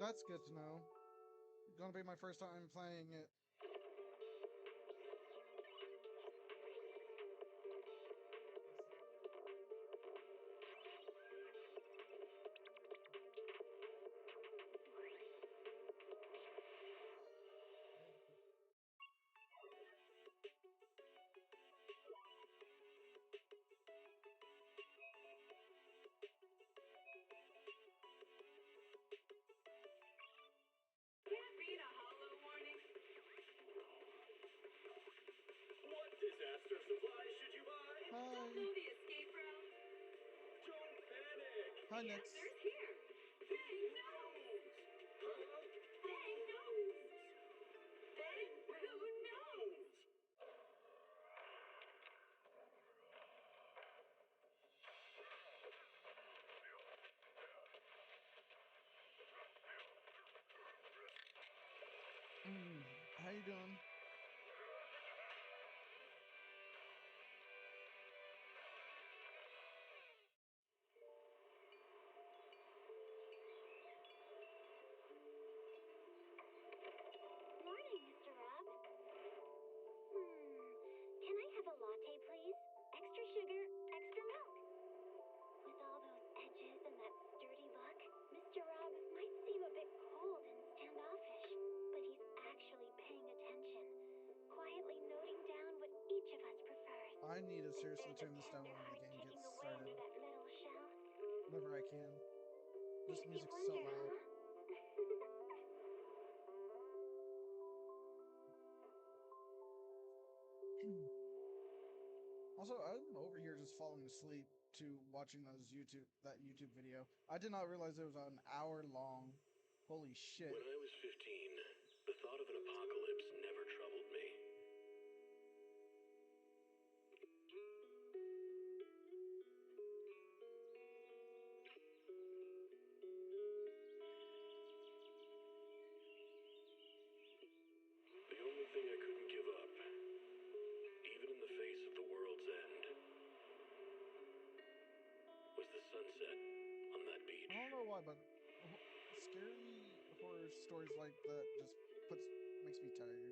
That's good to know. Gonna be my first time playing it. Bye, Nix. How you doing? Morning, Mr. Rob. Can I have a latte, please? Extra sugar, extra milk. With all those edges and that sturdy look, Mr. Rob might seem a bit cold and standoffish, but he's actually paying attention, quietly noting down what each of us prefers. I need to seriously turn this down when the game gets started. That metal shell. Whenever I can. This Makes you music's so wonder, loud. huh? Also, I'm over here just falling asleep to watching that YouTube video. I did not realize it was an hour long. Holy shit. When I was 15, the thought of an apocalypse never troubled me. The only thing I couldn't give up, even in the face of the world's end, was the sunset on that beach. I don't know why, but scary horror stories like that just makes me tired.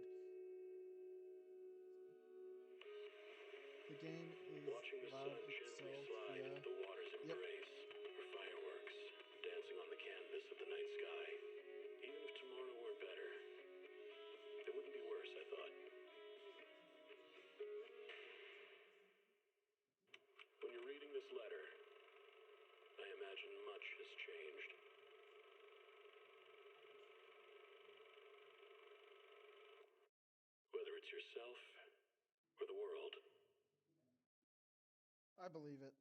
The game is Watching the loud sun gently itself, slide yeah. into the water's embrace, or fireworks dancing on the canvas of the night sky. Even if tomorrow weren't better, it wouldn't be worse, I thought. When you're reading this letter, I imagine much has changed. Whether it's yourself or the world. I believe it.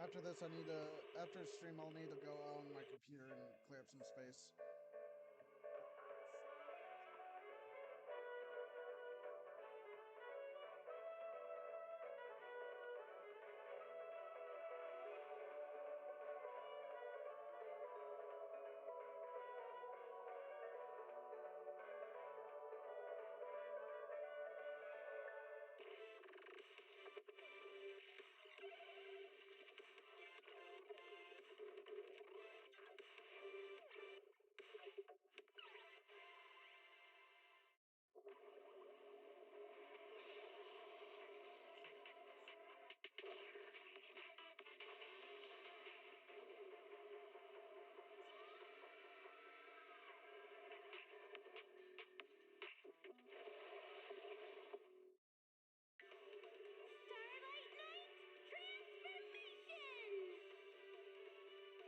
After this, after stream, I'll need to go on my computer and clear up some space.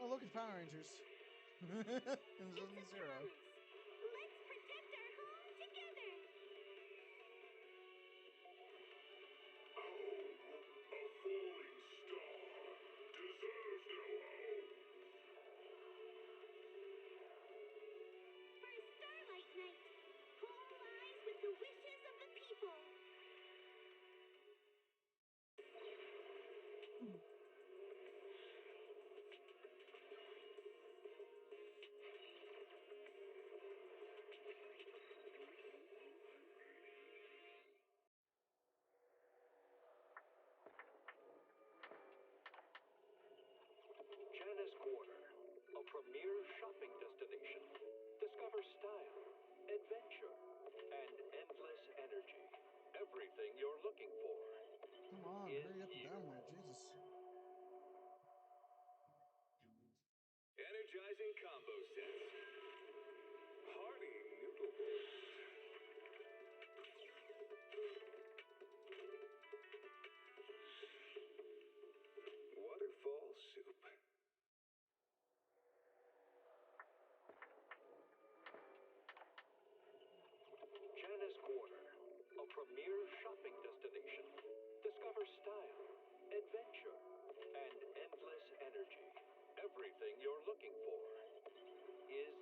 Oh, look, it's Power Rangers. And Zone Zero. Let's protect our home together. A falling star deserves no home. For Starlight Night, home lies with the wishes of the people. Janice Quarter, a premier shopping destination. Discover style, adventure, and endless energy. Everything you're looking for. Come on, hurry up and download, Jesus. Energy energizing combo sets. Hearty noodle bowls. Waterfall soup. Janice Quarter, a premier shopping destination. Discover style, adventure, and endless energy. Everything you're looking for is